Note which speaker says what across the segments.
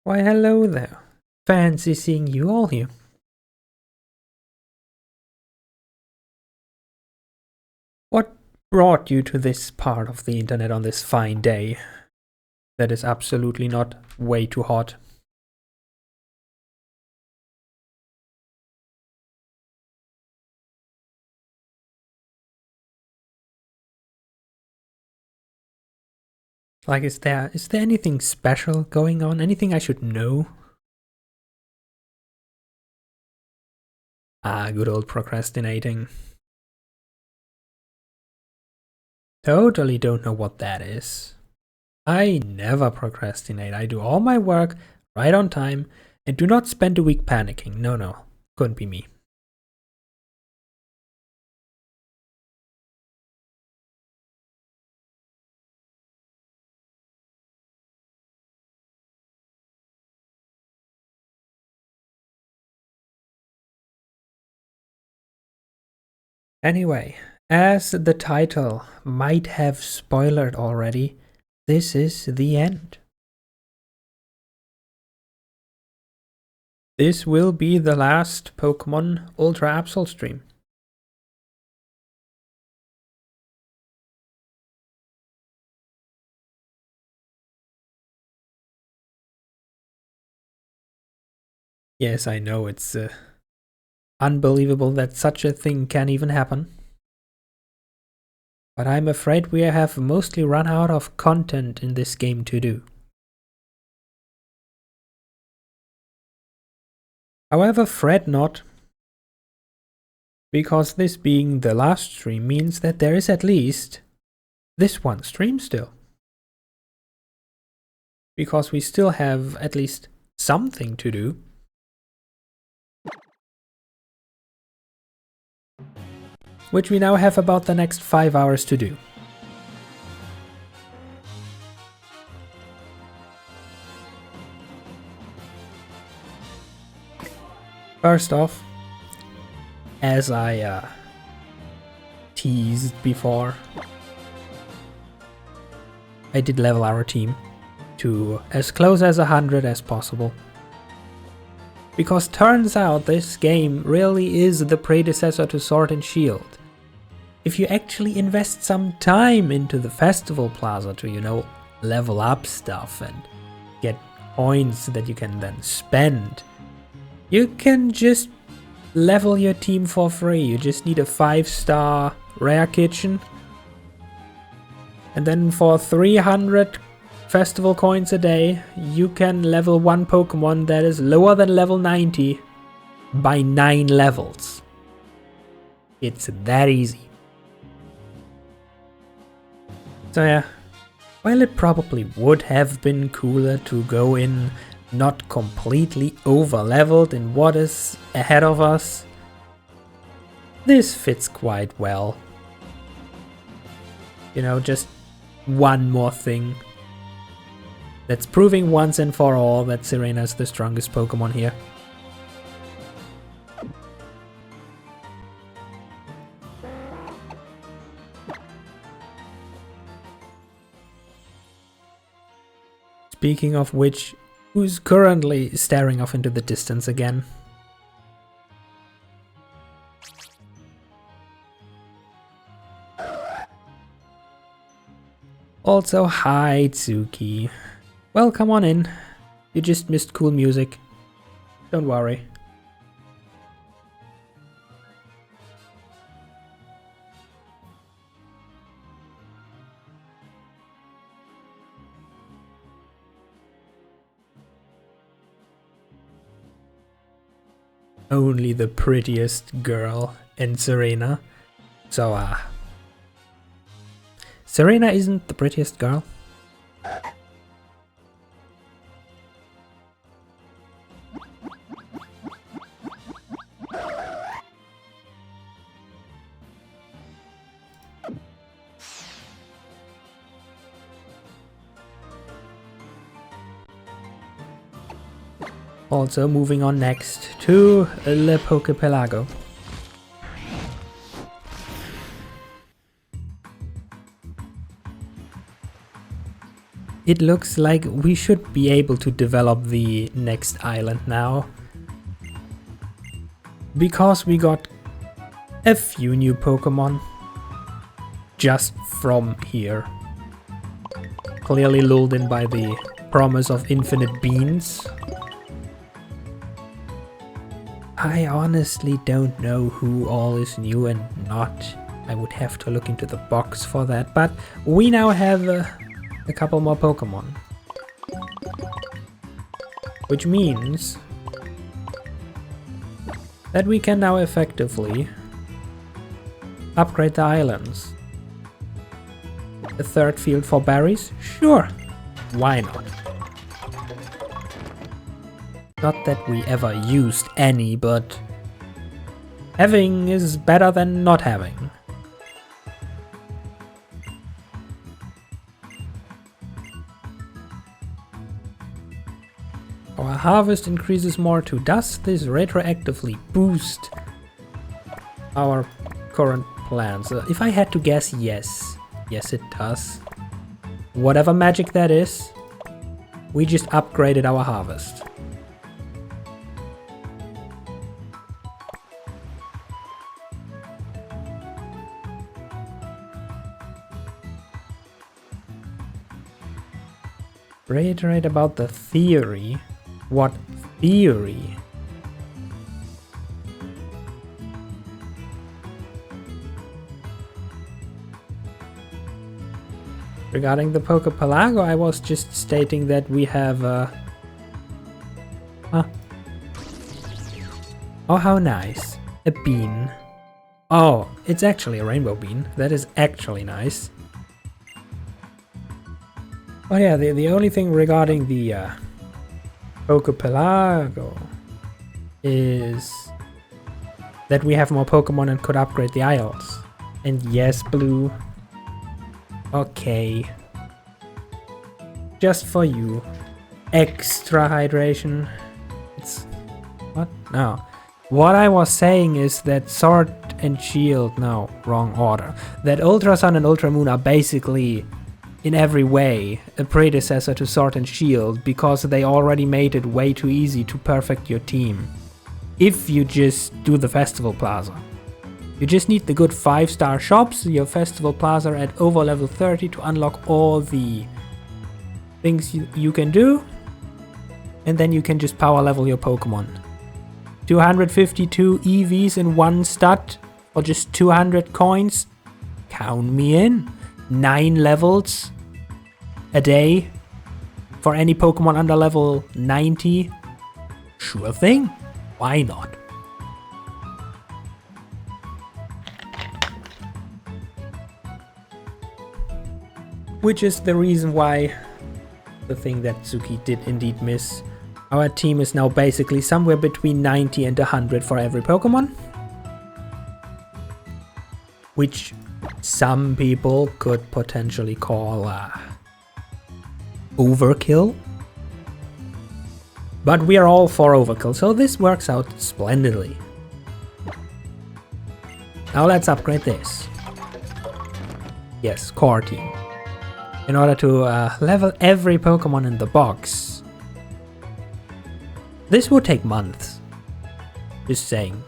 Speaker 1: Why, hello there. Fancy seeing you all here. What brought you to this part of the internet on this fine day that is absolutely not way too hot? Like, is there anything special going on? Anything I should know? Ah, good old procrastinating. Totally don't know what that is. I never procrastinate. I do all my work right on time and do not spend a week panicking. No, couldn't be me. Anyway, as the title might have spoiled already, this is the end. This will be the last Pokemon Ultra Absol stream. Yes, I know, it's unbelievable that such a thing can even happen. But I'm afraid we have mostly run out of content in this game to do. However, fret not, because this being the last stream means that there is at least this one stream still. Because we still have at least something to do. Which we now have about the next 5 hours to do. First off, as I teased before, I did level our team to as close as 100 as possible. Because turns out this game really is the predecessor to Sword and Shield. If you actually invest some time into the Festival Plaza to, you know, level up stuff and get points that you can then spend, you can just level your team for free. You just need a 5-star rare kitchen. And then for 300 festival coins a day, you can level one Pokemon that is lower than level 90 by 9 levels. It's that easy. So yeah, while it probably would have been cooler to go in not completely over-leveled in what is ahead of us, this fits quite well. You know, just one more thing that's proving once and for all that Serena's the strongest Pokemon here. Speaking of which, who's currently staring off into the distance again? Also, hi Tsuki. Well, come on in. You just missed cool music. Don't worry. Only the prettiest girl in Serena. So, Serena isn't the prettiest girl. Also, moving on next to Le Poképelago. It looks like we should be able to develop the next island now. Because we got a few new Pokemon just from here. Clearly lulled in by the promise of infinite beans. I honestly don't know who all is new and not. I would have to look into the box for that, but we now have a couple more Pokemon. Which means that we can now effectively upgrade the islands. A third field for berries? Sure, why not? Not that we ever used any, but having is better than not having. Our harvest increases more too. Does this retroactively boost our current plans? If I had to guess, yes. Yes, it does. Whatever magic that is, we just upgraded our harvest. Reiterate about the theory. What theory? Regarding the Pokepelago, I was just stating that we have Oh, how nice. A bean. Oh, it's actually a rainbow bean. That is actually nice. Oh yeah, the only thing regarding the Pokepelago is that we have more Pokemon and could upgrade the Isles. And yes, Blue. Okay. Just for you. Extra hydration. It's... what? No. What I was saying is that Sword and Shield... no, wrong order. That Ultra Sun and Ultra Moon are basically, in every way, a predecessor to Sword and Shield, because they already made it way too easy to perfect your team. If you just do the Festival Plaza. You just need the good 5-star shops, your Festival Plaza at over level 30 to unlock all the things you can do. And then you can just power level your Pokemon. 252 EVs in one stud for just 200 coins. Count me in. 9 levels a day for any Pokemon under level 90. Sure thing. Why not? Which is the reason why the thing that Tsuki did indeed miss. Our team is now basically somewhere between 90 and 100 for every Pokemon. Which some people could potentially call overkill. But we are all for overkill, so this works out splendidly. Now let's upgrade this. Yes, core team. In order to level every Pokemon in the box. This would take months. Just saying.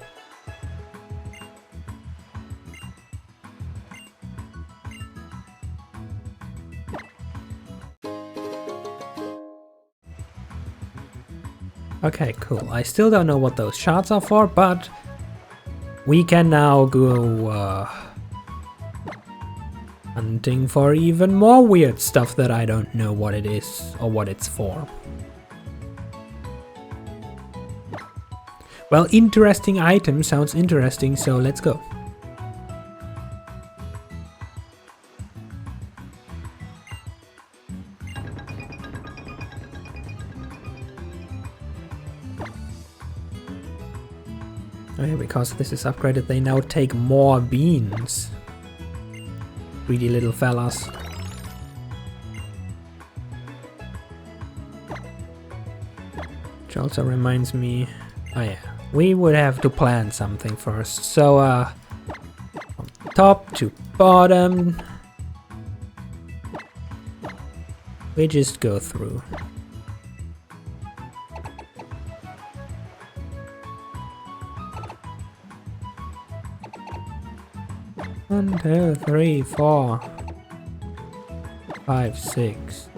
Speaker 1: Okay, cool. I still don't know what those shards are for, but we can now go hunting for even more weird stuff that I don't know what it is or what it's for. Well, interesting item sounds interesting, so let's go. Oh yeah, because this is upgraded, they now take more beans. Greedy little fellas. Which also reminds me... oh yeah, we would have to plan something first. So, from top to bottom... We just go through. One, two, three, 4, 5, 6.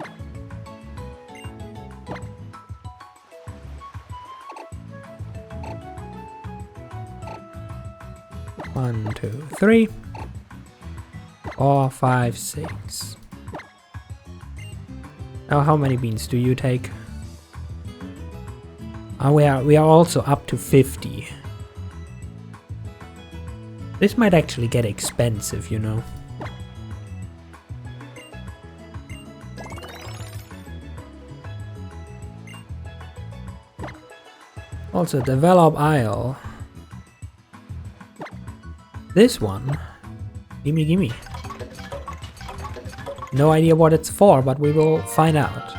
Speaker 1: One, 2, 3, 4, 5, 6. Now, how many beans do you take? We are also up to 50. This might actually get expensive, you know. Also, develop Isle. This one? Gimme, gimme. No idea what it's for, but we will find out.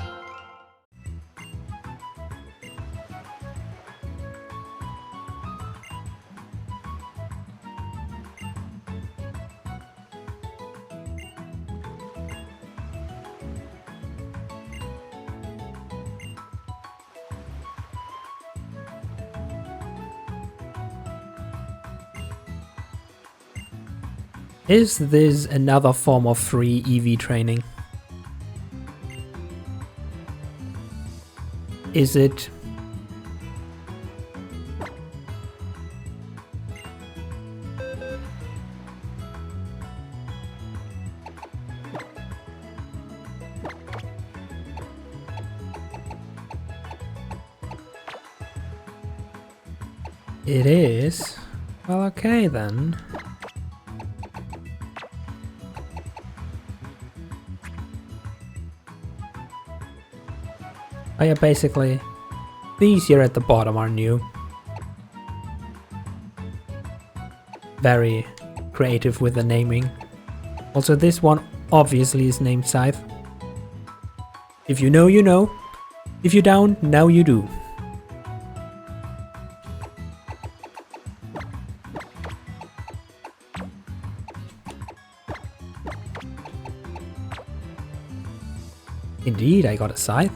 Speaker 1: Is this another form of free EV training? Is it? It is? Well, okay then. Oh yeah, basically, these here at the bottom are new. Very creative with the naming. Also, this one obviously is named Scythe. If you know, you know. If you don't, now you do. Indeed, I got a Scythe.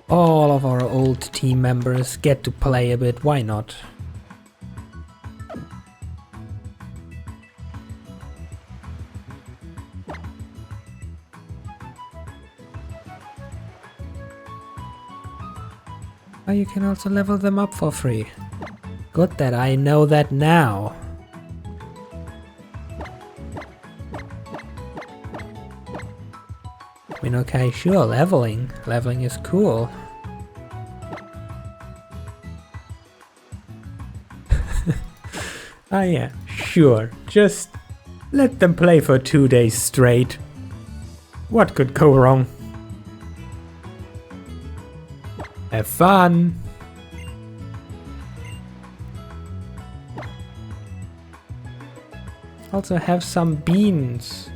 Speaker 1: All of our old team members get to play a bit, why not? Oh, you can also level them up for free. Good that I know that now. I mean, okay, sure, leveling. Leveling is cool. Ah yeah, sure. Just let them play for 2 days straight. What could go wrong? Have fun! Also have some beans.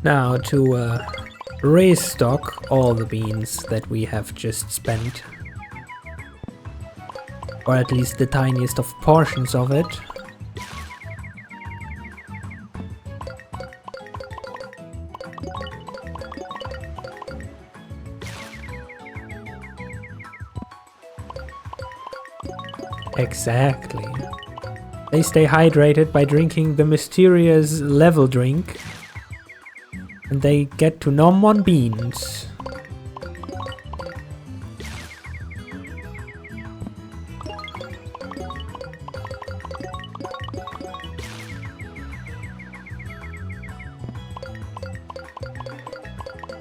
Speaker 1: Now to restock all the beans that we have just spent. Or at least the tiniest of portions of it. Exactly. They stay hydrated by drinking the mysterious level drink. And they get to nom on beans.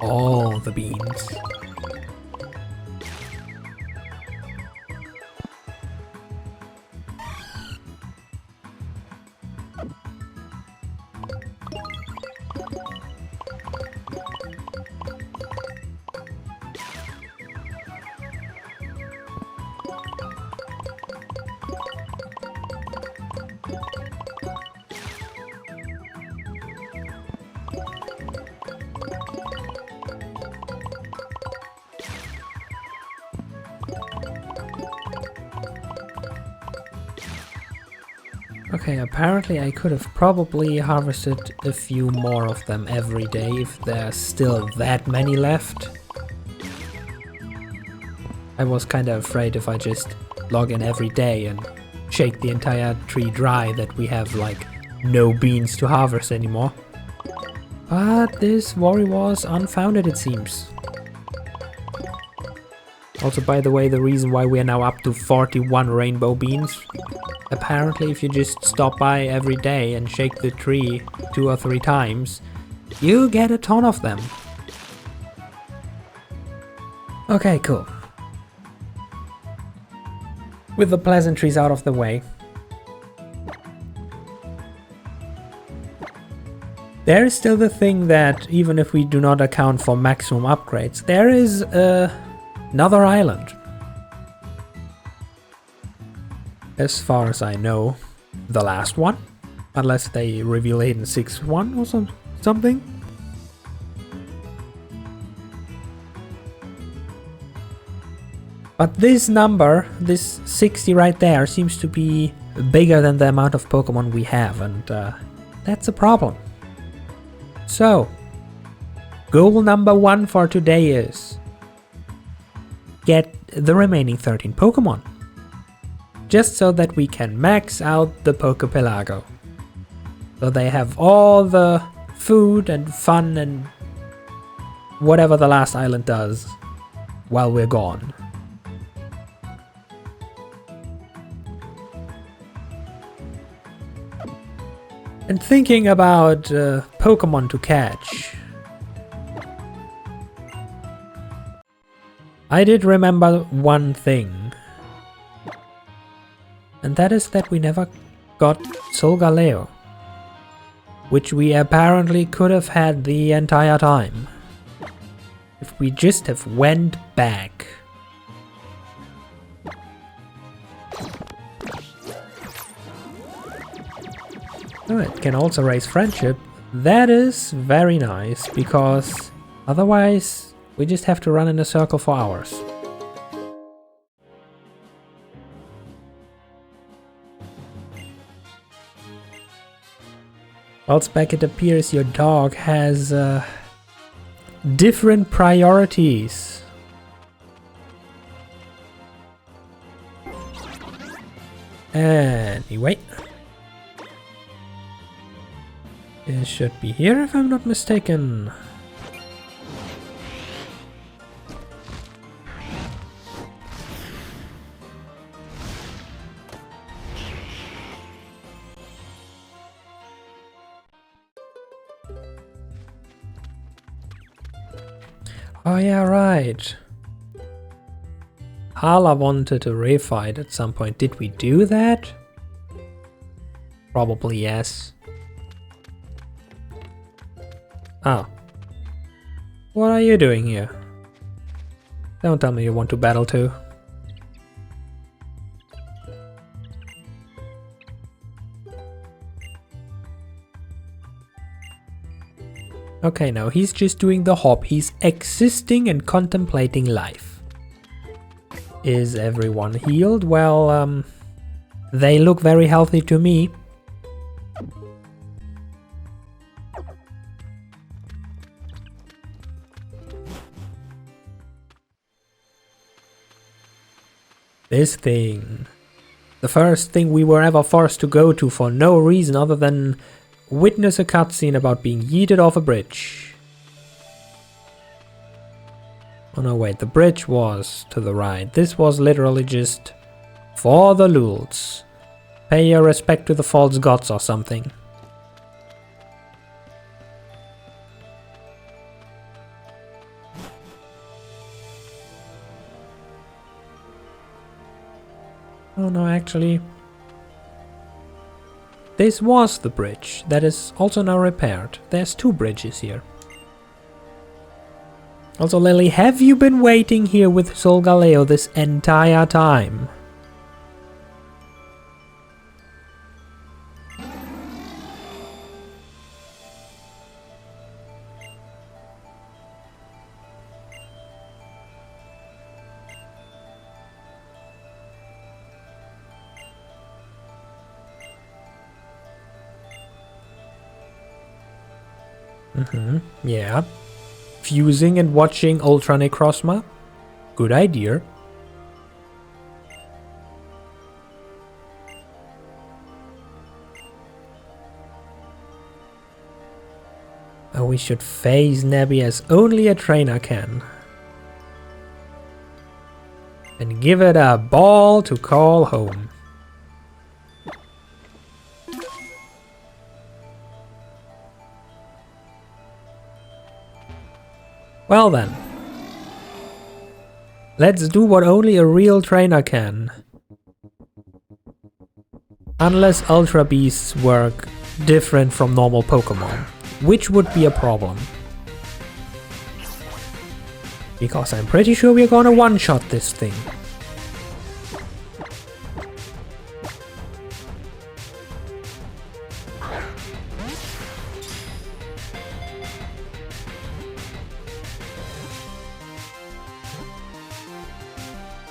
Speaker 1: All the beans. Okay, apparently I could have probably harvested a few more of them every day if there's still that many left. I was kinda afraid if I just log in every day and shake the entire tree dry that we have like no beans to harvest anymore. But this worry was unfounded, it seems. Also, by the way, the reason why we are now up to 41 rainbow beans, apparently if you just stop by every day and shake the tree 2 or 3 times, you get a ton of them. Okay, cool. With the pleasantries out of the way, there is still the thing that even if we do not account for maximum upgrades, there is another island. As far as I know, the last one, unless they reveal Hidden 6-1 or something. But this number, this 60 right there, seems to be bigger than the amount of Pokemon we have, and that's a problem. So, goal number 1 for today is get the remaining 13 Pokemon. Just so that we can max out the Pokepelago. So they have all the food and fun and whatever the last island does while we're gone. And thinking about Pokemon to catch, I did remember one thing. And that is that we never got Solgaleo, which we apparently could have had the entire time. If we just have went back. Oh, it can also raise friendship. That is very nice, because otherwise we just have to run in a circle for hours. Whilst back it appears your dog has different priorities. Anyway. It should be here if I'm not mistaken. Oh yeah, right. Hala wanted a refight at some point. Did we do that? Probably yes. Oh. What are you doing here? Don't tell me you want to battle too. Okay, no, he's just doing the hop. He's existing and contemplating life. Is everyone healed? Well, they look very healthy to me. This thing. The first thing we were ever forced to go to for no reason other than witness a cutscene about being yeeted off a bridge. Oh no, wait, the bridge was to the right. This was literally just for the lulz. Pay your respect to the false gods or something. Oh no, actually, this was the bridge that is also now repaired. There's 2 bridges here. Also, Lily, have you been waiting here with Solgaleo this entire time? Yeah. Fusing and watching Ultra Necrozma? Good idea. Oh, we should phase Nebby as only a trainer can. And give it a ball to call home. Well then. Let's do what only a real trainer can. Unless Ultra Beasts work different from normal Pokemon, which would be a problem. Because I'm pretty sure we're gonna one-shot this thing.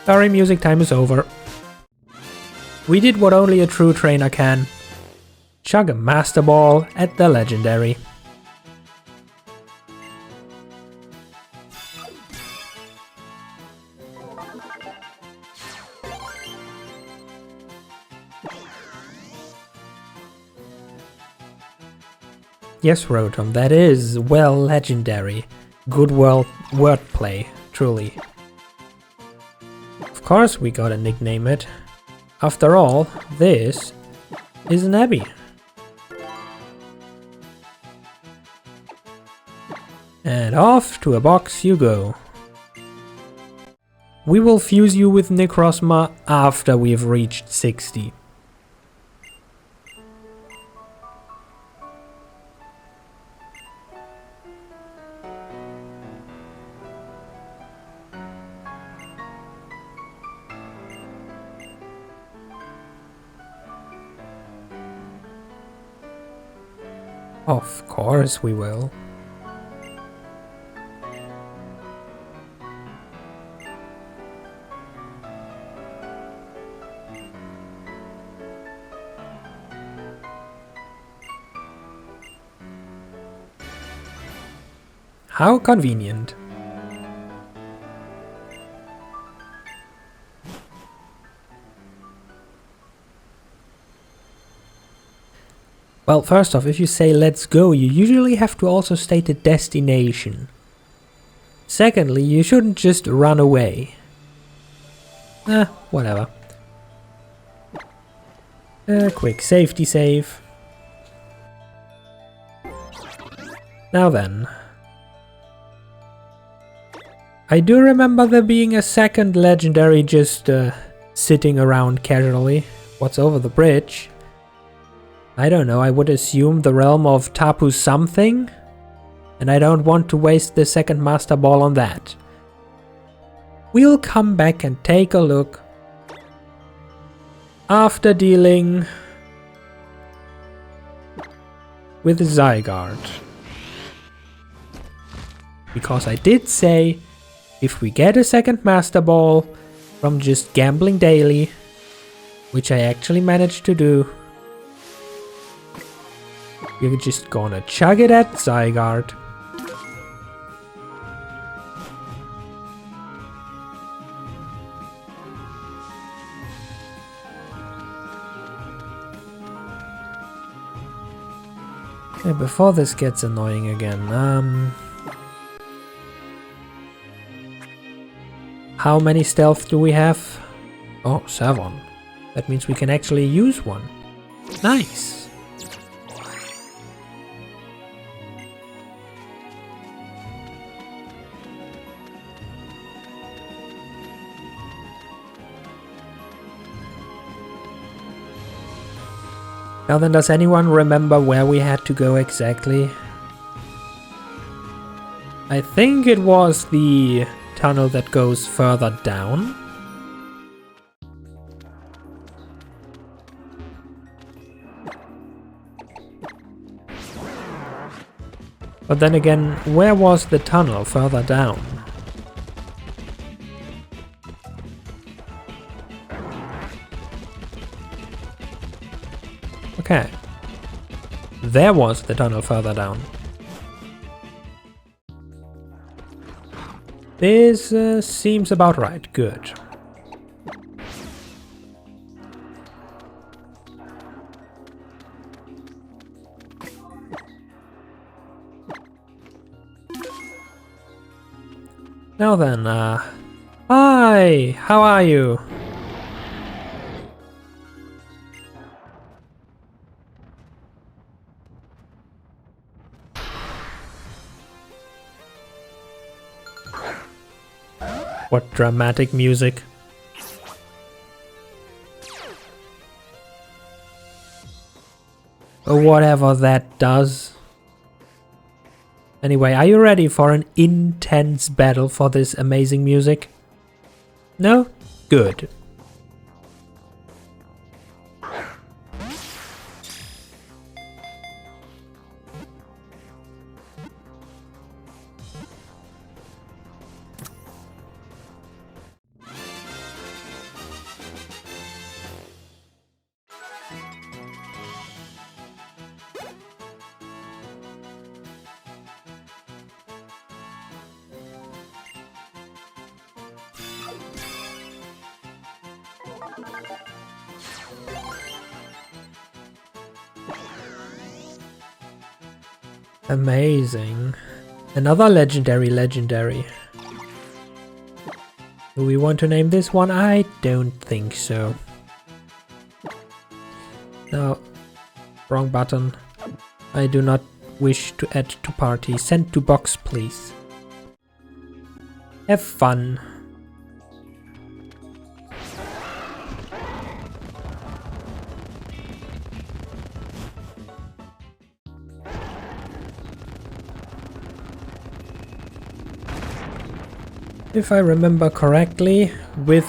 Speaker 1: Sorry, music time is over. We did what only a true trainer can. Chug a Master Ball at the Legendary. Yes, Rotom, that is well legendary. Good wordplay, truly. Of course we gotta nickname it. After all, this is Nebby. And off to a box you go. We will fuse you with Necrozma after we've reached 60. Of course we will. How convenient. Well, first off, if you say let's go, you usually have to also state the destination. Secondly, you shouldn't just run away. Whatever. Quick safety save. Now then. I do remember there being a second legendary just sitting around casually. What's over the bridge? I don't know, I would assume the realm of Tapu something? And I don't want to waste the second Master Ball on that. We'll come back and take a look. After dealing with Zygarde. Because I did say, if we get a second Master Ball from just gambling daily, which I actually managed to do, we're just gonna chug it at Zygarde. Okay, before this gets annoying again, how many stealth do we have? Oh, 7. That means we can actually use one. Nice! Now then, does anyone remember where we had to go exactly? I think it was the tunnel that goes further down. But then again, where was the tunnel further down? Okay. There was the tunnel further down. This seems about right. Good. Now then, hi! How are you? What dramatic music. Or whatever that does. Anyway, are you ready for an intense battle for this amazing music? No? Good. Amazing. Another legendary. Do we want to name this one? I don't think so. No. Wrong button. I do not wish to add to party. Send to box, please. Have fun. If I remember correctly, with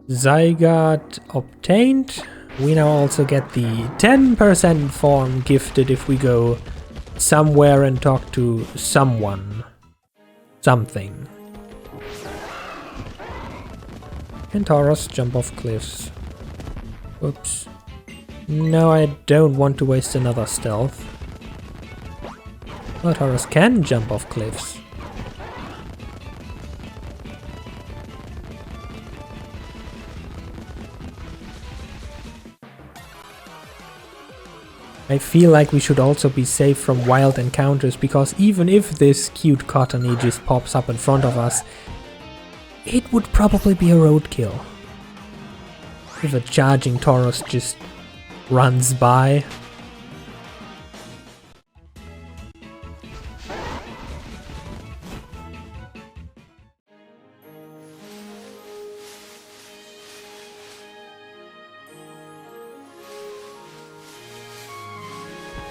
Speaker 1: Zygarde obtained, we now also get the 10% form gifted if we go somewhere and talk to someone. Something. Can Tauros jump off cliffs? Oops. No, I don't want to waste another stealth. Oh, Tauros can jump off cliffs. I feel like we should also be safe from wild encounters, because even if this cute Cottony just pops up in front of us, it would probably be a roadkill. If a charging Tauros just runs by.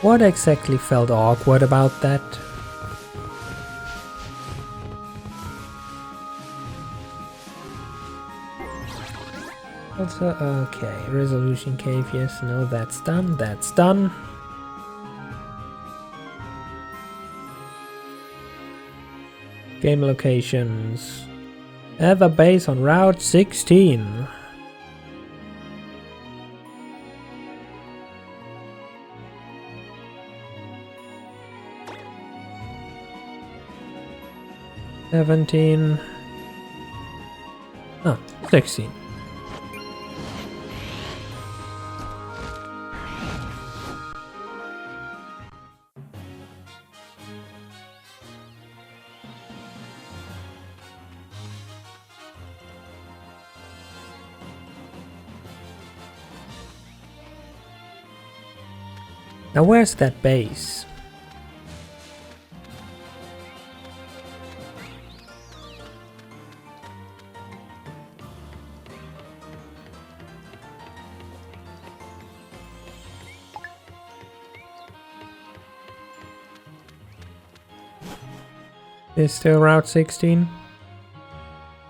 Speaker 1: What exactly felt awkward about that? Also, okay, resolution cave, yes, no, that's done, that's done. Game locations. At the base on Route 16. $17. Oh, 16. Now where's that base? Is still Route 16?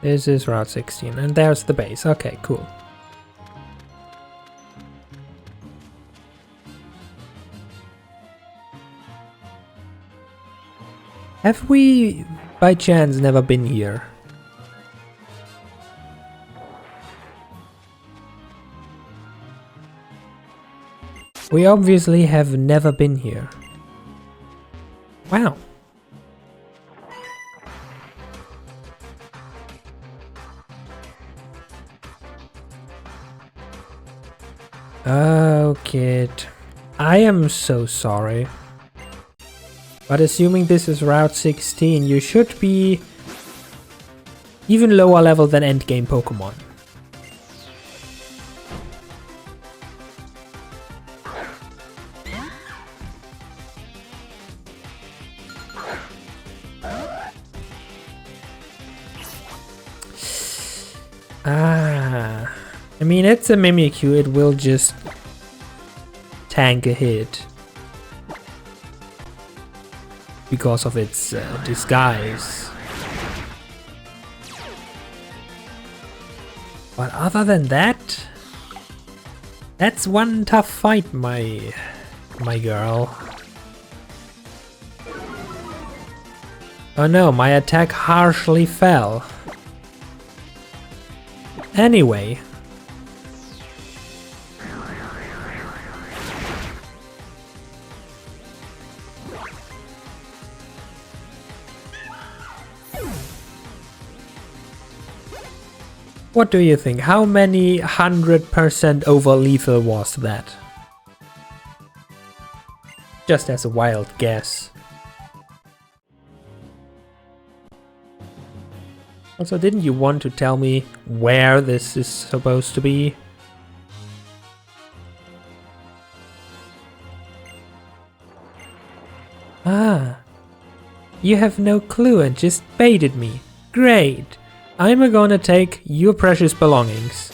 Speaker 1: This is Route 16, and there's the base. Okay, cool. Have we, by chance, never been here? We obviously have never been here. Wow. Oh, kid. I am so sorry. But assuming this is Route 16, you should be even lower level than endgame Pokemon. I mean, it's a Mimikyu, it will just tank a hit because of its disguise. But other than that, that's one tough fight, my girl. Oh no, my attack harshly fell. Anyway. What do you think? How many 100% over lethal was that? Just as a wild guess. Also, didn't you want to tell me where this is supposed to be? Ah, you have no clue and just baited me. Great! I'm gonna take your precious belongings.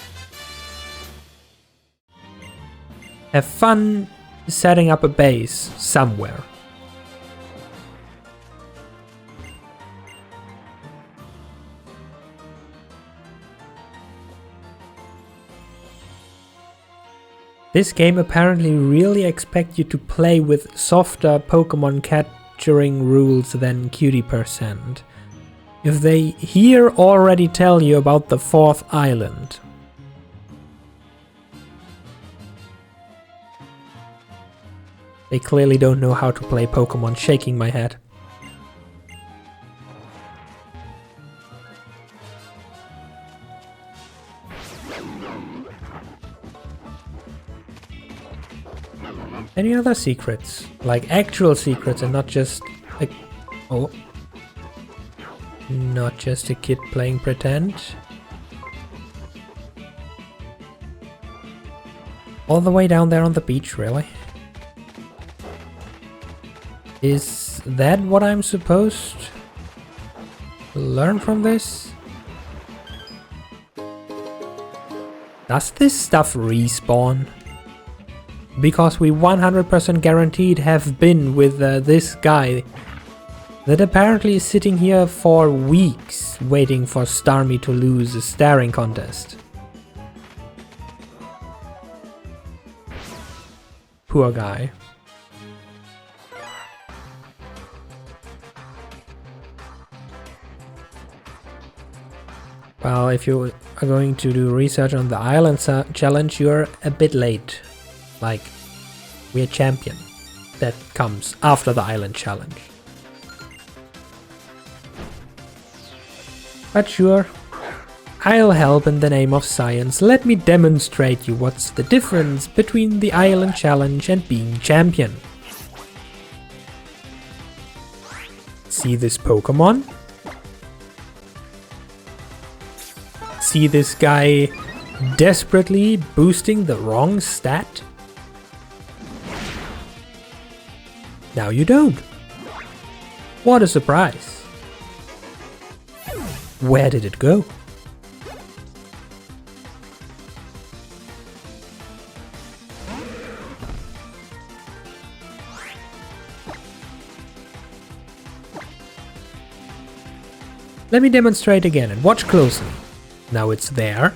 Speaker 1: Have fun setting up a base somewhere. This game apparently really expects you to play with softer Pokemon capturing rules than Cutie%. If they here already tell you about the 4th island. They clearly don't know how to play Pokemon, shaking my head. Any other secrets? Like actual secrets and not just a... Oh. Not just a kid playing pretend. All the way down there on the beach, really? Is that what I'm supposed to learn from this? Does this stuff respawn? Because we 100% guaranteed have been with this guy that apparently is sitting here for weeks waiting for Starmie to lose a staring contest. Poor guy. Well, if you are going to do research on the island challenge, you're a bit late. Like, we're champion. That comes after the island challenge. But sure, I'll help in the name of science. Let me demonstrate you what's the difference between the island challenge and being champion. See this Pokemon? See this guy desperately boosting the wrong stat? Now you don't. What a surprise. Where did it go? Let me demonstrate again and watch closely. Now it's there.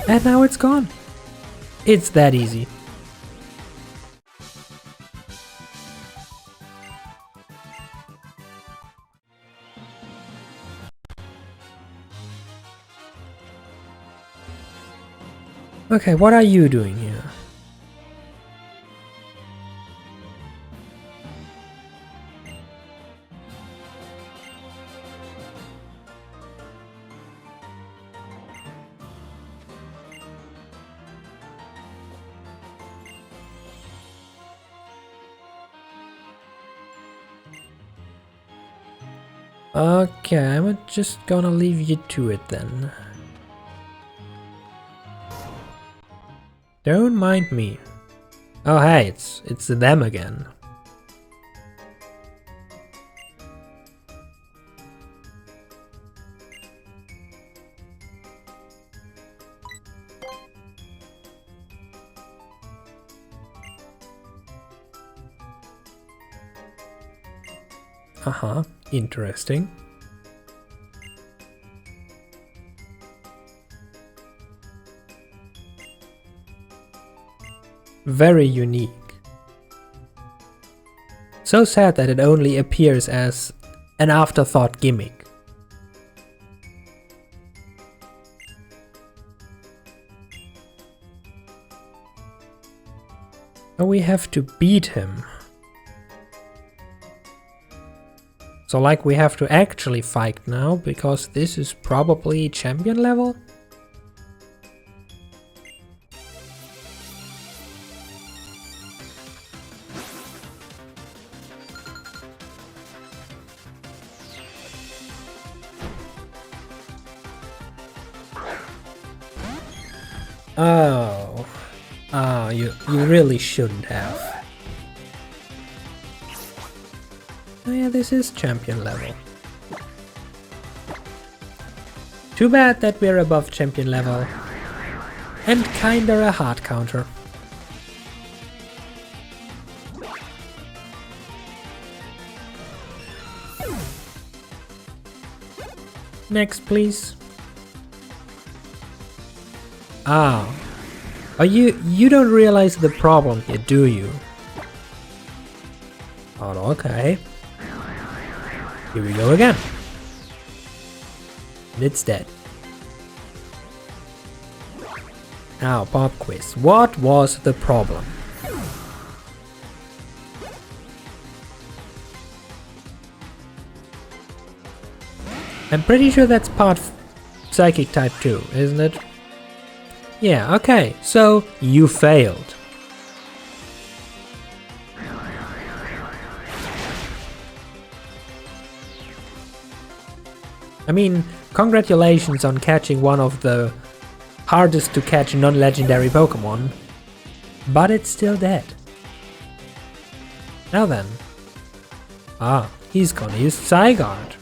Speaker 1: And now it's gone. It's that easy. Okay, what are you doing here? Okay, I'm just gonna leave you to it then. Don't mind me. Oh hey, it's them again. Uh-huh, interesting. Very unique. So sad that it only appears as an afterthought gimmick. Oh, we have to beat him. So like we have to actually fight now, because this is probably champion level? Oh. Oh, you really shouldn't have. Oh yeah, this is champion level. Too bad that we're above champion level. And kinda a hard counter. Next, please. Ah. Oh, you don't realize the problem here, do you? Oh, okay. Here we go again. And it's dead. Now, pop quiz. What was the problem? I'm pretty sure that's part psychic type 2, isn't it? Yeah, okay, so you failed. I mean, congratulations on catching one of the hardest to catch non-legendary Pokemon, but it's still dead. Now then. Ah, he's gonna use Zygarde.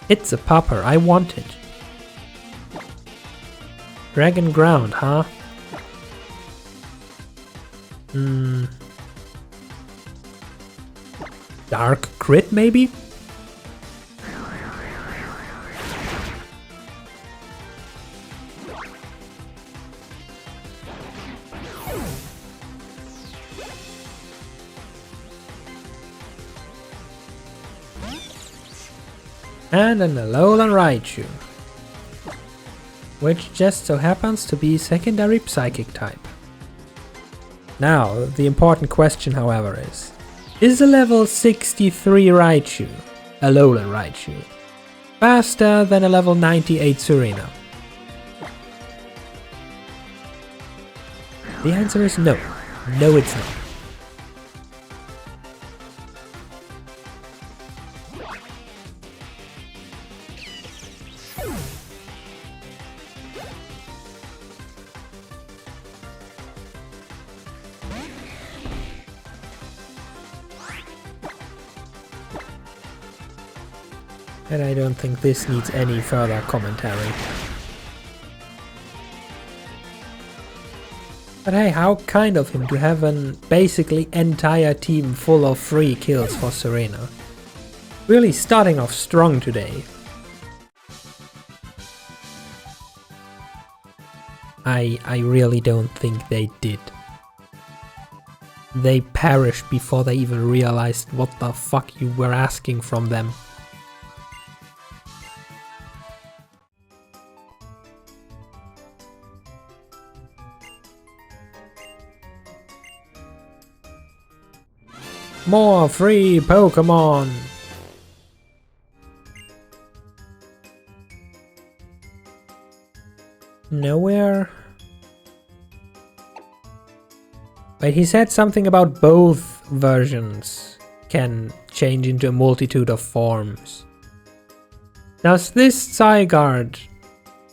Speaker 1: It's a popper, I want it. Dragon Ground, huh? Dark Crit, maybe? And an Alola Raichu, which just so happens to be secondary psychic type. Now, the important question, however, is a level 63 Raichu, Alola Raichu, faster than a level 98 Serena? The answer is no. No, it's not. And I don't think this needs any further commentary. But hey, how kind of him to have an basically entire team full of free kills for Serena. Really starting off strong today. I really don't think they did. They perished before they even realized what the fuck you were asking from them. More free Pokemon! Nowhere? But he said something about both versions can change into a multitude of forms. Does this Zygarde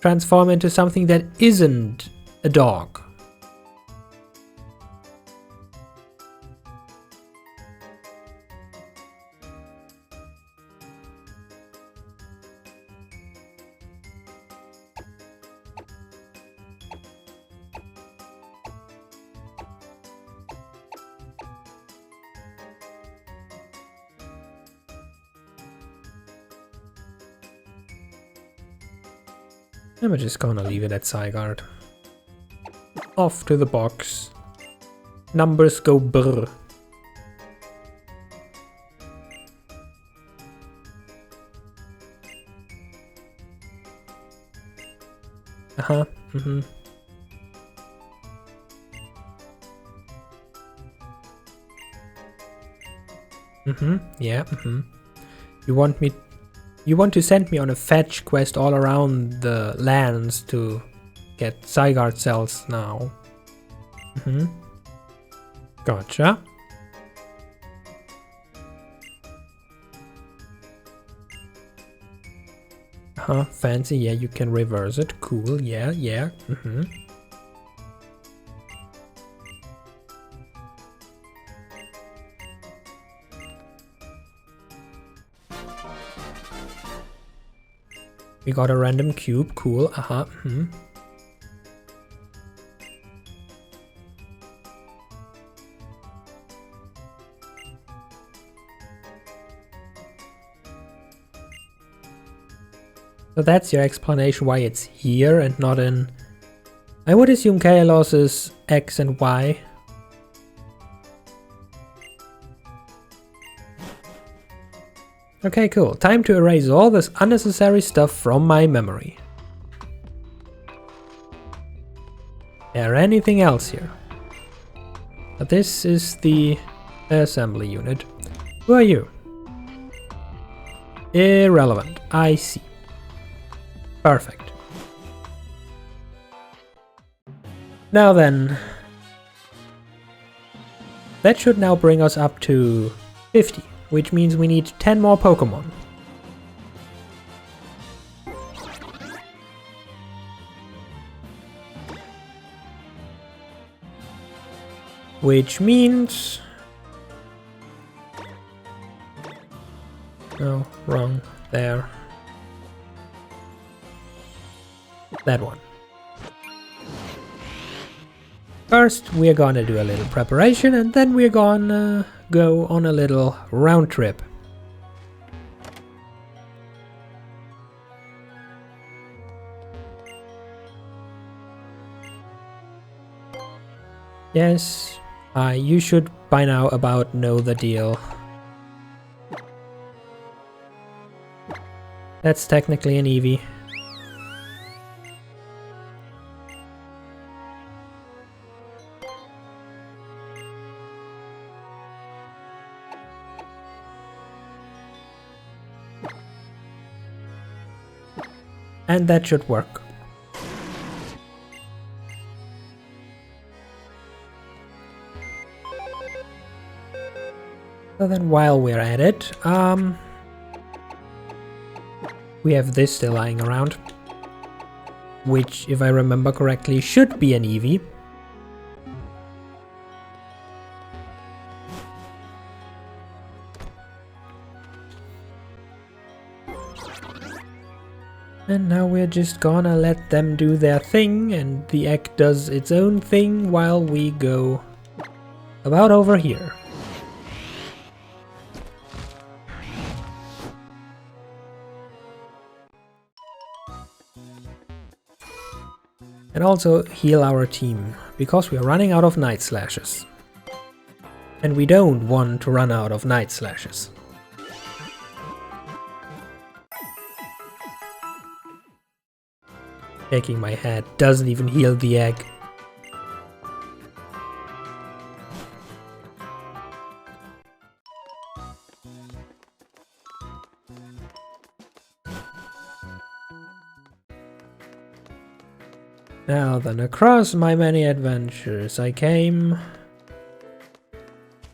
Speaker 1: transform into something that isn't a dog? I'm just gonna leave it at Zygarde. Off to the box. Numbers go brr. Uh-huh, mm-hmm. Mm-hmm, yeah, mm-hmm. You want to send me on a fetch quest all around the lands to get Zygarde cells now. Mm-hmm. Gotcha. Uh-huh, fancy, yeah, you can reverse it. Cool, yeah, yeah. Mm-hmm. We got a random cube, cool, uh-huh, mm-hmm. So that's your explanation why it's here and not in... I would assume Kalos is X and Y. Okay, cool. Time to erase all this unnecessary stuff from my memory. Is there anything else here? But this is the assembly unit. Who are you? Irrelevant. I see. Perfect. Now then. That should now bring us up to 50. Which means we need 10 more Pokemon. Which means... Oh, wrong. There. That one. First, we're gonna do a little preparation and then we're gonna go on a little round trip. Yes, you should by now about know the deal. That's technically an Eevee. And that should work. So then while we're at it, we have this still lying around. Which, if I remember correctly, should be an Eevee. And now we're just gonna let them do their thing, and the egg does its own thing while we go about over here. And also heal our team, because we are running out of Night Slashes. And we don't want to run out of Night Slashes. Shaking my head doesn't even heal the egg. Now then, across my many adventures I came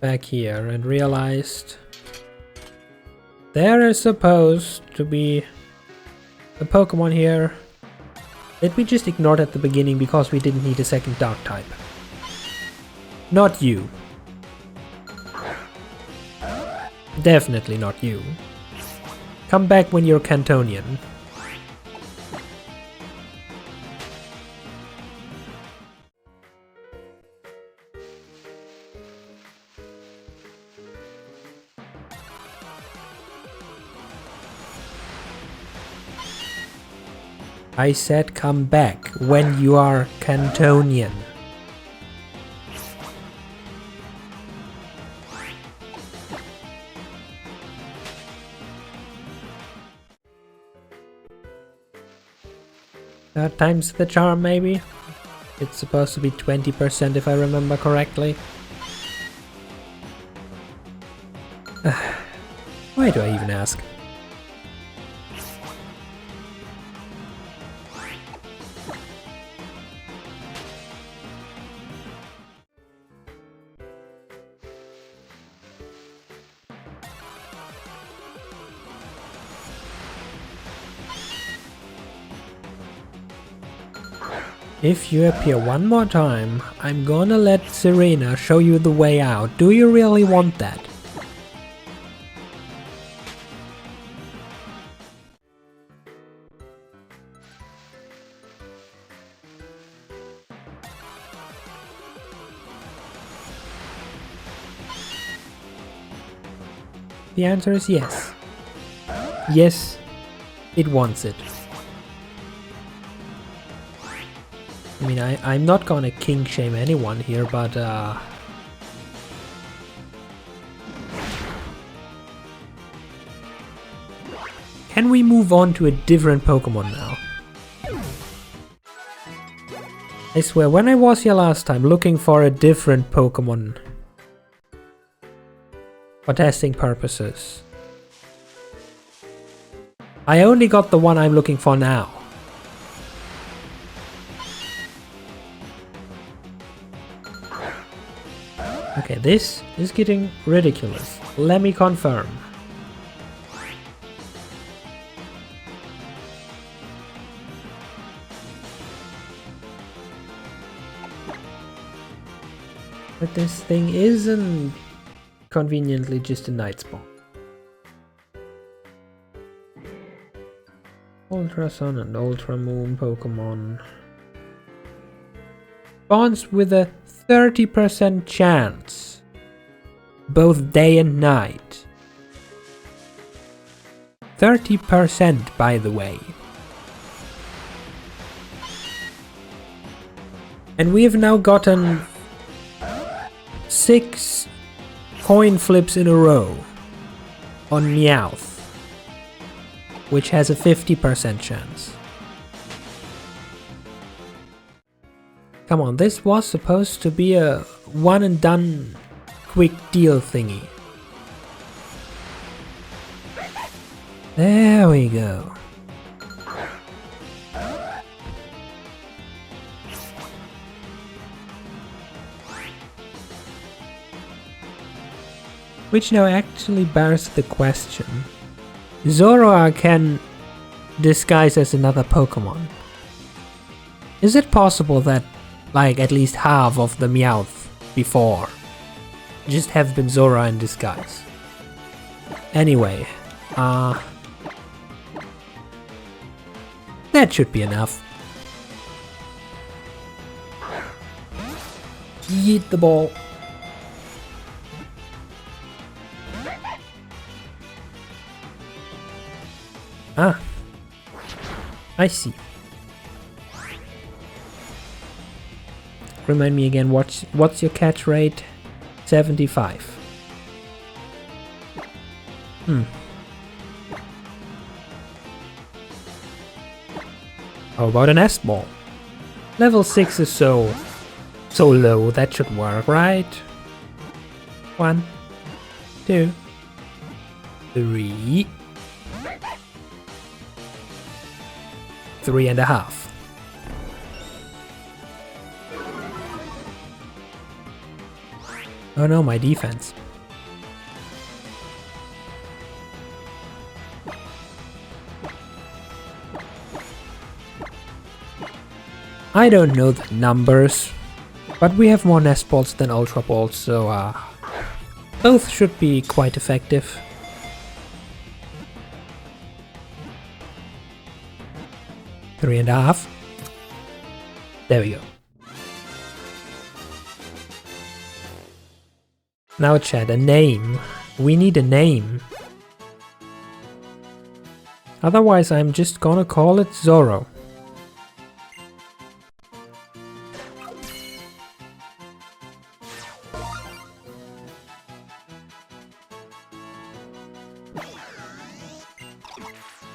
Speaker 1: back here and realized there is supposed to be a Pokemon here that we just ignored at the beginning because we didn't need a second Dark type. Not you. Definitely not you. Come back when you're Cantonian. I said come back when you are Cantonian. Third time's the charm, maybe? It's supposed to be 20% if I remember correctly. Why do I even ask? If you appear one more time, I'm gonna let Serena show you the way out. Do you really want that? The answer is yes. Yes, it wants it. I mean, I'm not gonna king shame anyone here, but can we move on to a different Pokemon now? I swear, when I was here last time looking for a different Pokemon for testing purposes, I only got the one I'm looking for now. Okay, this is getting ridiculous. Let me confirm. But this thing isn't conveniently just a night spawn. Ultra Sun and Ultra Moon Pokemon. Spawns with a 30% chance, both day and night. 30%, by the way. And we have now gotten 6 coin flips in a row on Meowth, which has a 50% chance. Come on, this was supposed to be a one and done quick deal thingy. There we go. Which now actually bears the question. Zoroark can disguise as another Pokemon. Is it possible that like at least half of the Meowth before just have been Zora in disguise? Anyway, that should be enough. Yeet the ball. Ah, I see. Remind me again, what's your catch rate? 75. How about an S-ball? Level 6 is so low, that should work, right? 1, 2, 3. 3.5. Oh no, my defense. I don't know the numbers, but we have more nest balls than ultra balls, so both should be quite effective. Three and a half. There we go. Now chat, a name. We need a name. Otherwise I'm just gonna call it Zorro.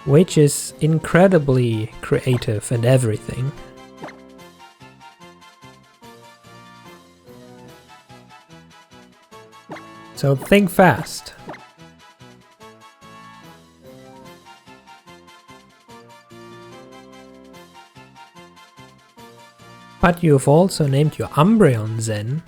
Speaker 1: Which is incredibly creative and everything. So think fast. But you've also named your Umbreon Zen.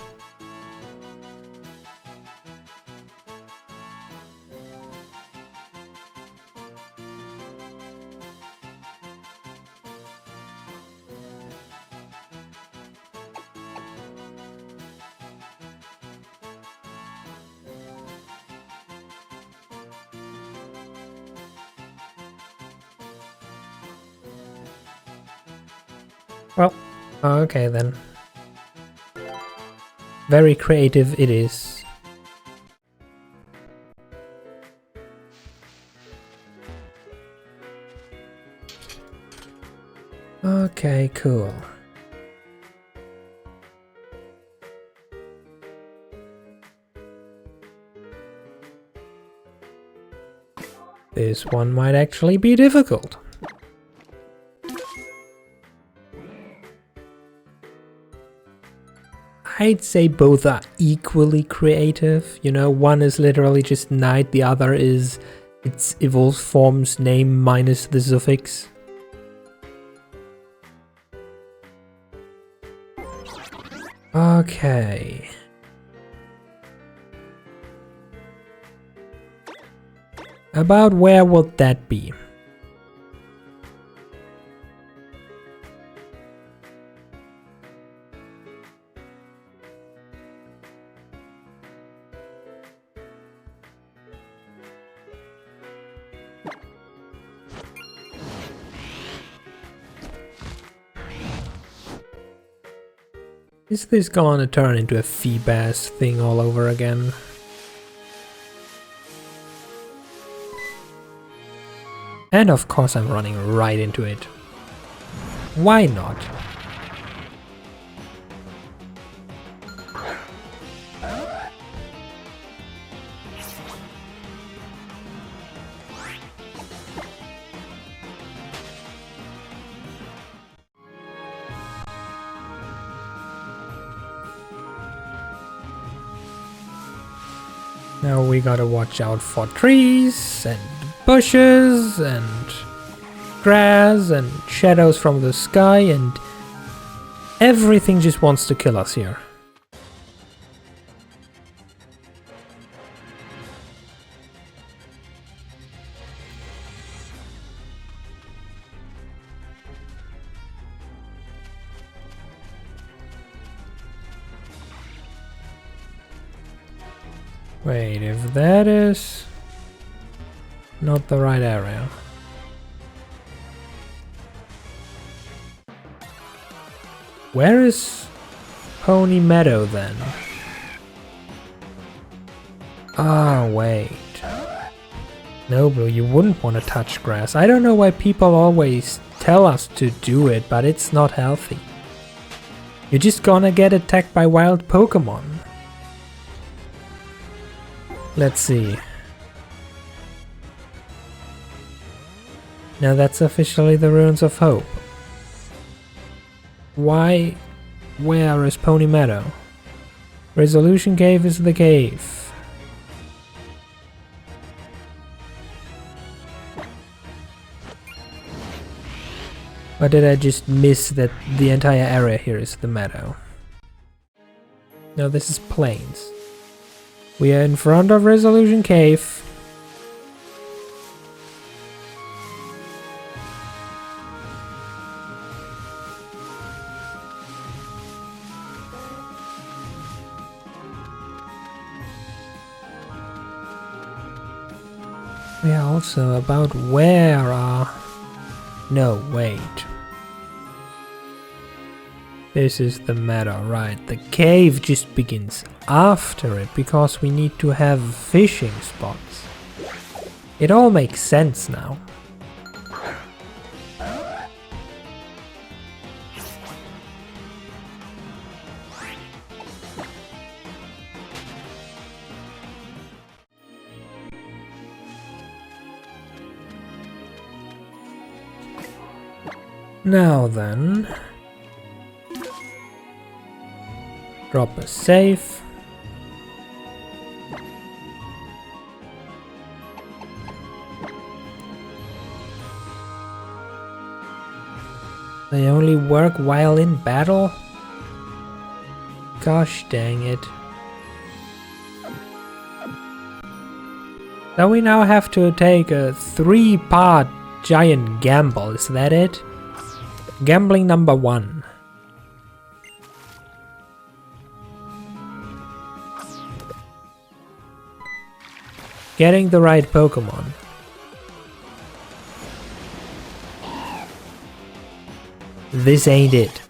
Speaker 1: Well, okay then. Very creative it is. Okay, cool. This one might actually be difficult. I'd say both are equally creative, you know, one is literally just night, the other is its evolved form's name minus the suffix. Okay. About where would that be? Is this gonna turn into a Feebas thing all over again? And of course I'm running right into it. Why not? Now we gotta watch out for trees and bushes and grass and shadows from the sky, and everything just wants to kill us here. Wait, if that is not the right area. Where is Pony Meadow then? Ah, wait. No, Blue, you wouldn't want to touch grass. I don't know why people always tell us to do it, but it's not healthy. You're just gonna get attacked by wild Pokemon. Let's see. Now that's officially the Ruins of Hope. Why? Where is Pony Meadow? Resolution Cave is the cave. Or did I just miss that the entire area here is the meadow? No, this is plains. We are in front of Resolution Cave. We are also about where are... No, wait. This is the matter, right? The cave just begins after it because we need to have fishing spots. It all makes sense now. Now then, drop a save. They only work while in battle? Gosh dang it. So we now have to take a 3-part giant gamble, is that it? Gambling number 1. Getting the right Pokemon. This ain't it.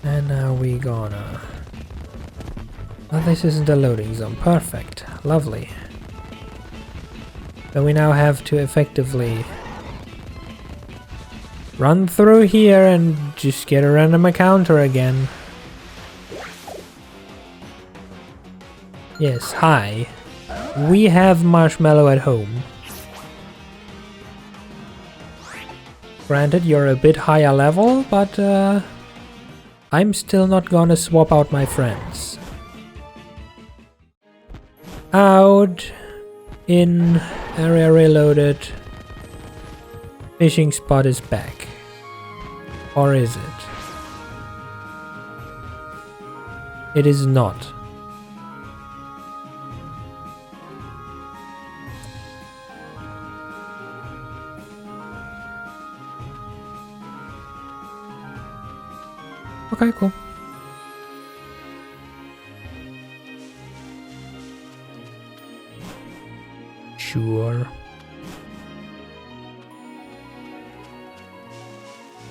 Speaker 1: And now we gonna... Oh, this isn't a loading zone. Perfect. Lovely. So we now have to effectively run through here and just get a random encounter again. Yes, hi. We have Marshmallow at home. Granted, you're a bit higher level, but I'm still not gonna swap out my friends. Out. In. Area reloaded. Fishing spot is back. Or is it? It is not. Okay, cool. Sure.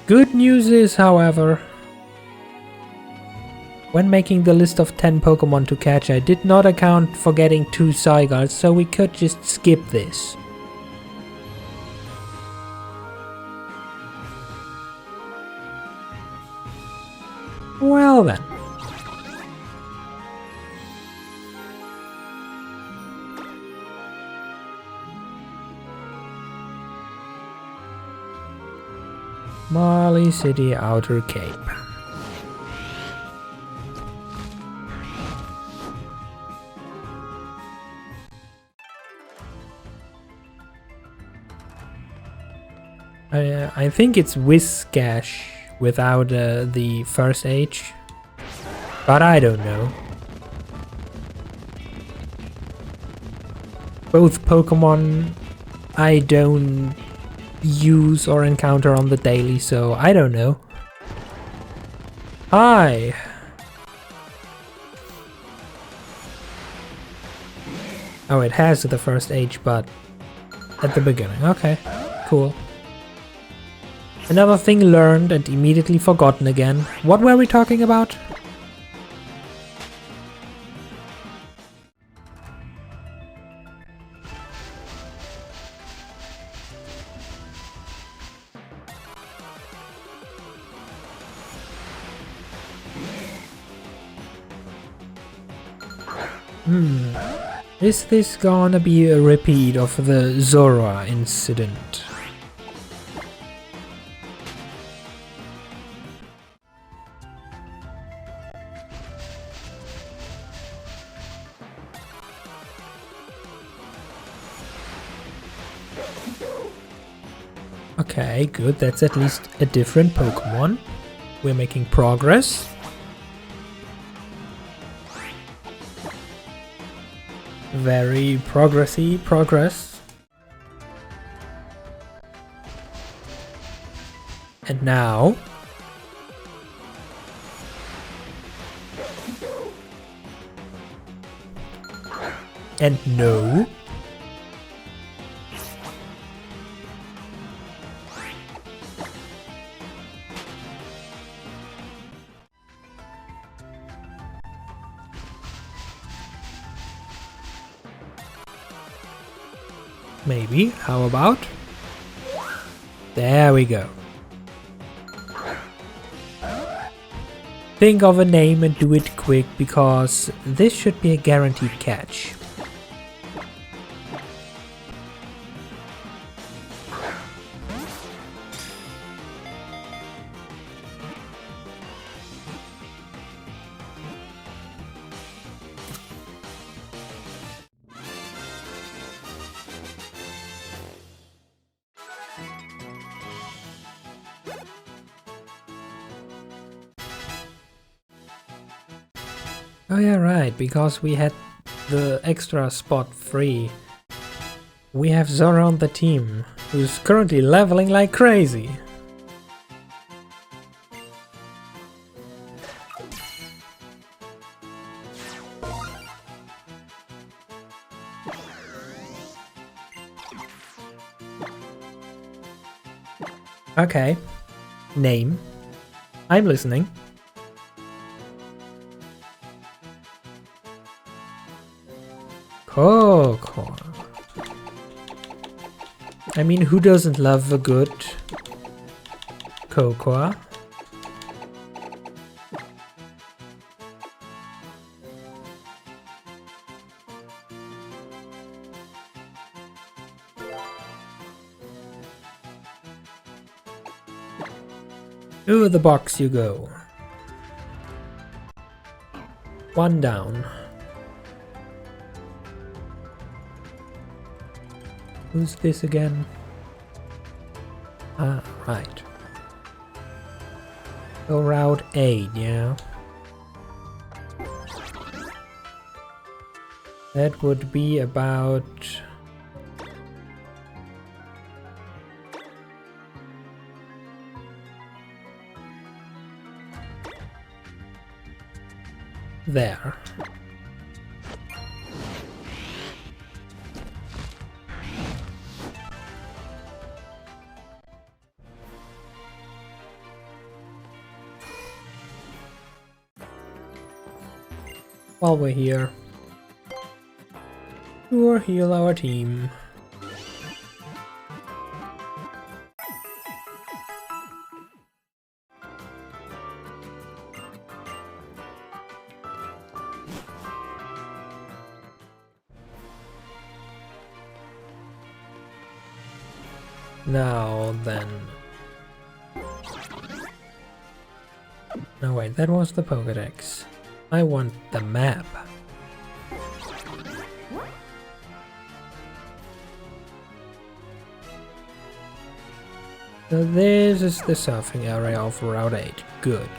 Speaker 1: Good news is, however, when making the list of 10 Pokemon to catch, I did not account for getting 2 Zygardes, so we could just skip this. Well then. Marley City Outer Cape. I think it's Whiscash without the first H, but I don't know. Both Pokemon I don't use or encounter on the daily, so I don't know. Hi! Oh, it has the first H, but at the beginning. Okay, cool. Another thing learned and immediately forgotten again. What were we talking about? Is this gonna be a repeat of the Zora incident? Okay, good. That's at least a different Pokemon. We're making progress. Very progressy progress. And now... And no. Maybe. How about? There we go. Think of a name and do it quick, because this should be a guaranteed catch. Oh yeah, right, because we had the extra spot free. We have Zora on the team, who's currently leveling like crazy. Okay. Name. I'm listening. Coco. I mean, who doesn't love a good Cocoa? To the box you go. One down. Who's this again? Ah, right. So Route 8, yeah. That would be about... there. While we're here, sure, heal our team. Now then. No wait, that was the Pokédex. I want the map. So this is the surfing area of Route 8. Good.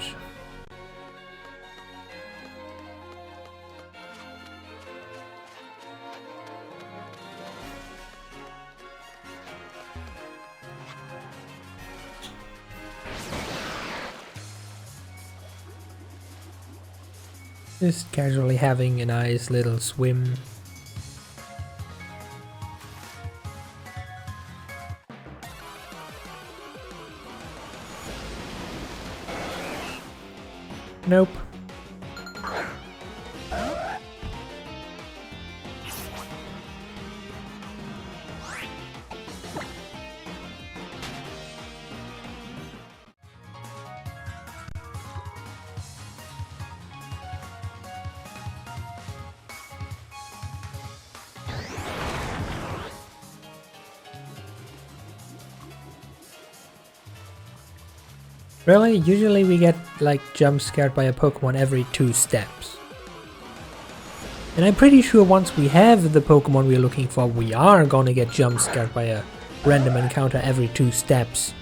Speaker 1: Just casually having a nice little swim. Nope. Really? Usually we get like jump scared by a Pokemon every 2 steps. And I'm pretty sure once we have the Pokemon we're looking for, we are gonna get jump scared by a random encounter every 2 steps.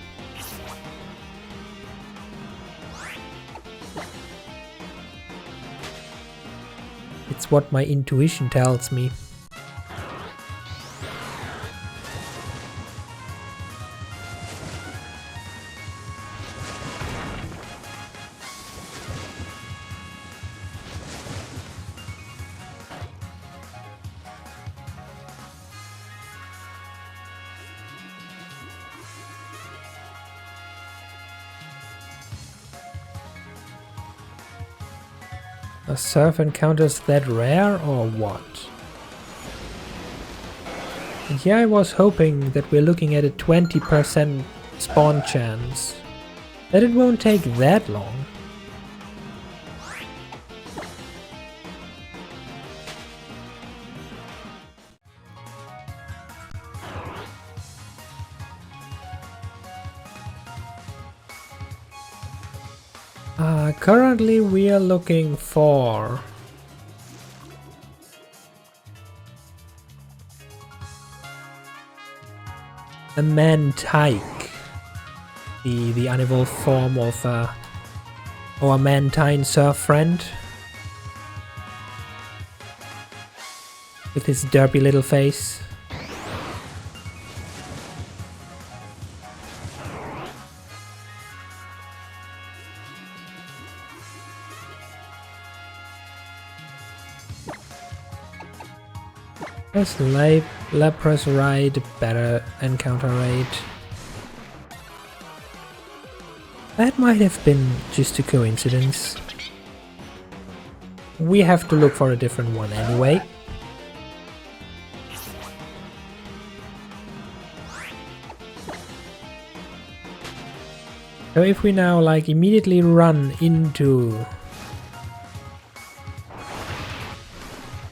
Speaker 1: It's what my intuition tells me. Are surf encounters that rare or what? And here I was hoping that we're looking at a 20% spawn chance. That it won't take that long. Currently we are looking for a Mantike, the unevolved form of our Mantine surf friend, with his derpy little face. Is Lapras ride better encounter rate? That might have been just a coincidence. We have to look for a different one anyway. So if we now like immediately run into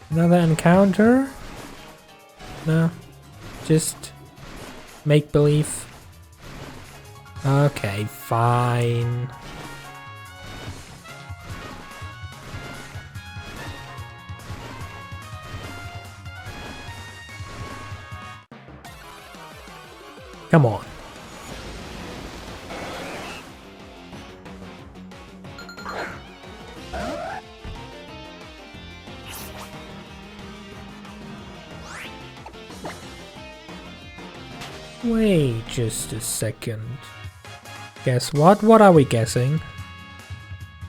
Speaker 1: another encounter. No, just make believe. Okay, fine. Come on. Wait just a second. Guess what? What are we guessing?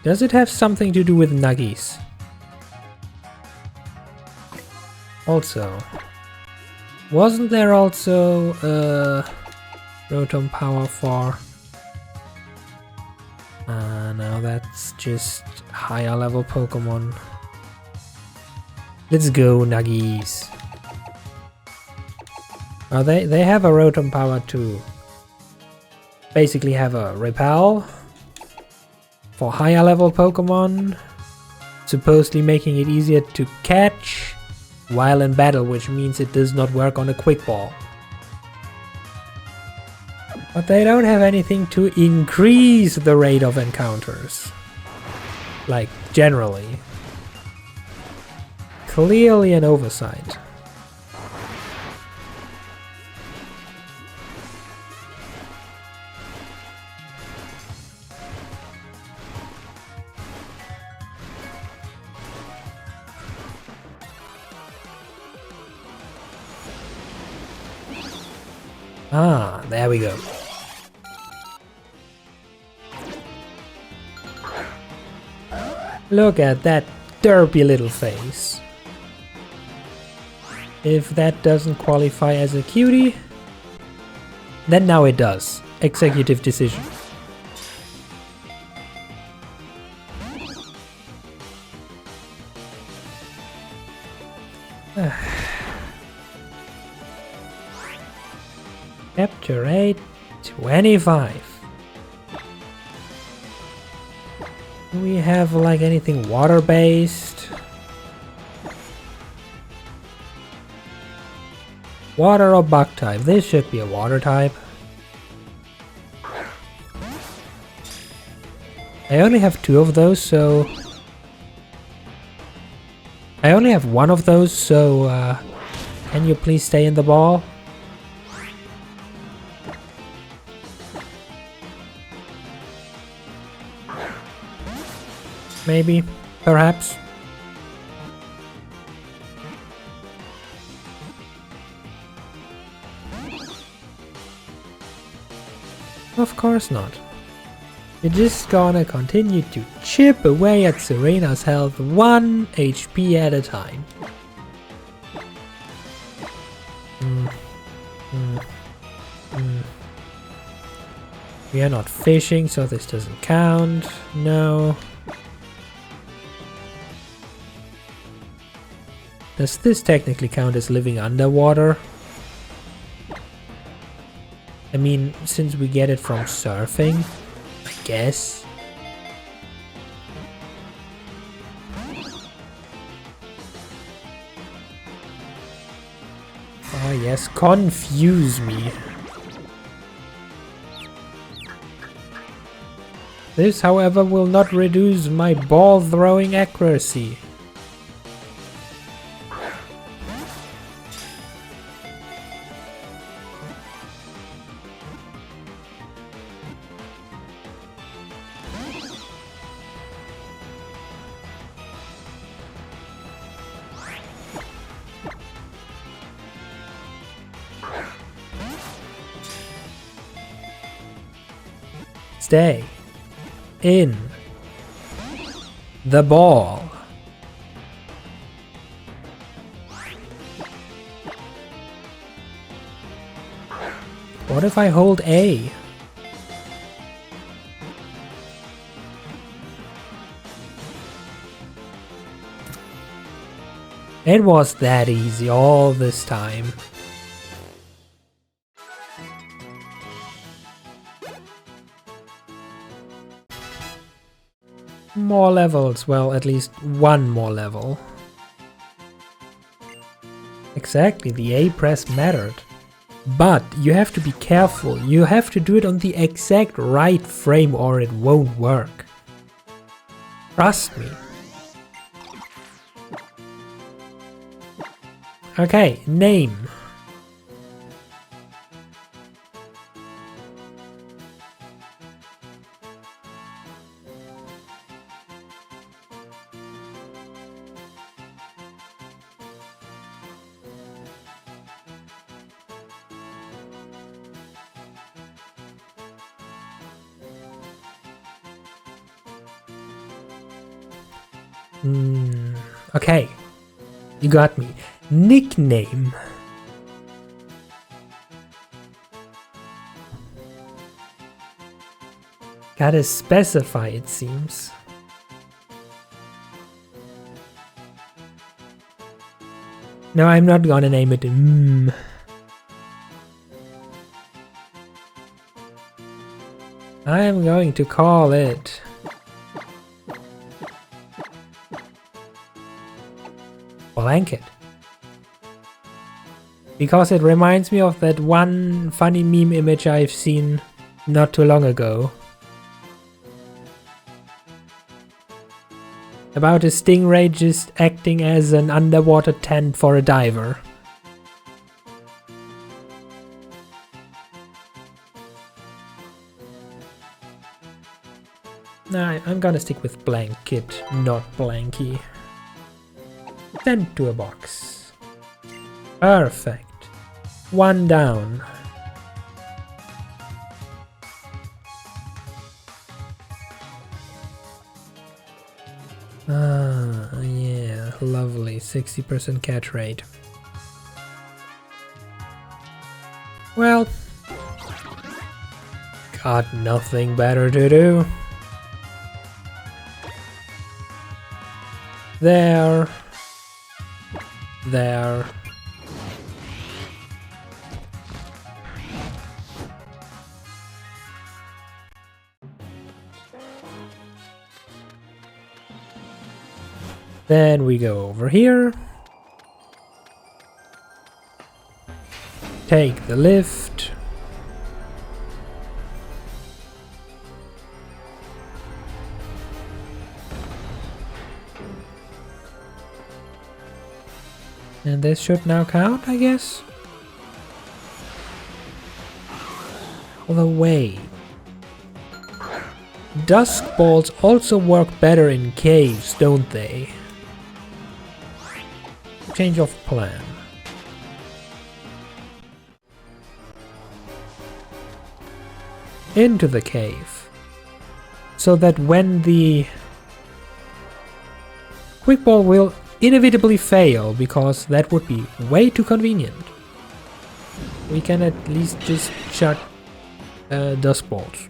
Speaker 1: Does it have something to do with Nuggies? Also, wasn't there also Rotom Power for... no, that's just higher level Pokemon. Let's go, Nuggies. Oh, they have a Rotom Power too. Basically have a Repel for higher level Pokemon, supposedly making it easier to catch while in battle, which means it does not work on a Quick Ball. But they don't have anything to increase the rate of encounters. Like, generally. Clearly an oversight. Ah, there we go. Look at that derpy little face. If that doesn't qualify as a cutie, then now it does. Executive decision. Capture rate 25. Do we have like anything water based? Water or bug type? This should be a water type. I only have 2 of those, so I only have one of those, so can you please stay in the ball? Maybe, perhaps. Of course not. You're just gonna continue to chip away at Serena's health 1 HP at a time. We are not fishing, so this doesn't count. No. Does this technically count as living underwater? I mean, since we get it from surfing, I guess. Oh yes, confuse me. This, however, will not reduce my ball throwing accuracy. Stay in the ball. What if I hold A? It was that easy all this time. More levels, well, at least one more level. Exactly, the A press mattered. But you have to be careful, you have to do it on the exact right frame or it won't work. Trust me. Okay, name. Okay, you got me. Nickname. Gotta specify, it seems. No, I'm not gonna name it. I am going to call it Blanket. Because it reminds me of that one funny meme image I've seen not too long ago. About a stingray just acting as an underwater tent for a diver. Nah, I'm gonna stick with Blanket, not Blanky. Send to a box. Perfect. One down. Ah, yeah, lovely. 60% catch rate. Well, got nothing better to do. There. There. Then we go over here. Take the lift. And this should now count, I guess? Although wait. Dusk balls also work better in caves, don't they? Change of plan. Into the cave. So that when the quick ball will inevitably fail, because that would be way too convenient, we can at least just chuck dust balls.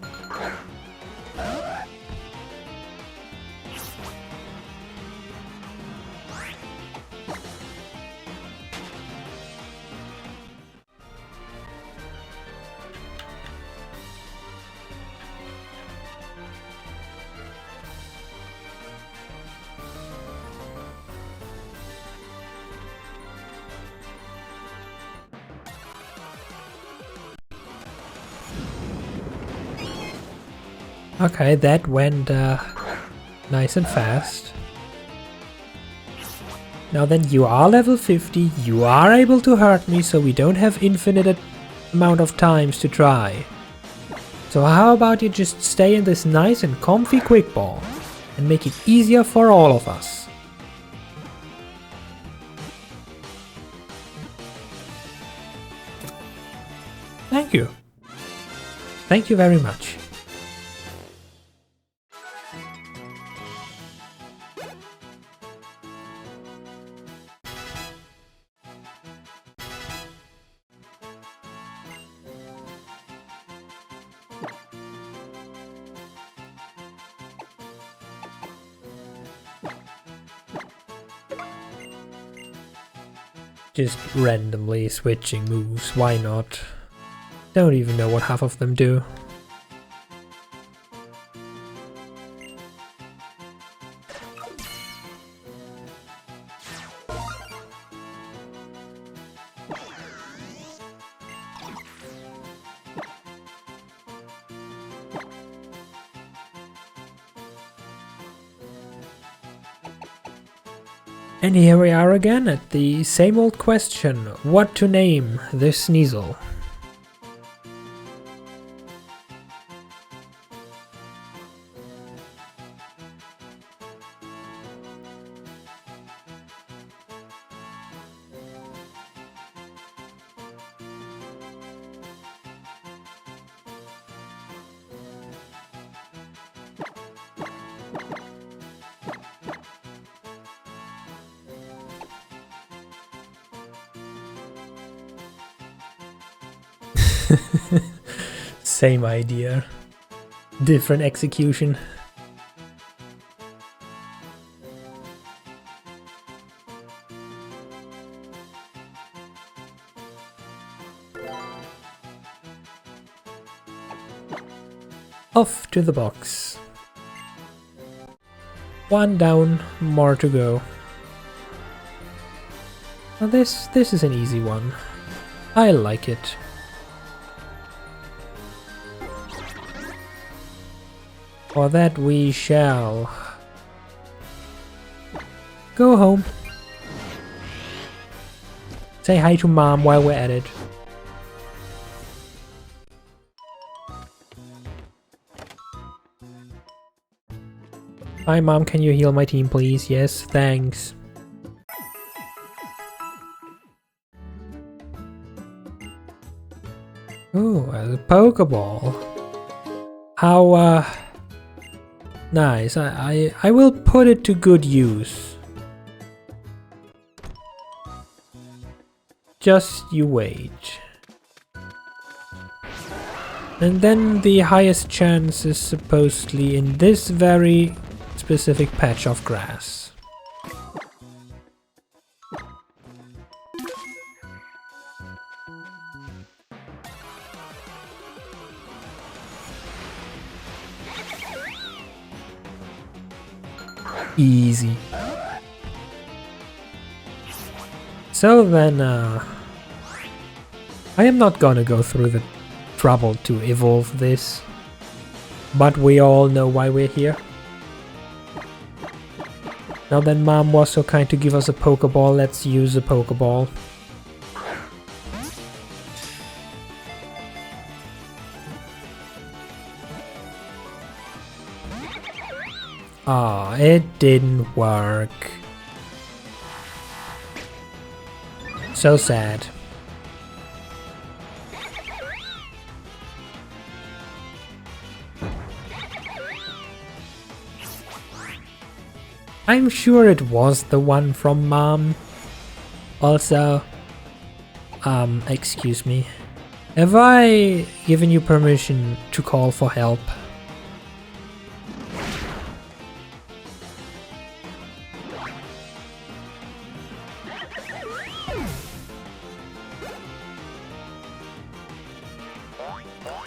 Speaker 1: Okay, that went nice and fast. Now then, you are level 50, you are able to hurt me, so we don't have infinite amount of times to try. So how about you just stay in this nice and comfy quick ball and make it easier for all of us. Thank you. Thank you very much. Just randomly switching moves, why not? Don't even know what half of them do. And here we are again at the same old question, what to name this Sneasel? Same idea, different execution. Off to the box. One down, more to go. Now this is an easy one. I like it. For that we shall go home. Say hi to Mom while we're at it. Hi Mom, can you heal my team please? Yes, thanks. Ooh, a Pokeball. How nice. I will put it to good use. Just you wait. And then the highest chance is supposedly in this very specific patch of grass. Easy. So then, I am not gonna go through the trouble to evolve this, but we all know why we're here. Now that Mom was so kind to give us a Pokeball, let's use a Pokeball. Ah, it didn't work. So sad. I'm sure it was the one from Mom. Also, excuse me. Have I given you permission to call for help?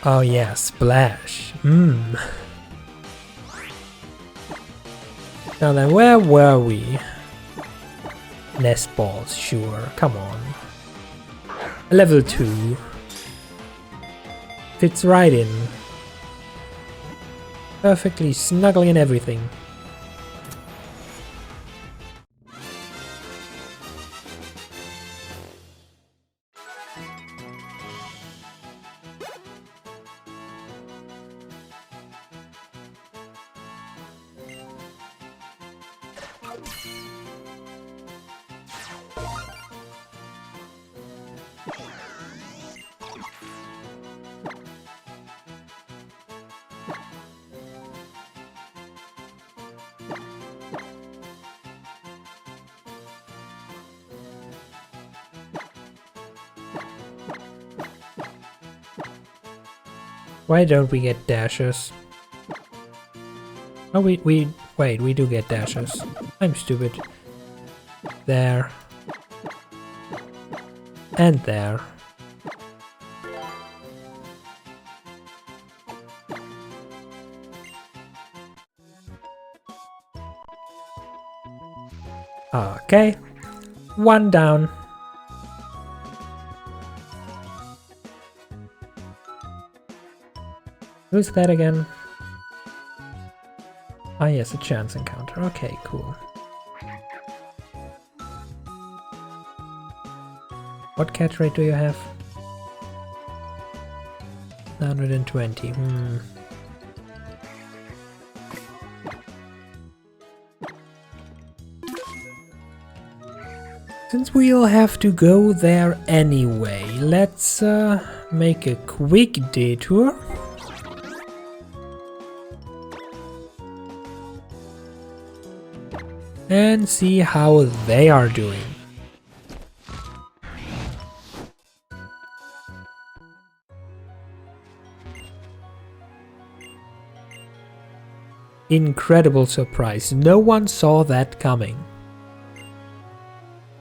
Speaker 1: Oh yeah, Splash. Now then, where were we? Nest balls, sure, come on. Level 2. Fits right in. Perfectly snuggly and everything. Why don't we get dashes? Oh, wait, we do get dashes. I'm stupid. There. And there. Okay. One down. Who's that again? Ah yes, a chance encounter. Okay, cool. What catch rate do you have? 120. Since we'll have to go there anyway, let's make a quick detour. And see how they are doing. Incredible surprise, no one saw that coming.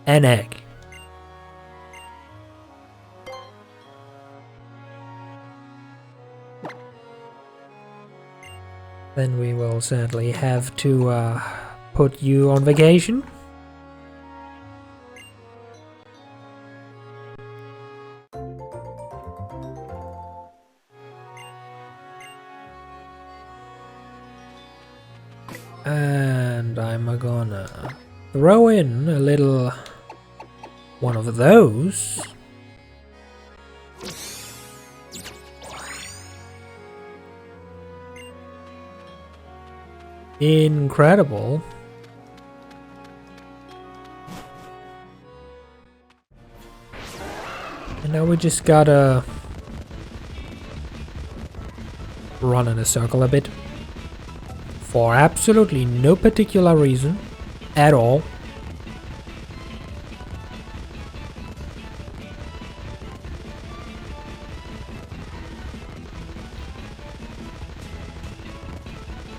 Speaker 1: An egg. Then we will certainly have to put you on vacation. And I'm gonna throw in a little one of those. Incredible. And now we just gotta run in a circle a bit. For absolutely no particular reason at all.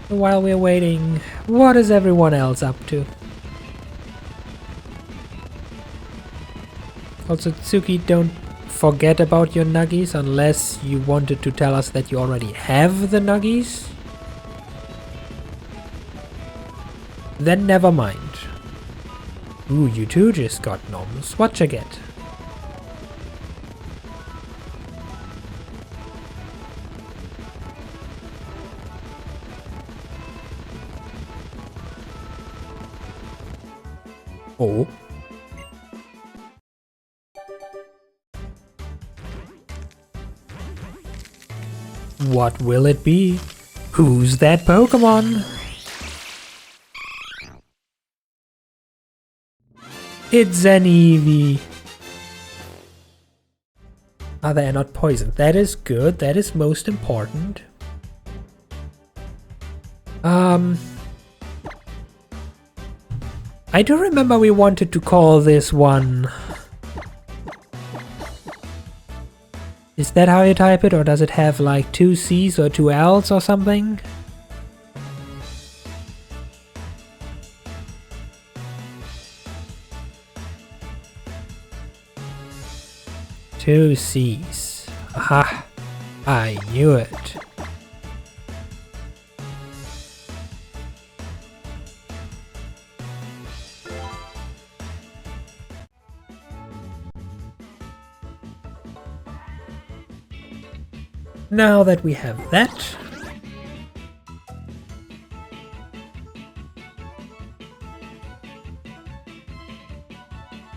Speaker 1: While we're waiting, what is everyone else up to? Also, Tsuki, don't forget about your nuggies unless you wanted to tell us that you already have the nuggies. Then never mind. Ooh, you two just got noms. What you get? Oh. What will it be? Who's that Pokemon? It's an Eevee. Ah, they are not poisoned. That is good. That is most important. I do remember we wanted to call this one. Is that how you type it, or does it have like 2 C's or 2 L's or something? Two C's. Aha! I knew it. Now that we have that,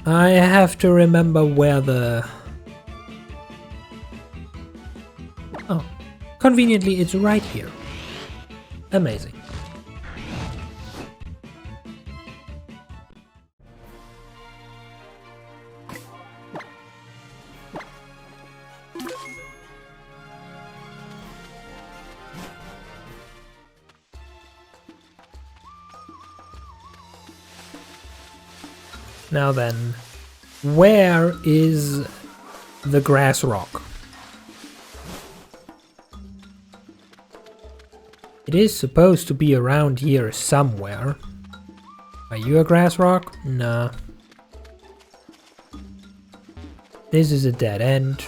Speaker 1: I have to remember where the... Oh, conveniently it's right here. Amazing. Now then, where is the grass rock? It is supposed to be around here somewhere. Are you a grass rock? Nah. This is a dead end.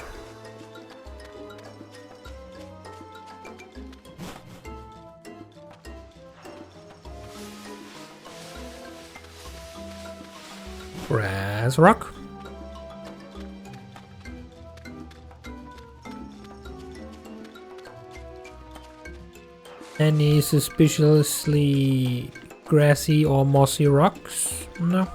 Speaker 1: Grass rock. Any suspiciously grassy or mossy rocks? No.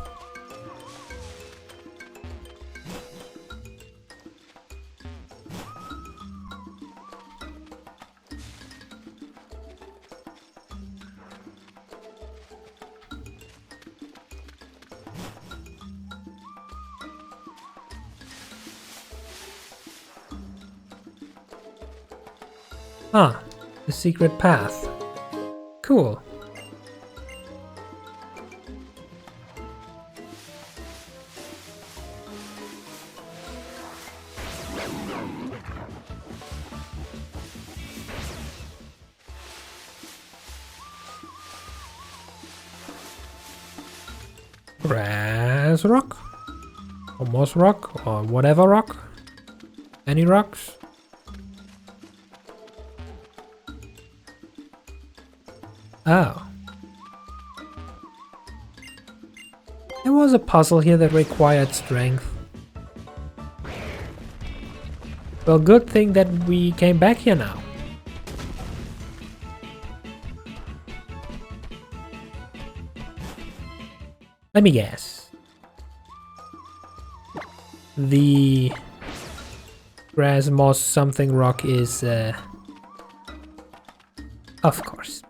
Speaker 1: Ah, the secret path. Cool. Grass rock? Or moss rock? Or whatever rock? Any rocks? Oh. There was a puzzle here that required strength. Well, good thing that we came back here now. Let me guess. The grass moss something rock is of course.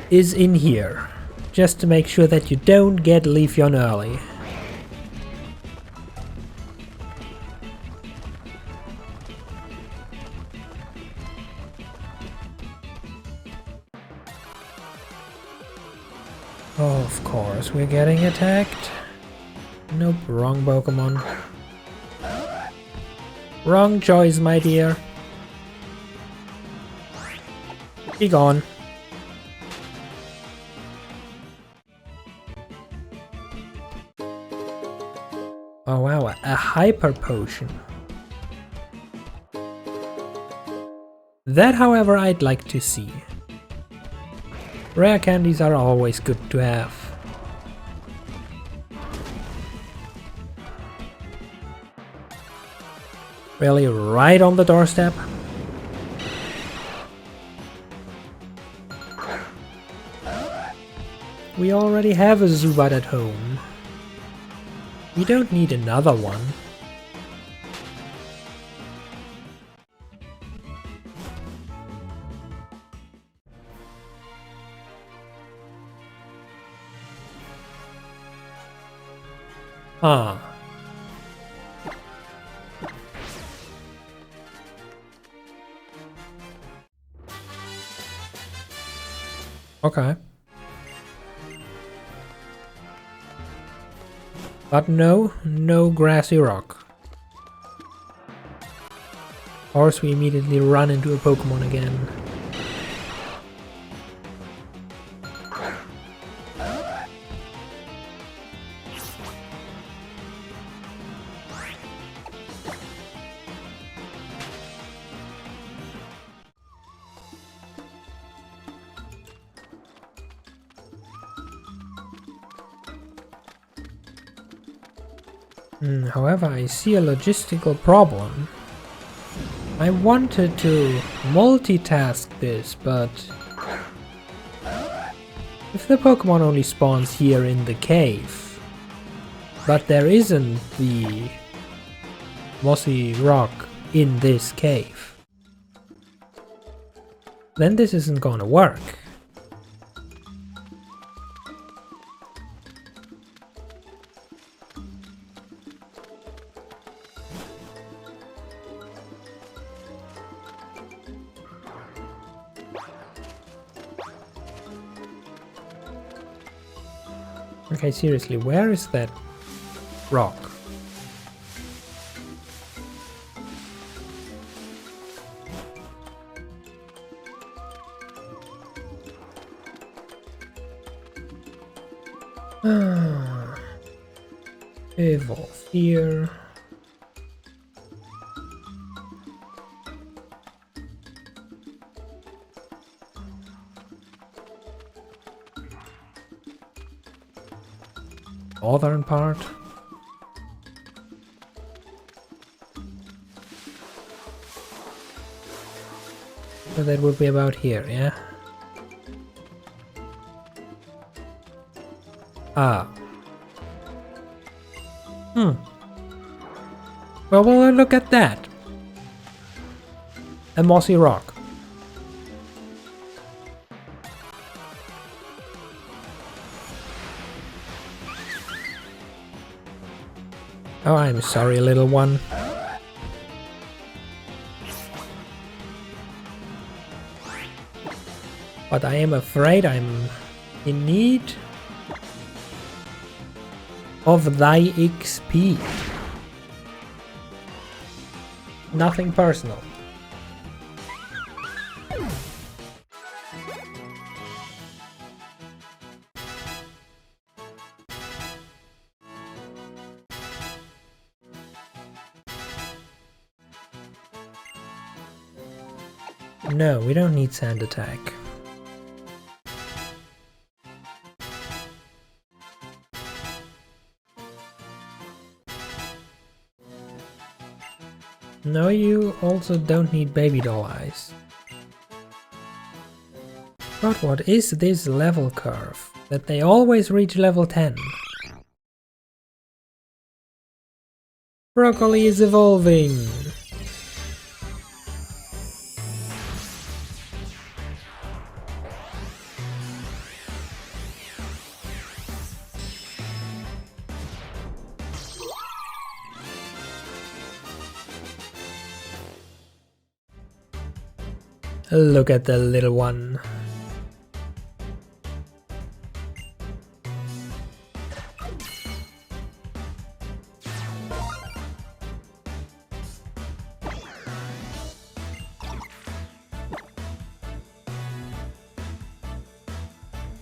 Speaker 1: Is in here, just to make sure that you don't get Leafeon early. Of course, we're getting attacked. Nope, wrong Pokemon. Wrong choice, my dear. Be gone. Oh wow, a hyper potion. That, however, I'd like to see. Rare candies are always good to have. Really, right on the doorstep? We already have a Zubat at home. We don't need another one. Ah. Okay. But no grassy rock. Of course, we immediately run into a Pokemon again. However, I see a logistical problem. I wanted to multitask this, but if the Pokemon only spawns here in the cave, but there isn't the mossy rock in this cave, then this isn't gonna work. Okay, seriously, where is that rock? Evolve here. Northern part. So that would be about here, yeah? Ah. Well, look at that. A mossy rock. Oh, I'm sorry, little one. But I am afraid I'm in need of thy XP. Nothing personal. No, we don't need sand attack. No, you also don't need baby doll eyes. But what is this level curve? That they always reach level 10. Broccoli is evolving! Look at the little one.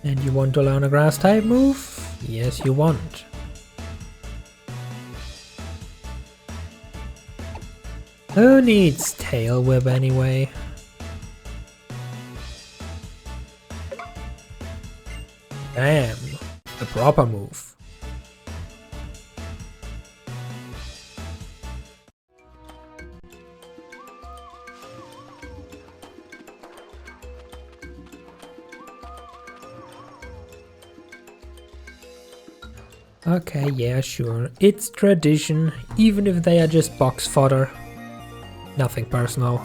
Speaker 1: And you want to learn a grass type move? Yes, you want. Who needs Tail Whip anyway? Damn, the proper move. Okay, yeah, sure. It's tradition, even if they are just box fodder. Nothing personal.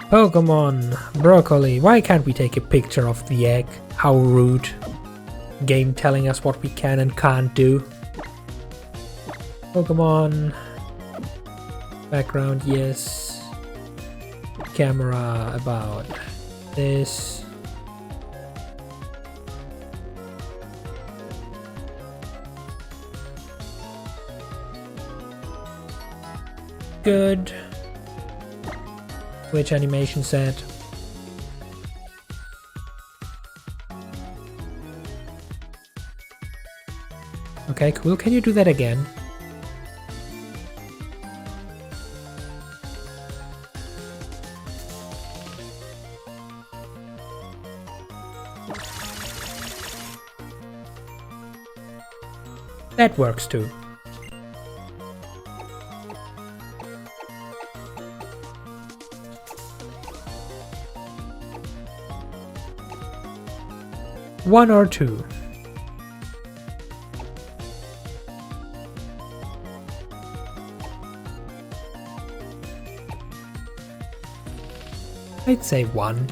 Speaker 1: Pokemon, broccoli, why can't we take a picture of the egg? How rude. Game telling us what we can and can't do. Pokemon. Background, yes. Camera, about this. Good. Which animation set? Okay, cool. Can you do that again? That works too. One or two. I'd say one.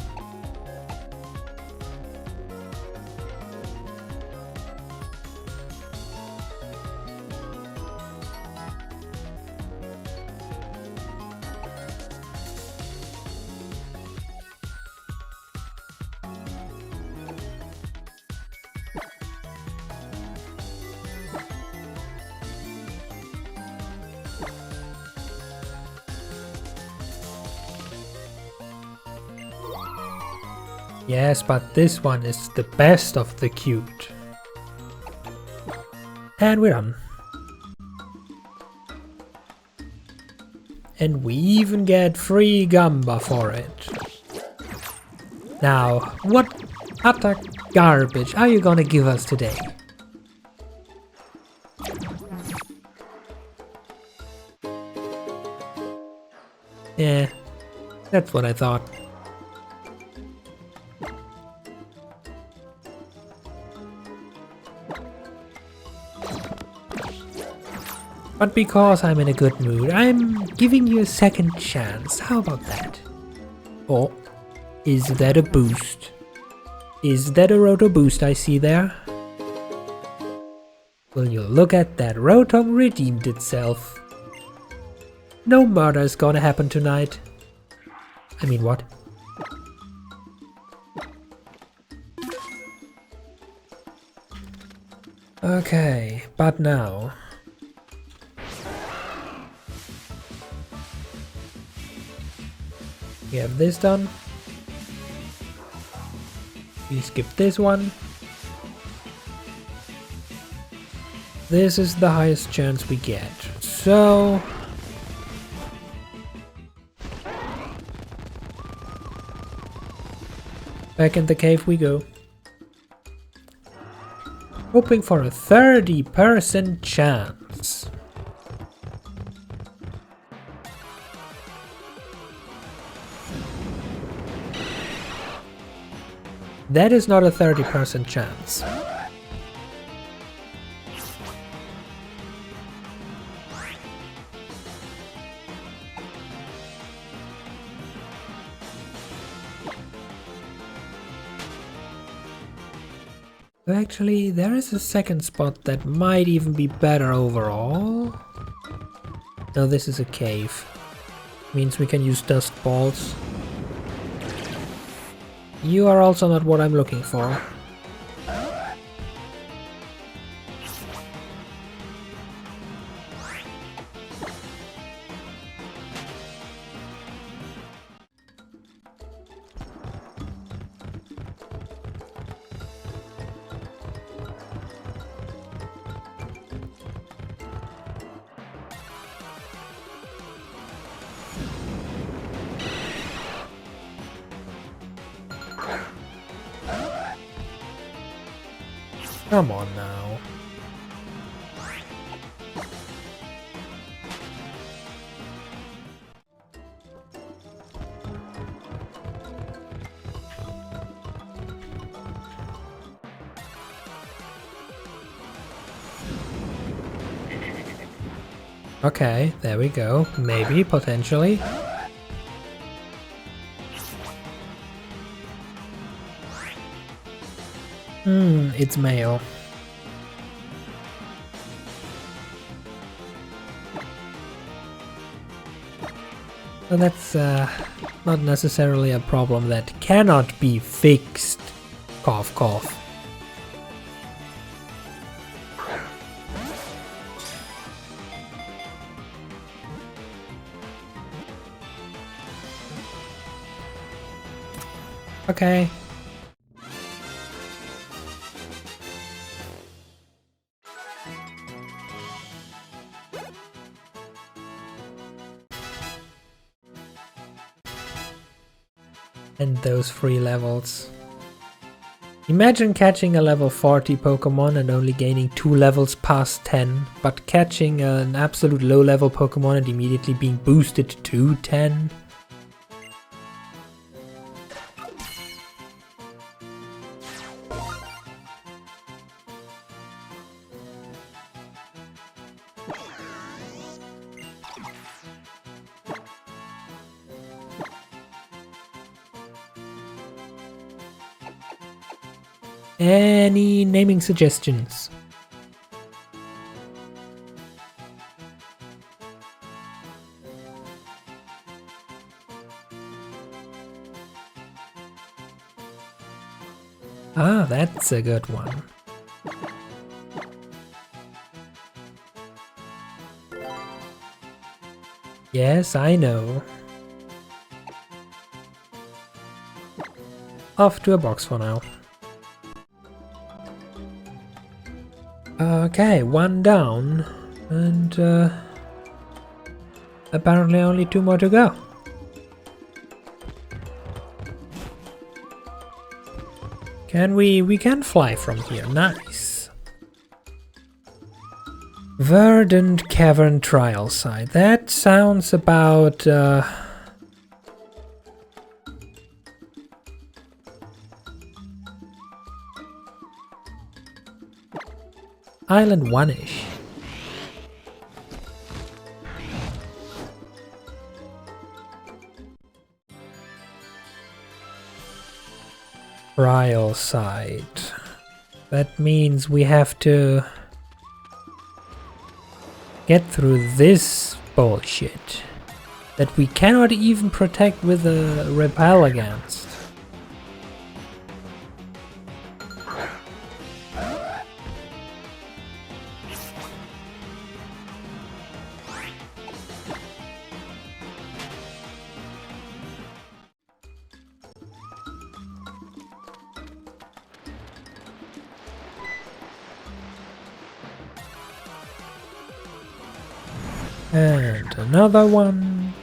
Speaker 1: Yes, but this one is the best of the cute. And we're done. And we even get free Gamba for it. Now, what utter garbage are you gonna give us today? Yeah, that's what I thought. But because I'm in a good mood, I'm giving you a second chance. How about that? Or is that a boost? Is that a Roto boost I see there? Will you look at that? Rotom redeemed itself. No murder is gonna happen tonight. I mean, what? Okay, but now... we have this done. We skip this one. This is the highest chance we get. So... back in the cave we go. Hoping for a 30% chance. That is not a 30% chance. Actually, there is a second spot that might even be better overall. No, this is a cave. Means we can use dust balls. You are also not what I'm looking for. Come on now. Okay, there we go. Maybe, potentially. It's male. So that's not necessarily a problem that cannot be fixed. Cough, cough. Okay. And those 3 levels. Imagine catching a level 40 Pokemon and only gaining 2 levels past 10, but catching an absolute low level Pokemon and immediately being boosted to 10. Any naming suggestions? Ah, that's a good one. Yes, I know. Off to a box for now. Okay, 1 down, and apparently only 2 more to go. We can fly from here, nice. Verdant Cavern Trial Site, that sounds about Island 1-ish. Trial site. That means we have to get through this bullshit that we cannot even protect with a repel against. And another one.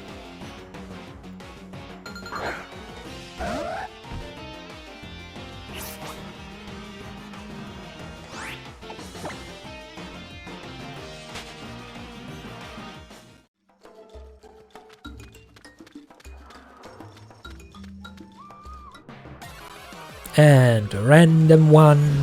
Speaker 1: And a random one.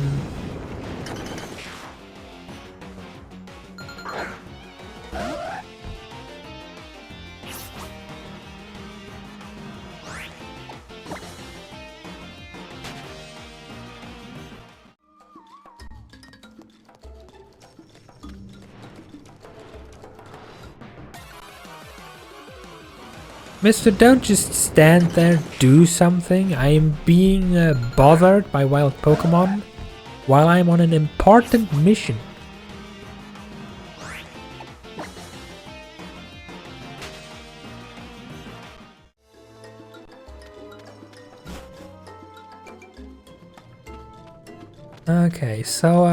Speaker 1: Mister, don't just stand there, do something. I am being bothered by wild Pokemon while I'm on an important mission. Okay, so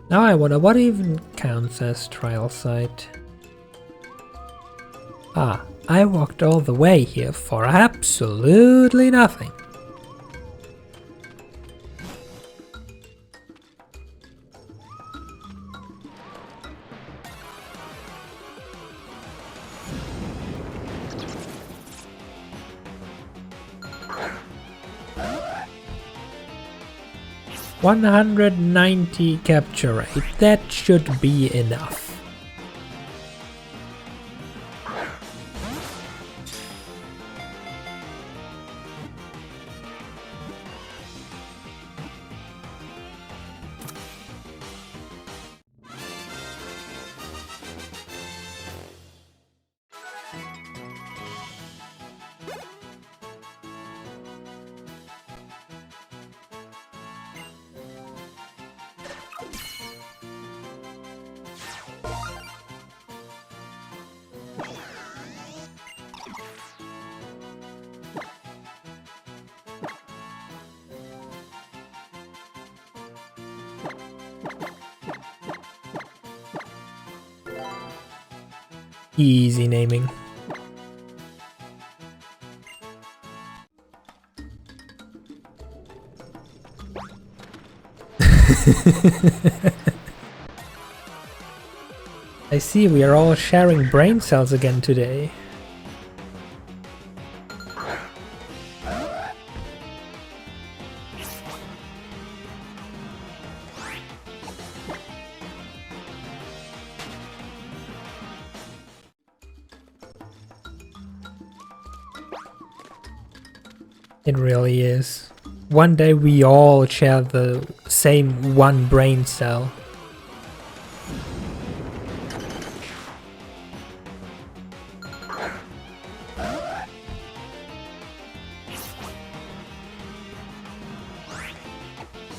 Speaker 1: now I wonder what even counts as trial site. Ah, I walked all the way here for absolutely nothing. 190 capture rate, that should be enough. Easy naming. I see we are all sharing brain cells again today. It really is. One day we all share the same one brain cell.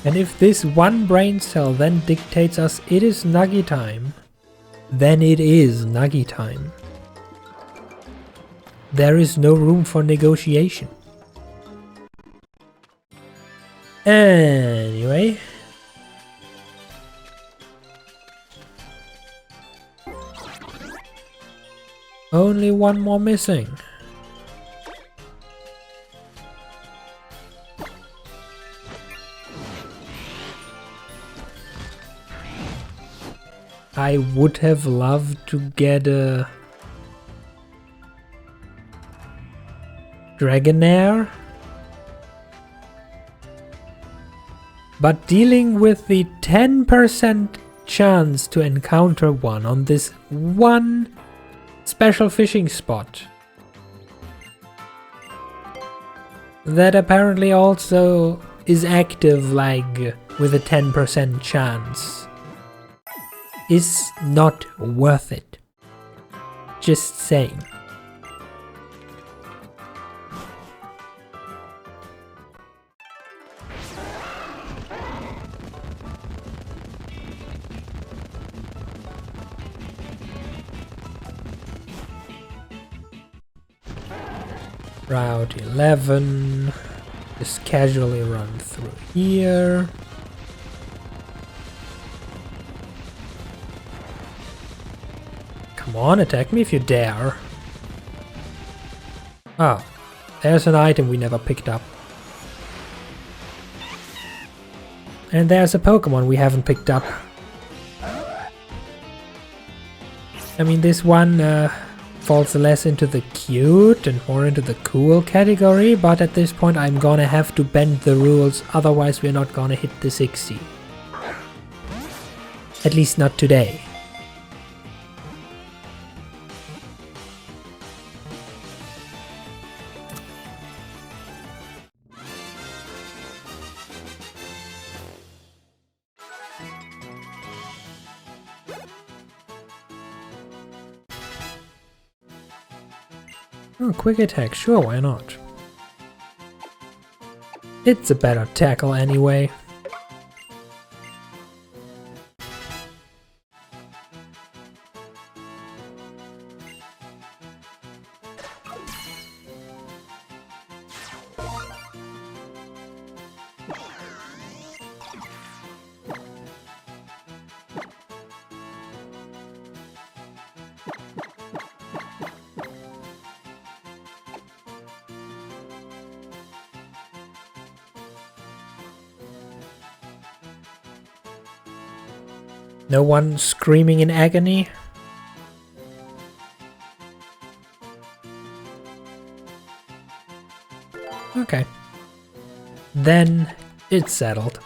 Speaker 1: And if this one brain cell then dictates us it is Nuggy time, then it is Nuggy time. There is no room for negotiation. Anyway. Only one more missing. I would have loved to get a Dragonair, but dealing with the 10% chance to encounter one on this one special fishing spot that apparently also is active like with a 10% chance is not worth it. Just saying. Route 11. Just casually run through here. Come on, attack me if you dare. Oh, there's an item we never picked up. And there's a Pokemon we haven't picked up. I mean, this one falls less into the cute and more into the cool category, but at this point I'm gonna have to bend the rules, otherwise we're not gonna hit the 60. At least not today. Oh, quick attack, sure, why not? It's a better tackle anyway. No one screaming in agony? Okay. Then it's settled.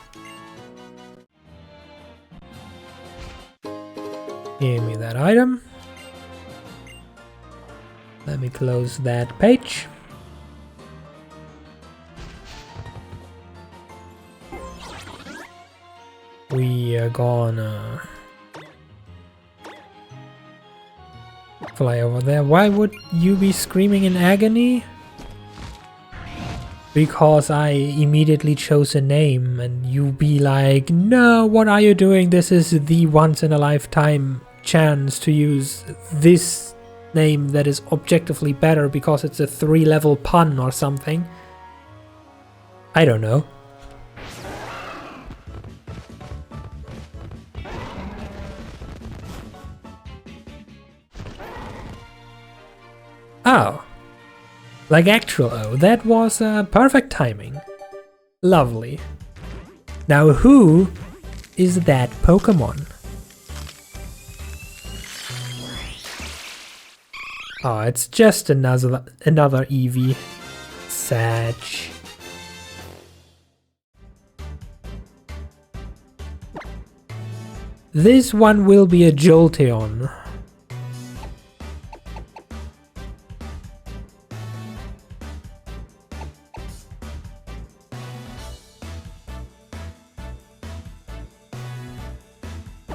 Speaker 1: Give me that item. Let me close that page. We are gonna fly over there. Why would you be screaming in agony? Because I immediately chose a name and you be like, no, what are you doing? This is the once in a lifetime chance to use this name that is objectively better because it's a 3-level pun or something. I don't know. Oh. Like actual O. That was perfect timing. Lovely. Now who is that Pokemon? Oh, it's just another Eevee. Sad. This one will be a Jolteon.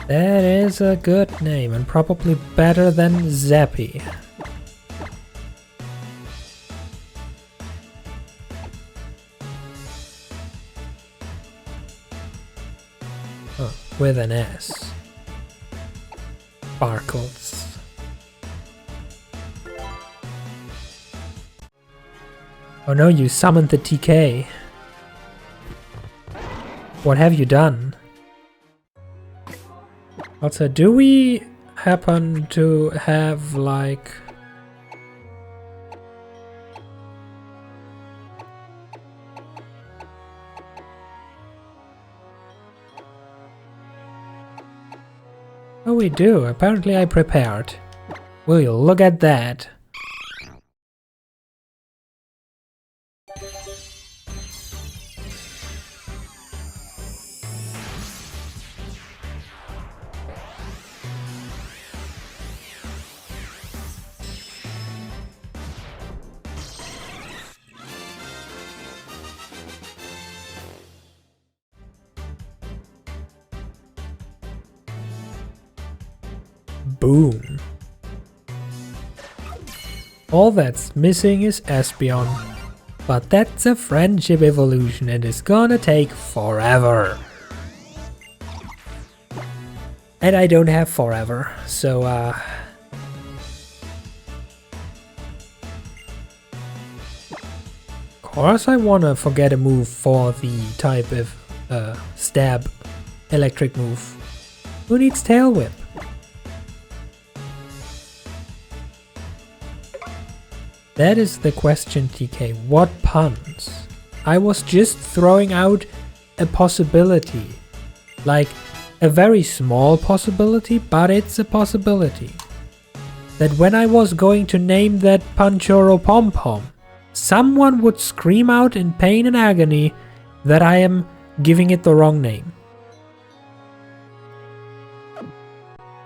Speaker 1: That is a good name and probably better than Zappy. Oh, with an S. Sparkles. Oh no, you summoned the TK. What have you done? Also, do we happen to have like... Oh, we do. Apparently I prepared. Will you look at that? Boom. All that's missing is Espeon. But that's a friendship evolution and it's gonna take forever. And I don't have forever, so of course I wanna forget a move for the type of stab electric move. Who needs Tail Whip? That is the question, TK. What puns? I was just throwing out a possibility. Like, a very small possibility, but it's a possibility. That when I was going to name that Panchoro Pom-Pom, someone would scream out in pain and agony that I am giving it the wrong name.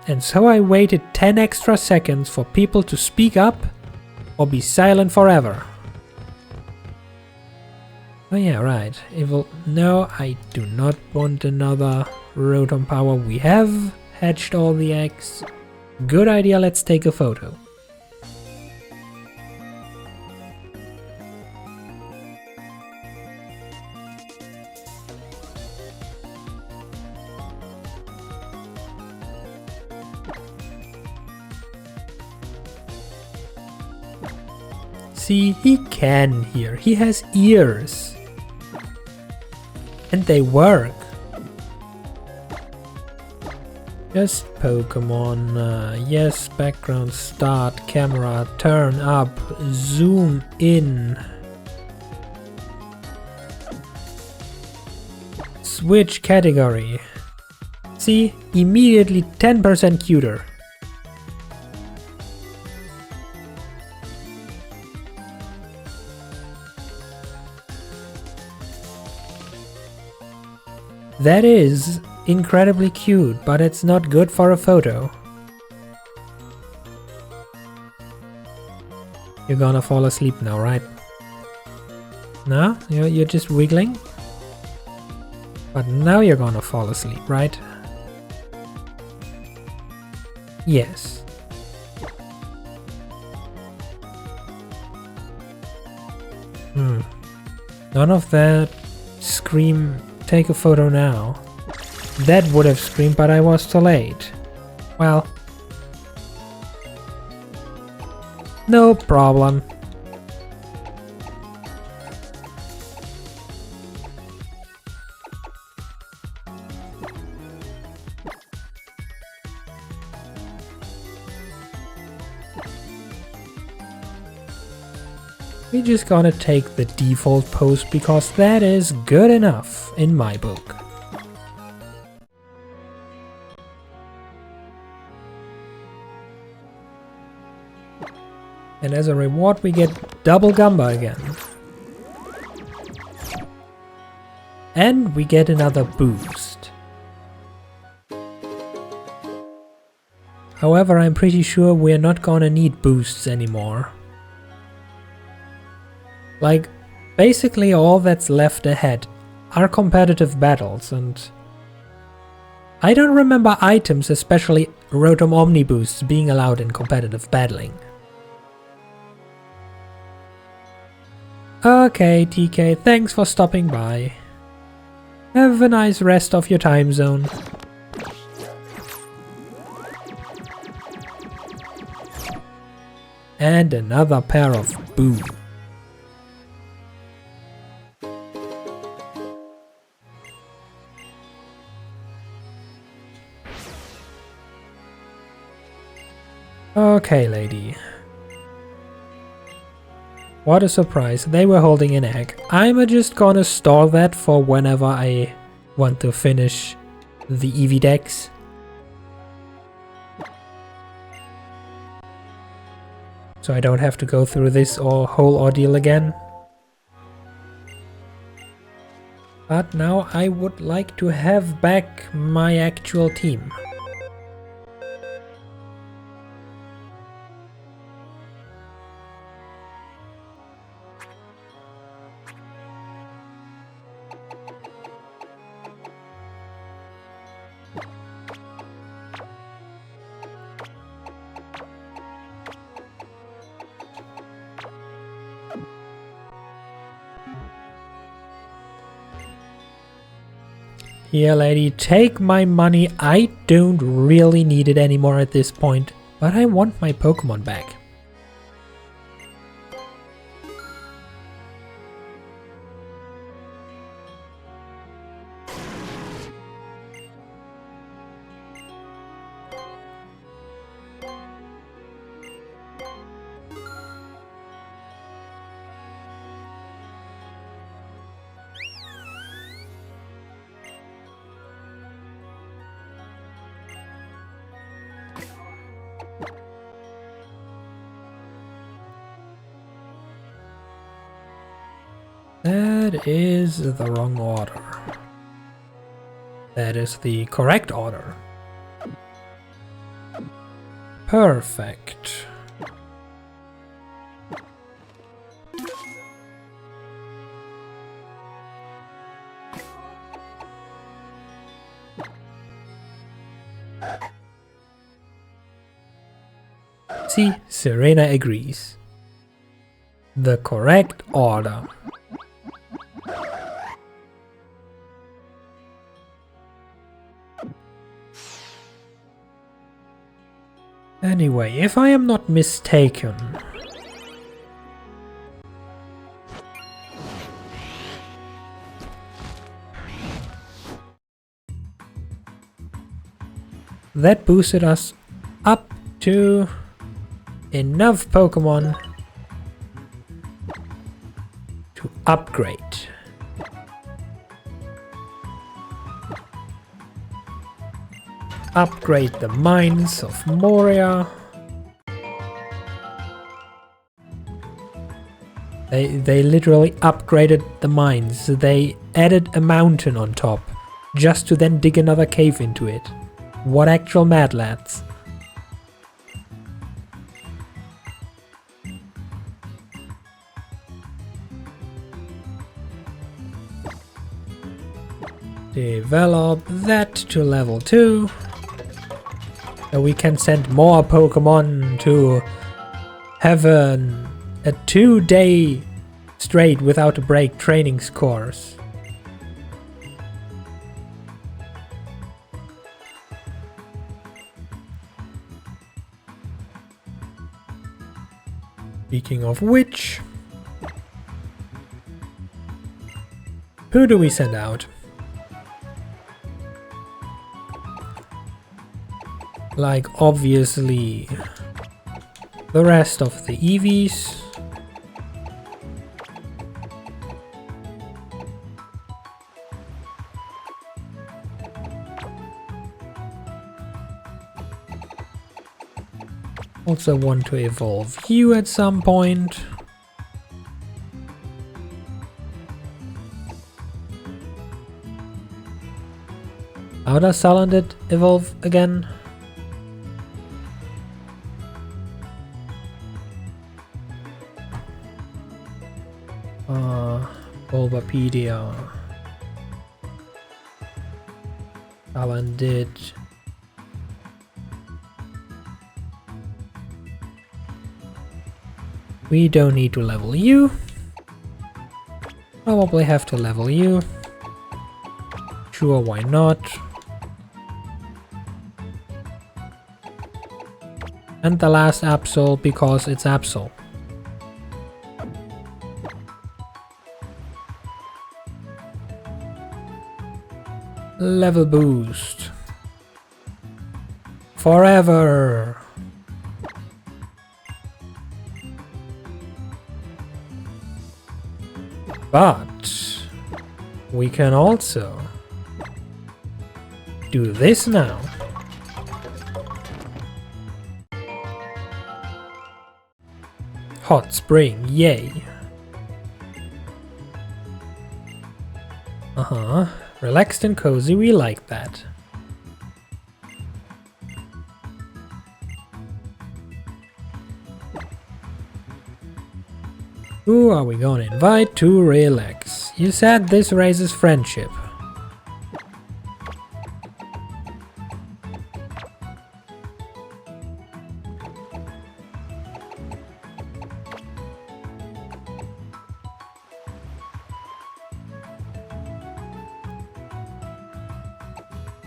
Speaker 1: And so I waited 10 extra seconds for people to speak up or be silent forever. Oh yeah, right. No, I do not want another Rotom Power. We have hatched all the eggs. Good idea, let's take a photo. See, he can hear. He has ears. And they work. Just Pokemon. Yes, background, start, camera, turn up, zoom in. Switch category. See, immediately 10% cuter. That is incredibly cute, but it's not good for a photo. You're gonna fall asleep now, right? No? You're just wiggling? But now you're gonna fall asleep, right? Yes. None of that scream, take a photo now. That would have screamed, but I was too late. Well. No problem. We're just gonna take the default pose because that is good enough in my book. And as a reward we get double Gamba again. And we get another boost. However, I'm pretty sure we're not gonna need boosts anymore. Like, basically all that's left ahead are competitive battles, and I don't remember items, especially Rotom Omni boosts, being allowed in competitive battling. Okay, TK, thanks for stopping by. Have a nice rest of your time zone. And another pair of boo. Okay, lady. What a surprise, they were holding an egg. I'm just gonna store that for whenever I want to finish the Eevee decks. So I don't have to go through this whole ordeal again. But now I would like to have back my actual team. Here, lady, take my money. I don't really need it anymore at this point, but I want my Pokemon back. That is the wrong order. That is the correct order. Perfect. See, Serena agrees. The correct order. Anyway, if I am not mistaken, that boosted us up to enough Pokemon to upgrade. Upgrade the mines of Moria. They literally upgraded the mines. They added a mountain on top just to then dig another cave into it. What actual mad lads. Develop that to level 2. So we can send more Pokemon to heaven. A 2-day straight without a break training course. Speaking of which, who do we send out? Like, obviously, the rest of the EVs. Also want to evolve you at some point. How does Salandit evolve again? Bulbapedia. Salandit. We don't need to level you. Probably have to level you. Sure, why not? And the last Absol because it's Absol. Level boost. Forever. But we can also do this now. Hot spring, yay. Relaxed and cozy, we like that. Who are we gonna invite to relax? You said this raises friendship.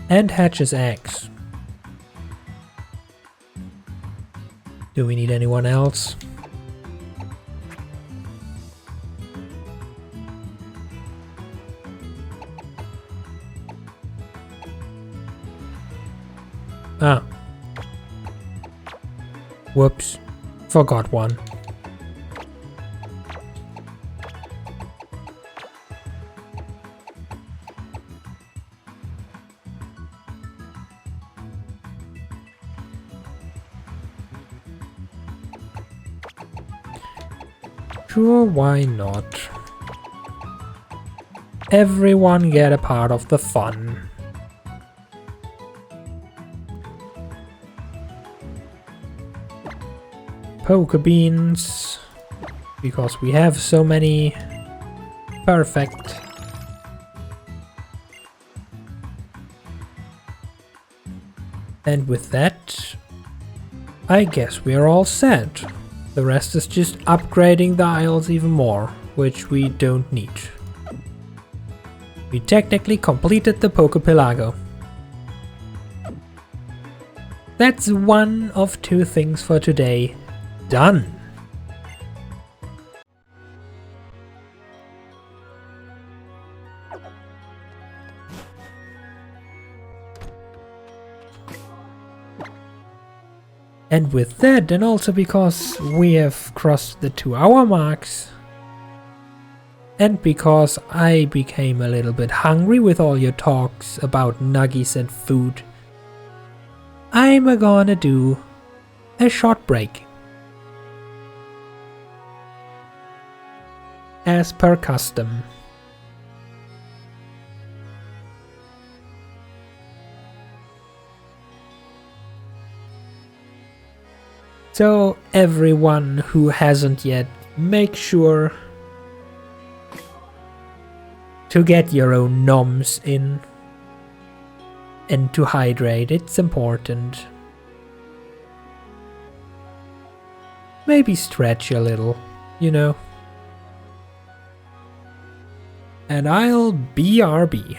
Speaker 1: And hatches eggs. Do we need anyone else? Ah. Whoops. Forgot one. Sure, why not? Everyone get a part of the fun. Pokebeans, because we have so many. Perfect. And with that, I guess we are all set. The rest is just upgrading the Isles even more, which we don't need. We technically completed the Pokepelago. That's one of 2 things for today. Done! And with that, and also because we have crossed the 2-hour marks, and because I became a little bit hungry with all your talks about nuggies and food, I'm gonna do a short break. As per custom. So everyone who hasn't yet, make sure to get your own noms in And to hydrate, it's important. Maybe stretch a little, you know. And I'll BRB.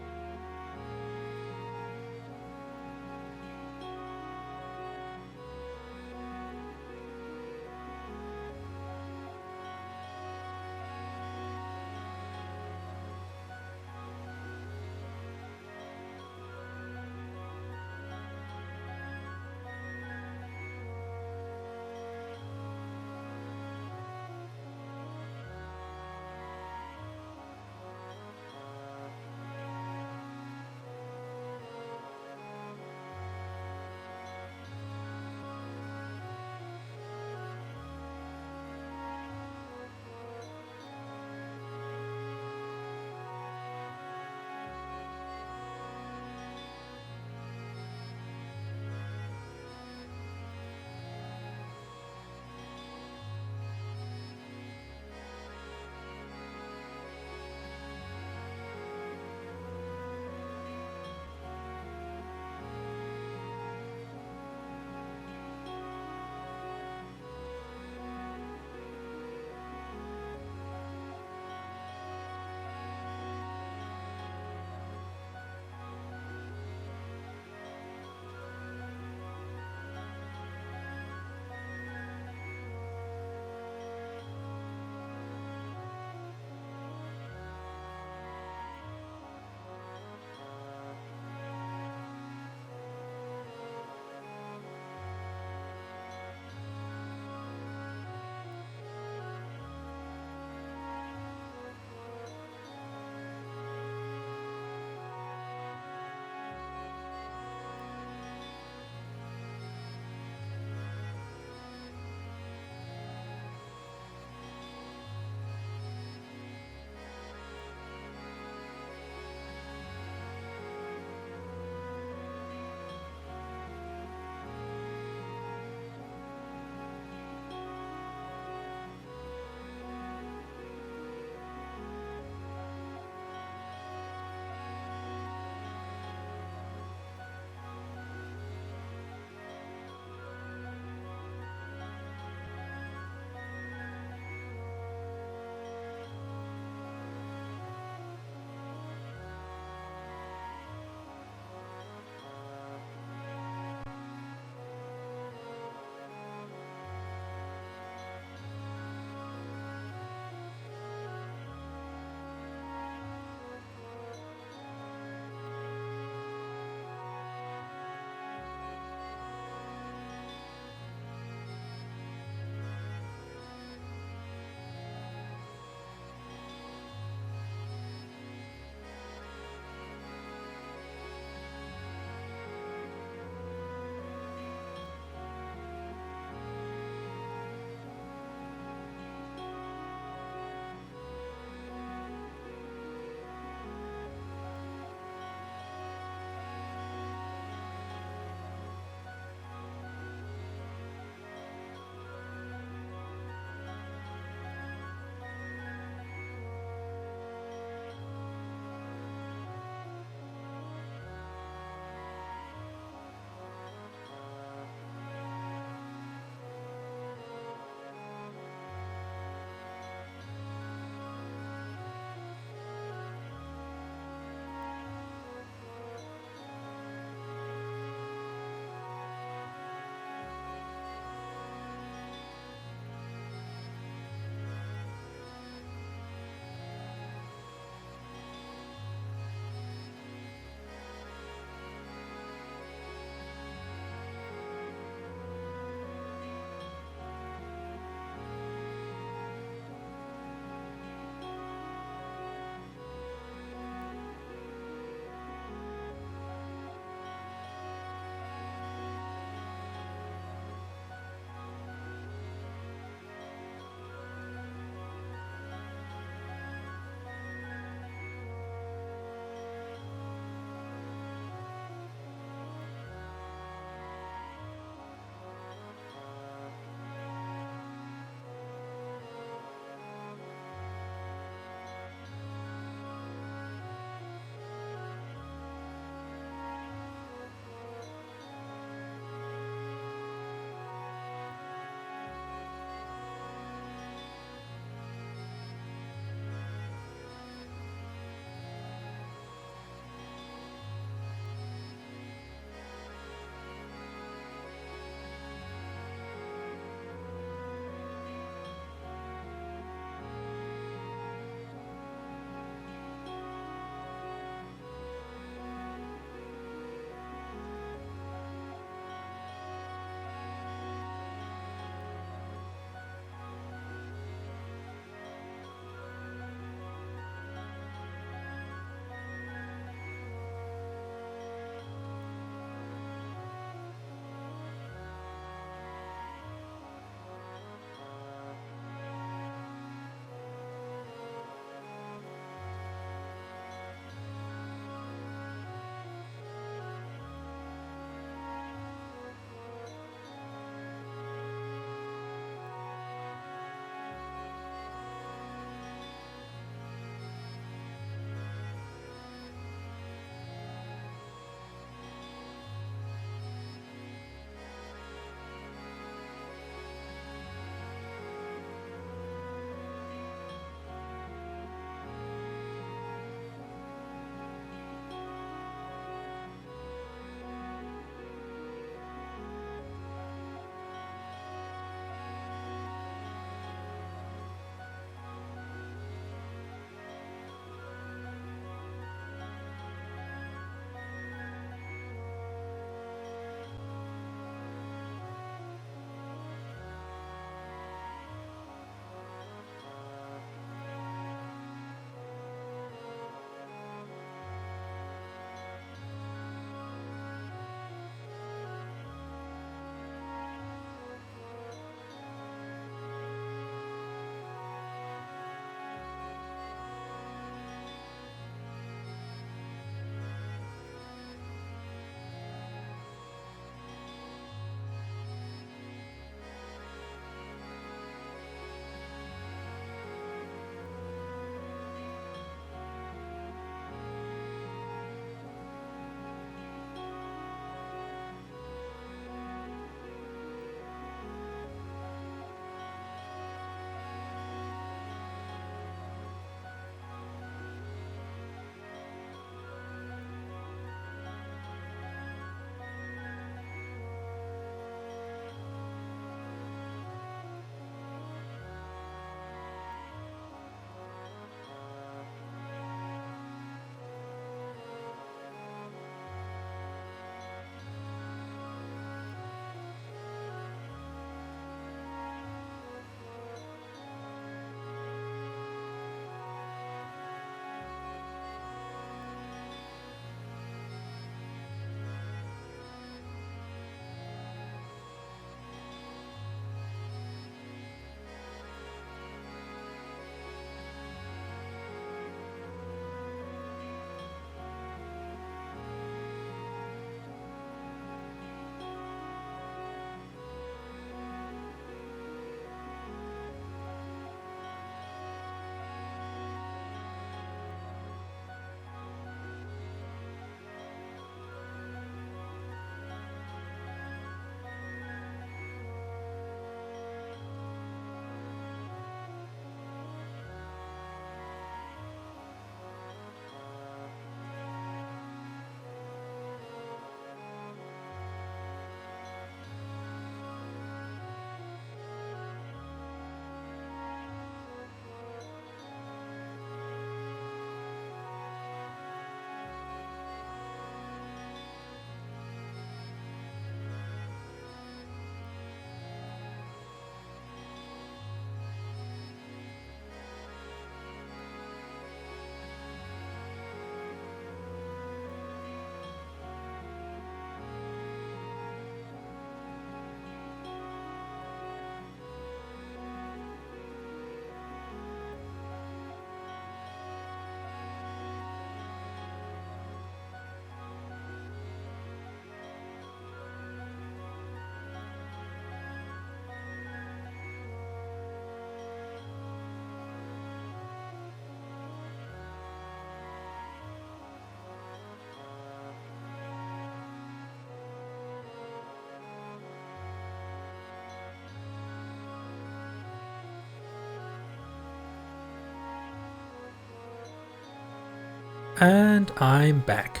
Speaker 1: And I'm back.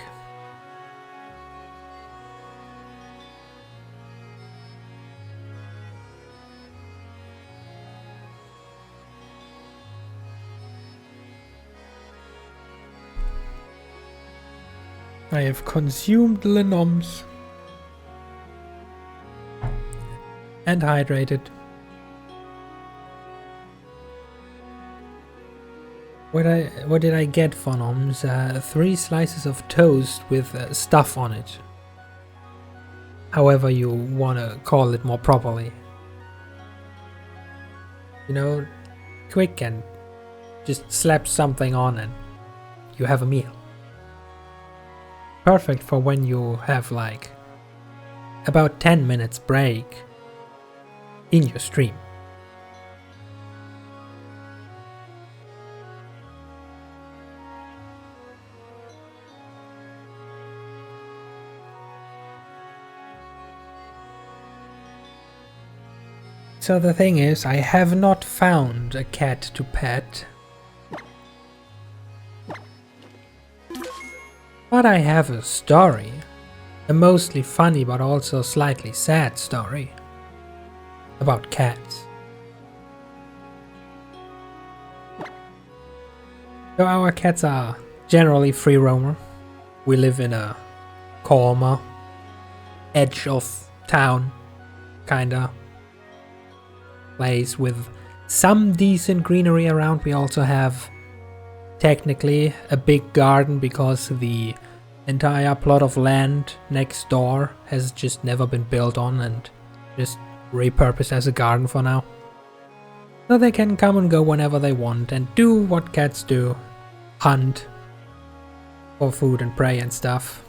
Speaker 1: I have consumed the noms and hydrated. What did I get for noms? 3 slices of toast with stuff on it. However you wanna call it more properly. You know, quick and just slap something on and you have a meal. Perfect for when you have like about 10 minutes break in your stream. So the thing is, I have not found a cat to pet. But I have a story. A mostly funny but also slightly sad story. About cats. So our cats are generally free roamer. We live in a calmer, edge of town kinda place with some decent greenery around. We also have technically a big garden because the entire plot of land next door has just never been built on and just repurposed as a garden for now. So they can come and go whenever they want and do what cats do. Hunt for food and prey and stuff.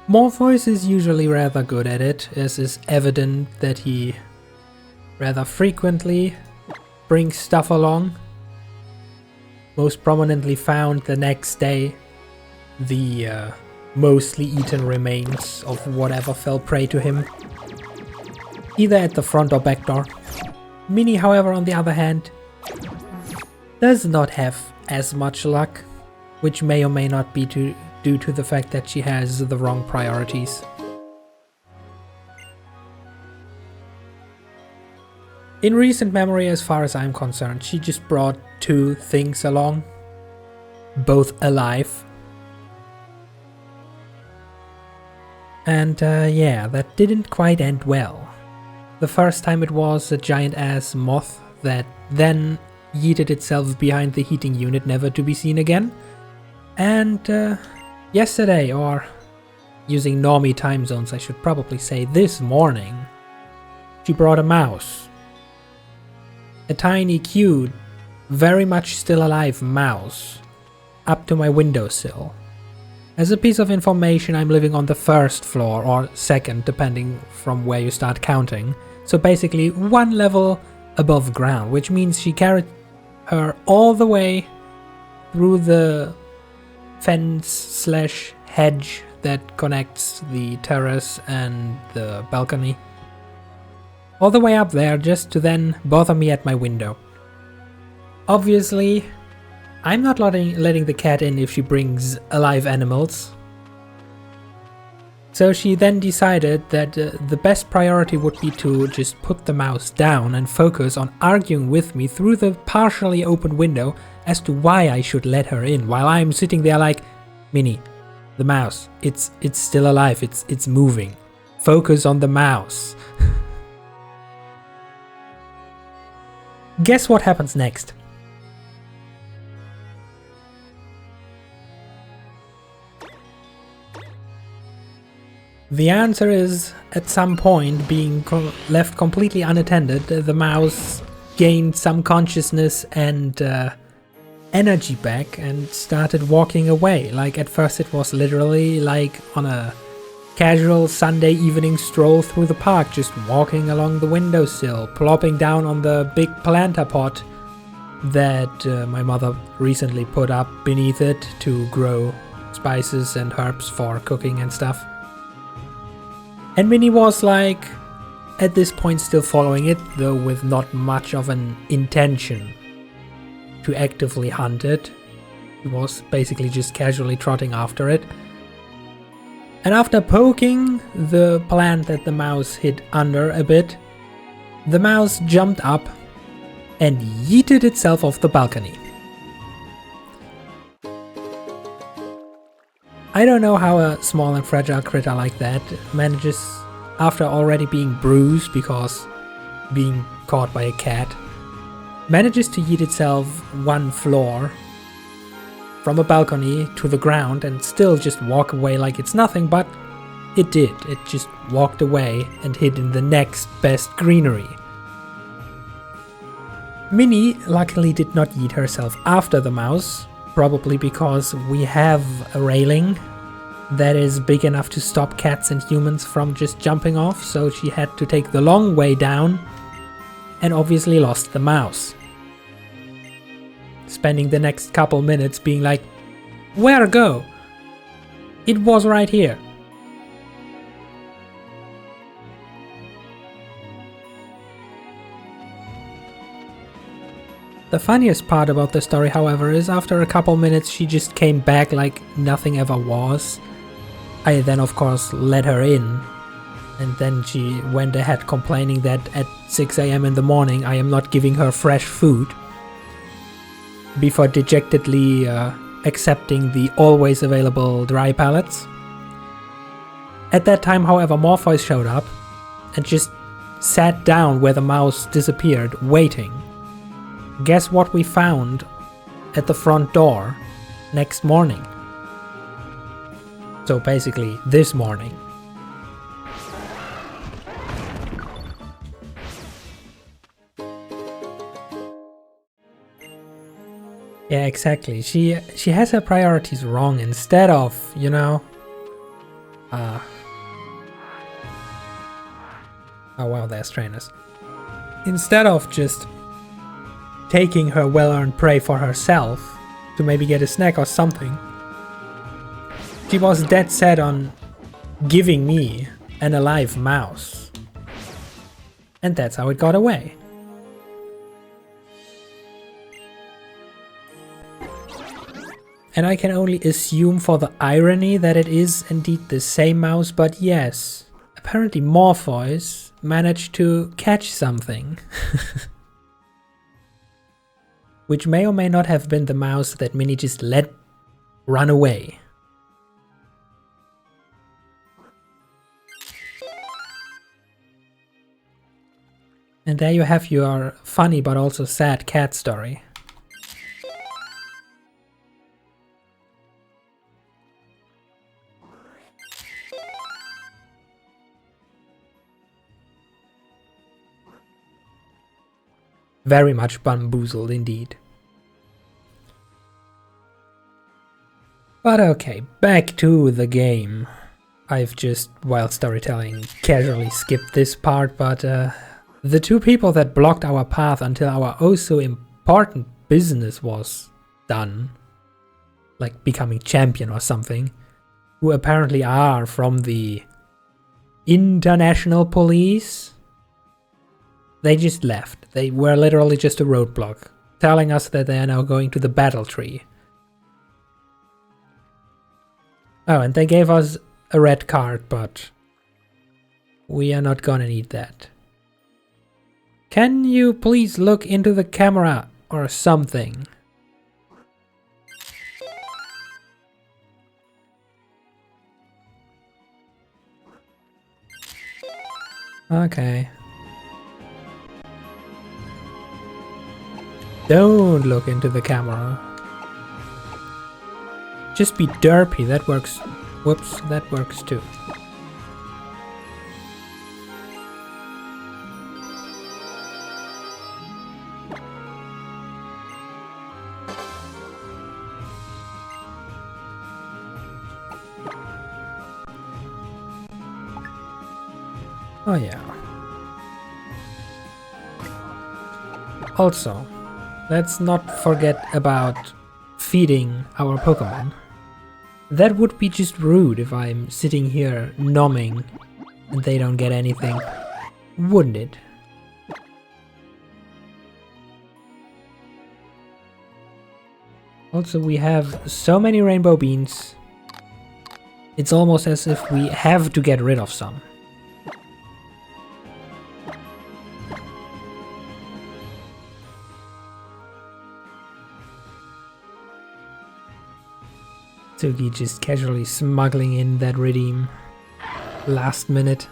Speaker 1: Morpheus is usually rather good at it, as is evident that he rather frequently brings stuff along. Most prominently found the next day the mostly eaten remains of whatever fell prey to him, either at the front or back door. Minnie, however, on the other hand, does not have as much luck, which may or may not be due to the fact that she has the wrong priorities. In recent memory, as far as I'm concerned, she just brought 2 things along, both alive. And yeah, that didn't quite end well. The first time it was a giant ass moth that then yeeted itself behind the heating unit, never to be seen again. And yesterday, or using normie time zones I should probably say this morning, she brought a mouse. A tiny, cute, very much still alive mouse up to my windowsill. As a piece of information, I'm living on the 1st floor or 2nd, depending from where you start counting. So basically 1 level above ground, which means she carried her all the way through the fence/hedge that connects the terrace and the balcony. All the way up there just to then bother me at my window. Obviously, I'm not letting the cat in if she brings alive animals. So she then decided that the best priority would be to just put the mouse down and focus on arguing with me through the partially open window as to why I should let her in, while I'm sitting there like, Minnie, the mouse, it's still alive, it's moving. Focus on the mouse. Guess what happens next? The answer is, at some point, being left completely unattended, the mouse gained some consciousness and energy back and started walking away. Like, at first it was literally like on a casual Sunday evening stroll through the park, just walking along the windowsill, plopping down on the big planter pot that my mother recently put up beneath it to grow spices and herbs for cooking and stuff. And Minnie was like, at this point still following it, though with not much of an intention to actively hunt it. He was basically just casually trotting after it. And after poking the plant that the mouse hid under a bit, the mouse jumped up and yeeted itself off the balcony. I don't know how a small and fragile critter like that manages, after already being bruised because being caught by a cat, manages to yeet itself one floor from a balcony to the ground and still just walk away like it's nothing, but it did. It just walked away and hid in the next best greenery. Minnie luckily did not yeet herself after the mouse, probably because we have a railing that is big enough to stop cats and humans from just jumping off, so she had to take the long way down and obviously lost the mouse. Spending the next couple minutes being like, where go? It was right here. The funniest part about the story, however, is after a couple minutes she just came back like nothing ever was. I then of course let her in, and then she went ahead complaining that at 6 AM in the morning I am not giving her fresh food, before dejectedly accepting the always available dry pellets. At that time, however, Morpheus showed up and just sat down where the mouse disappeared, waiting. Guess what we found at the front door next morning? So basically, this morning. Yeah, exactly. She has her priorities wrong. Instead of, you know... oh wow, there's trainers. Instead of just taking her well-earned prey for herself to maybe get a snack or something, she was dead set on giving me an alive mouse. And that's how it got away. And I can only assume for the irony that it is indeed the same mouse, but yes, apparently Morpheus managed to catch something. Which may or may not have been the mouse that Minnie just let run away. And there you have your funny but also sad cat story. Very much bamboozled indeed. But okay, back to the game. I've just, while storytelling, casually skipped this part, but the two people that blocked our path until our oh so important business was done, like becoming champion or something, who apparently are from the international police, they just left. They were literally just a roadblock, telling us that they are now going to the battle tree. Oh, and they gave us a red card, but we are not gonna need that. Can you please look into the camera or something? Okay. Don't look into the camera. Just be derpy, that works. Whoops, that works too. Oh yeah. Also, let's not forget about feeding our Pokemon. That would be just rude if I'm sitting here nomming and they don't get anything, wouldn't it? Also, we have so many rainbow beans. It's almost as if we have to get rid of some. Tsuki just casually smuggling in that redeem. Last minute.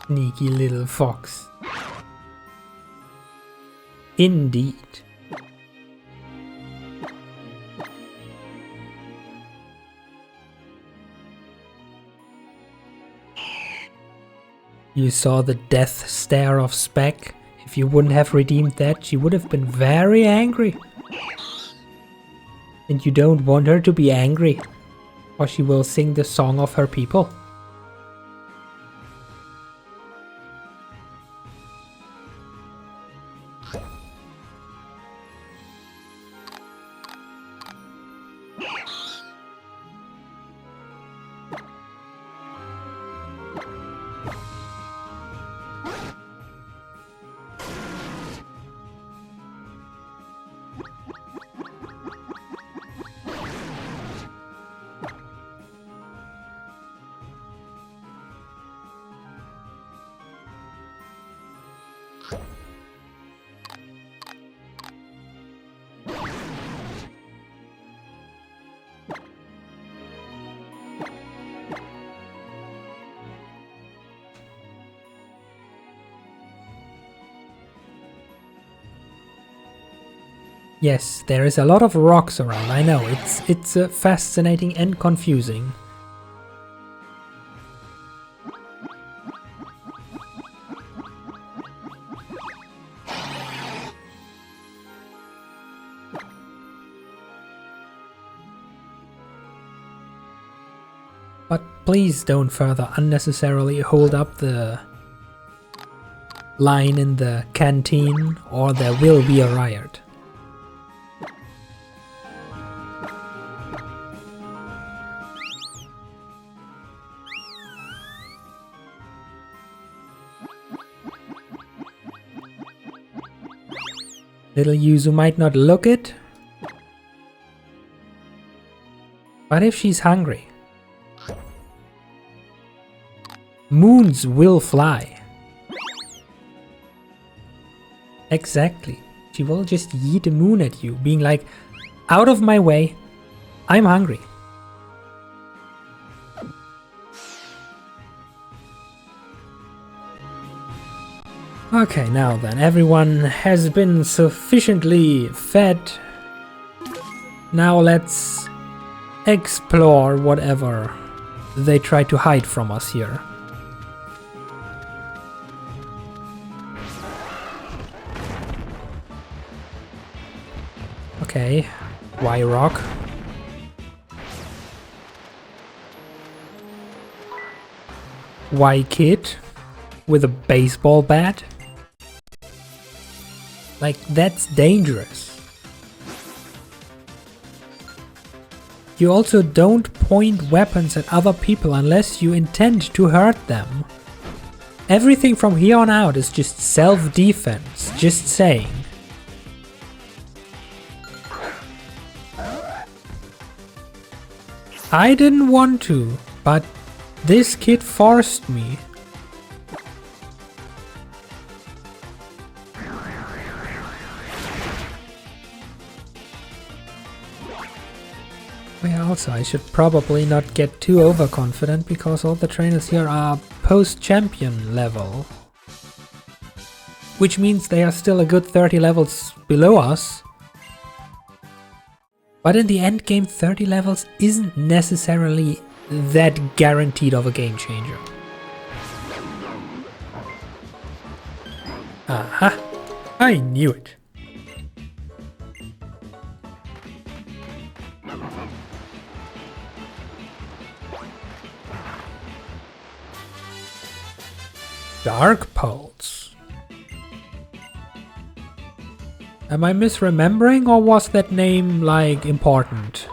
Speaker 1: Sneaky little fox. Indeed. You saw the death stare of Speck. If you wouldn't have redeemed that, she would have been very angry. And you don't want her to be angry, or she will sing the song of her people. Yes, there is a lot of rocks around, I know, it's fascinating and confusing. But please don't further unnecessarily hold up the line in the canteen, or there will be a riot. Little Yuzu might not look it, but if she's hungry, moons will fly. Exactly. She will just yeet a moon at you, being like, out of my way, I'm hungry. Okay, now then, everyone has been sufficiently fed. Now let's explore whatever they try to hide from us here. Okay, why rock? Why kid with a baseball bat? Like, that's dangerous. You also don't point weapons at other people unless you intend to hurt them. Everything from here on out is just self-defense, just saying. I didn't want to, but this kid forced me. Well, also, I should probably not get too overconfident because all the trainers here are post-champion level. Which means they are still a good 30 levels below us. But in the end game, 30 levels isn't necessarily that guaranteed of a game changer. Aha! I knew it! Dark Pulse. Am I misremembering, or was that name, like, important?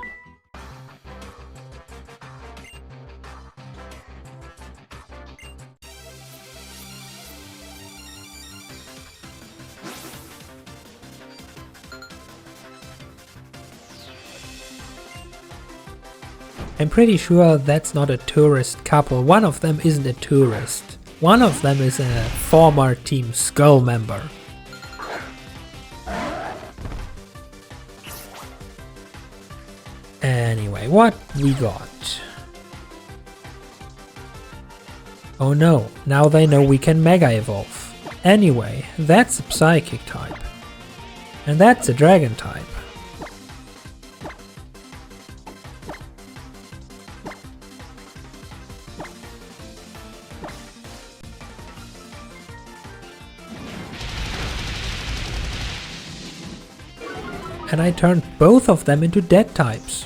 Speaker 1: I'm pretty sure that's not a tourist couple. One of them isn't a tourist. One of them is a former Team Skull member. Anyway, what we got? Oh no, now they know we can Mega Evolve. Anyway, that's a Psychic type. And that's a Dragon type. And I turned both of them into dead types.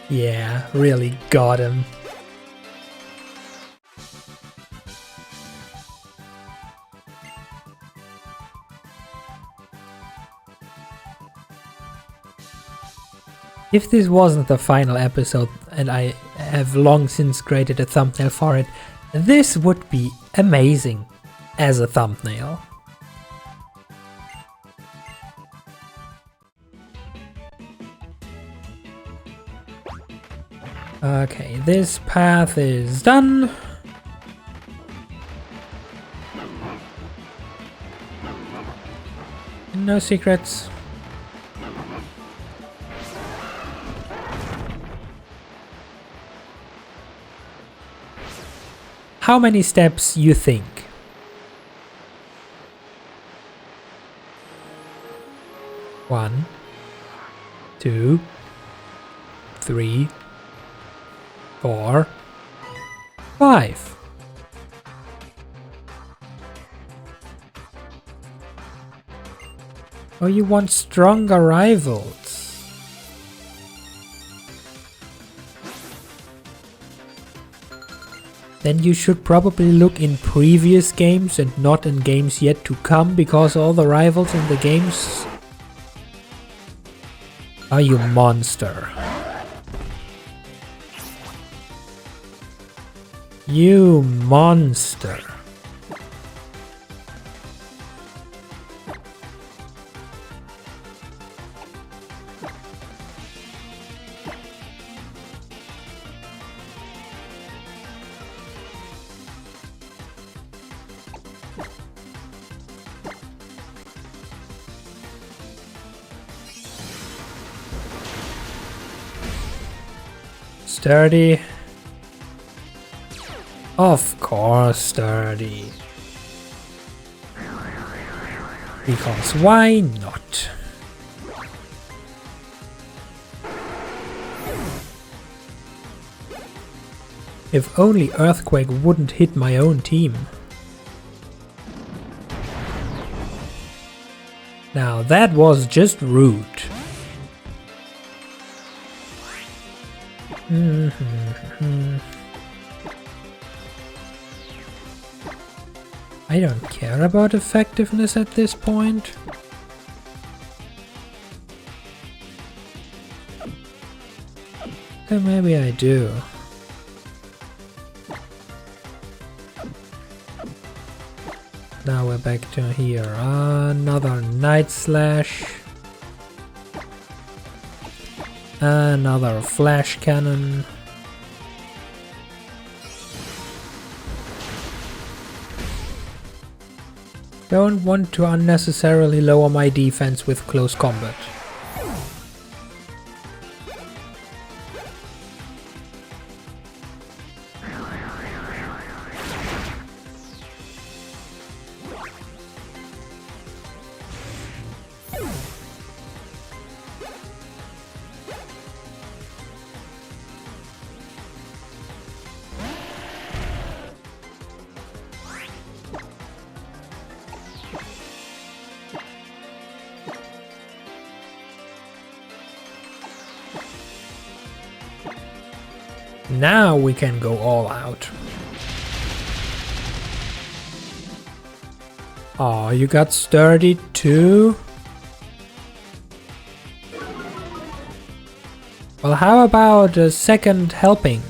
Speaker 1: Yeah, really got him. If this wasn't the final episode and I have long since created a thumbnail for it, this would be amazing as a thumbnail. Okay, this path is done. No secrets. How many steps you think? One, 2, 3, 4, 5. Oh, you want stronger rivals? Then you should probably look in previous games and not in games yet to come, because all the rivals in the games... Oh, you monster. You monster. Sturdy. Of course, sturdy. Because why not? If only Earthquake wouldn't hit my own team. Now that was just rude. I don't care about effectiveness at this point. Then maybe I do. Now we're back to here. Another Night Slash. Another Flash Cannon. Don't want to unnecessarily lower my defense with close combat. Now we can go all out. Oh, you got sturdy too? Well, how about a second helping?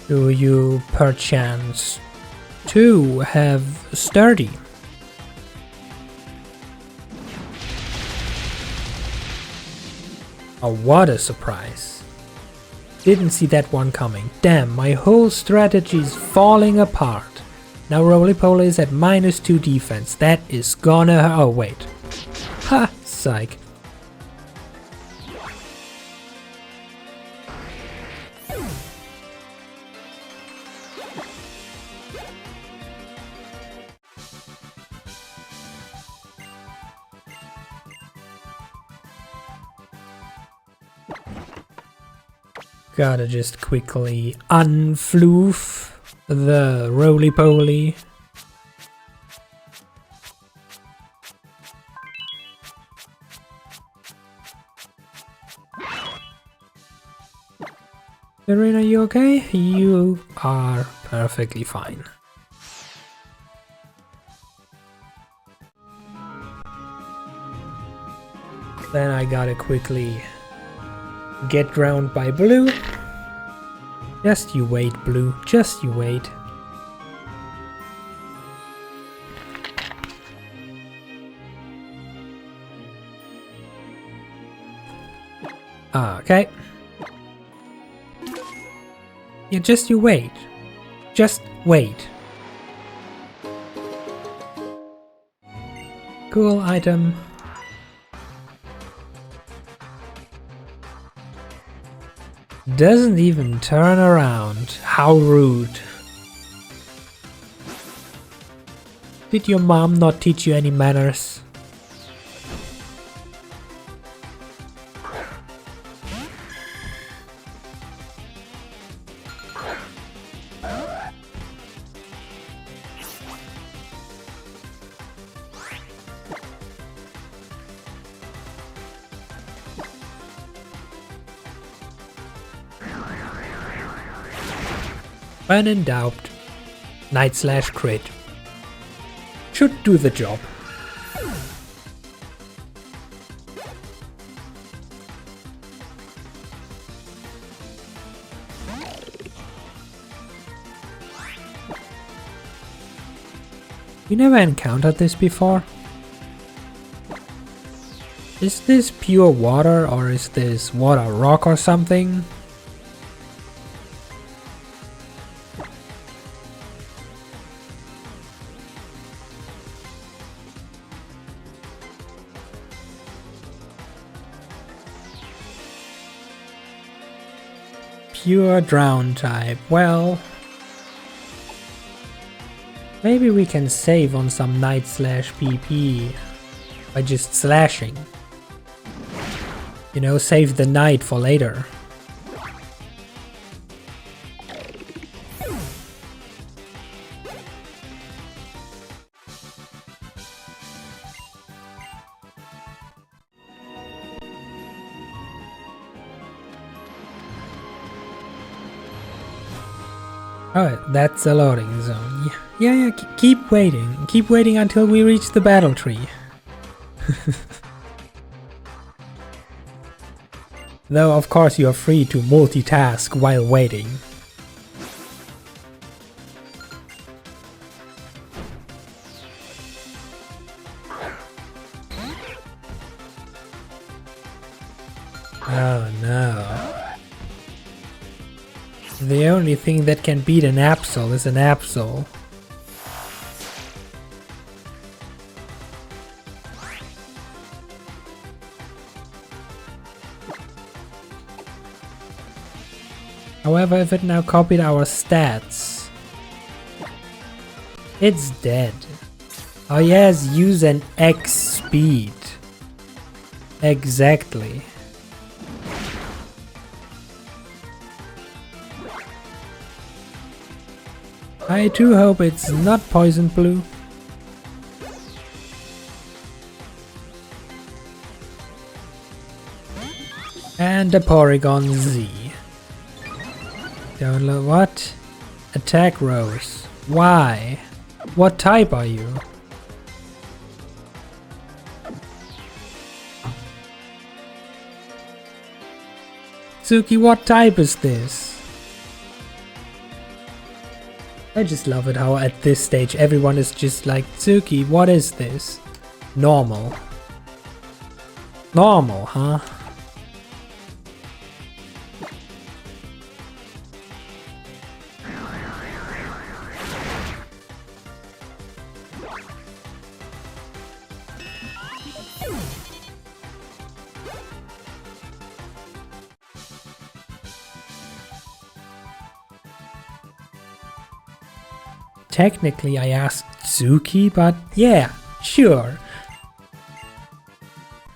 Speaker 1: Do you perchance too have sturdy? Oh, what a surprise. Didn't see that one coming. Damn, my whole strategy's falling apart. Now Roly-Poly is at -2 defense. That is gonna... oh wait. Ha! Psych. Gotta just quickly unfloof the Roly-Poly. Serena, you okay? You are perfectly fine. Then I gotta quickly get drowned by Blue. Just you wait, Blue. Just you wait. Okay. Yeah, just you wait. Just wait. Cool item. Doesn't even turn around. How rude. Did your mom not teach you any manners? When in doubt, Night/Crit should do the job. You never encountered this before? Is this pure water or is this water rock or something? Pure drown type. Well, maybe we can save on some Night/PP by just slashing. You know, save the night for later. Alright, that's a loading zone. Yeah, keep waiting. Keep waiting until we reach the battle tree. Though, of course, you are free to multitask while waiting. Oh no. The only thing that can beat an Absol is an Absol. However, if it now copied our stats, it's dead. Oh yes, use an X speed. Exactly. I do hope it's not poison blue. And a Porygon Z. Download what? Attack Rose. Why? What type are you? Suki, what type is this? I just love it how at this stage everyone is just like, Suki, what is this? Normal. Normal, huh? Technically I asked Suki, but yeah, sure.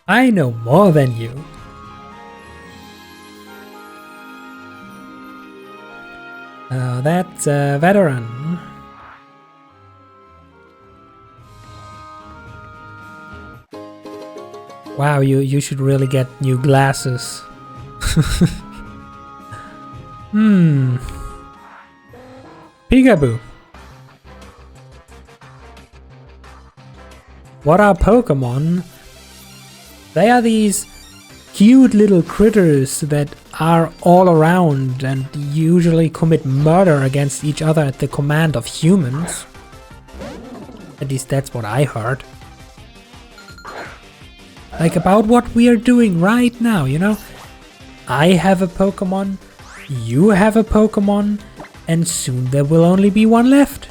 Speaker 1: I know more than you. That's a veteran. Wow, you should really get new glasses. Peekaboo. What are Pokemon? They are these cute little critters that are all around and usually commit murder against each other at the command of humans. At least that's what I heard. Like about what we are doing right now, you know? I have a Pokemon, you have a Pokemon, and soon there will only be one left.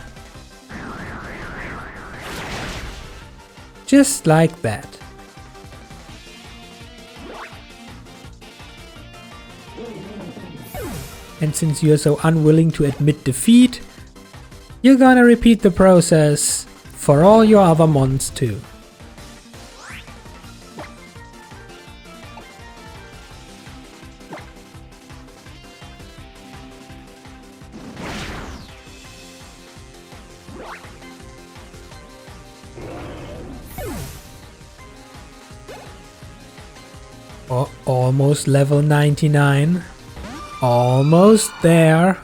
Speaker 1: Just like that. And since you're so unwilling to admit defeat, you're gonna repeat the process for all your other mons too. Almost level 99. Almost there.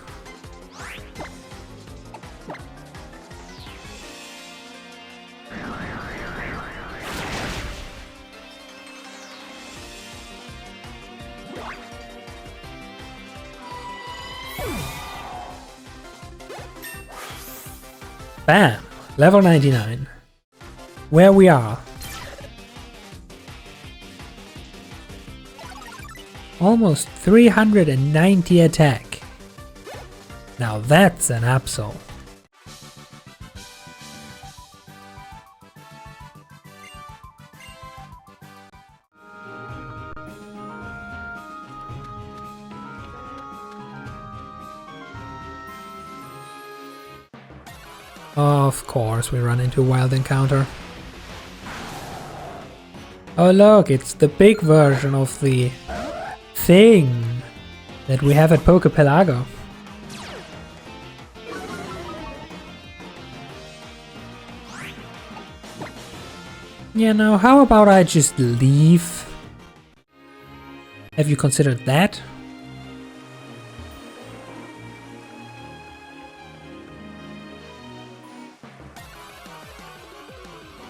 Speaker 1: Bam! Level 99. Where we are. Almost 390 attack. Now that's an Absol. Of course we run into Wild Encounter. Oh look, it's the big version of the thing that we have at Pokepelago. You know, how about I just leave? Have you considered that?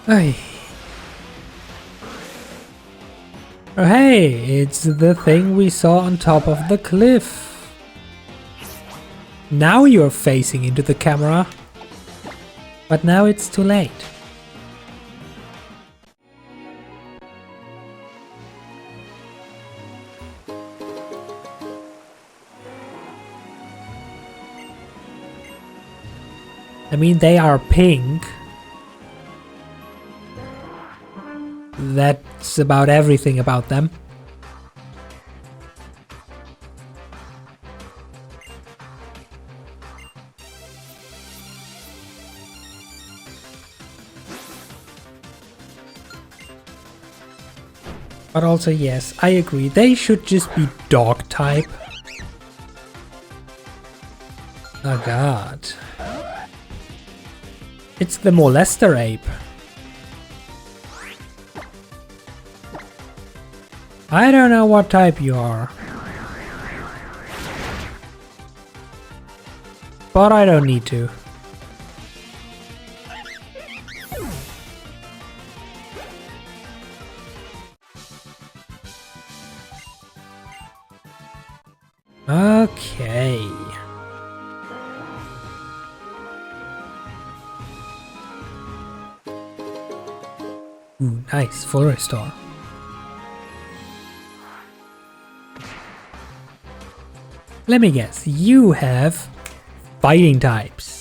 Speaker 1: Ay. Oh hey, it's the thing we saw on top of the cliff. Now you're facing into the camera. But now it's too late. I mean, they are pink. That's about everything about them. But also, yes, I agree. They should just be dog type. Oh god. It's the molester ape. I don't know what type you are. But I don't need to. Okay. Ooh, nice, full restore. Let me guess, you have fighting types.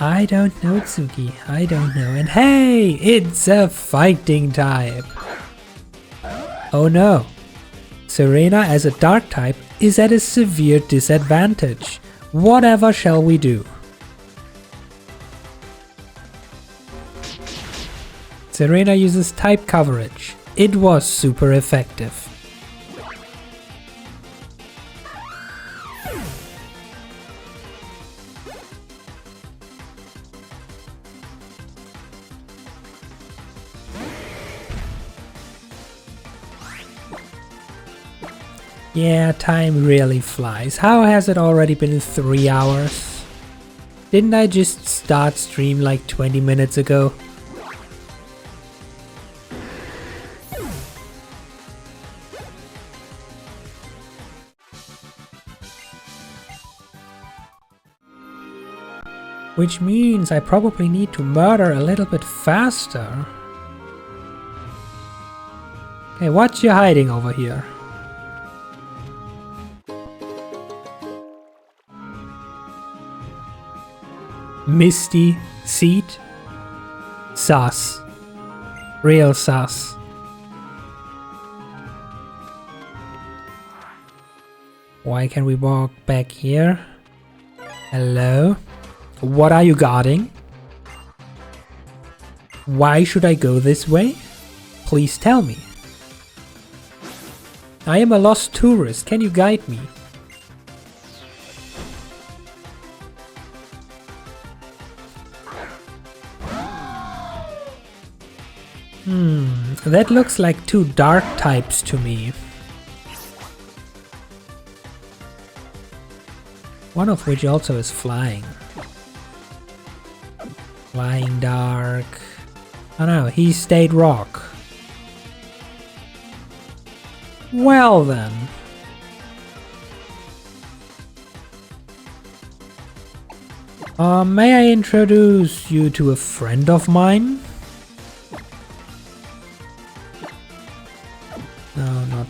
Speaker 1: I don't know, Tsuki. I don't know. And hey, it's a fighting type. Oh no. Serena as a dark type is at a severe disadvantage. Whatever shall we do? Serena uses type coverage. It was super effective. Yeah, time really flies. How has it already been 3 hours? Didn't I just start stream like 20 minutes ago? Which means I probably need to murder a little bit faster. Okay, what you hiding over here? Misty seat? Sus. Real sus. Why can we walk back here? Hello? What are you guarding? Why should I go this way? Please tell me. I am a lost tourist. Can you guide me? That looks like two dark types to me. One of which also is flying. Flying dark. Oh no, he stayed rock. Well then. May I introduce you to a friend of mine? No, not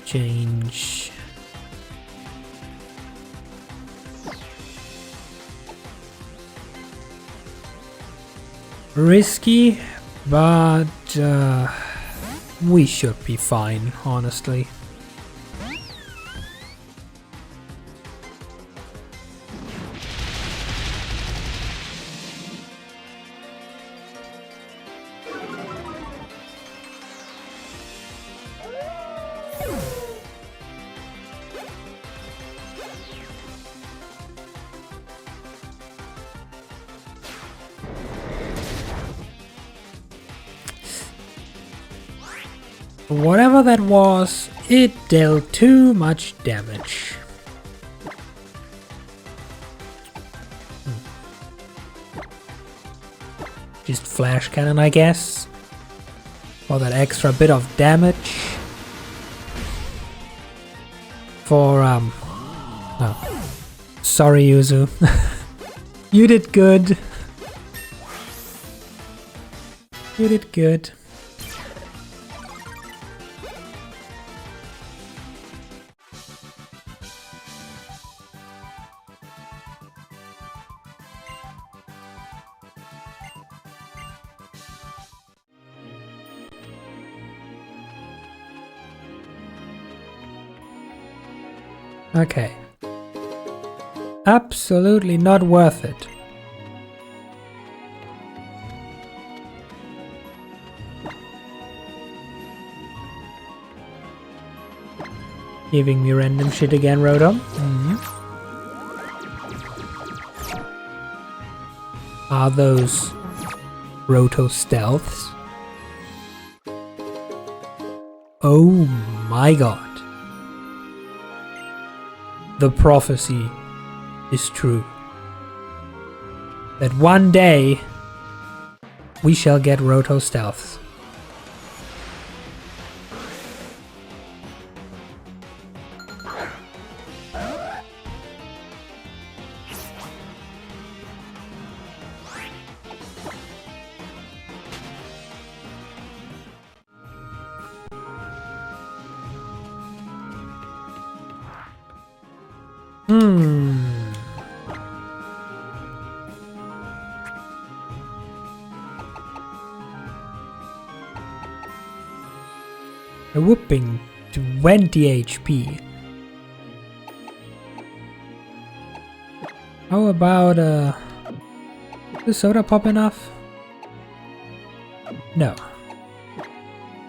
Speaker 1: change. Risky, but we should be fine, honestly. Whatever that was, it dealt too much damage. Just flash cannon, I guess. For that extra bit of damage. For, no. Sorry, Yuzu. You did good. You did good. Okay. Absolutely not worth it. Giving me random shit again, Rotom. Are those Roto stealths? Oh my god. The prophecy is true. That one day we shall get Roto stealths. A whooping 20 HP. How about is soda pop enough? No.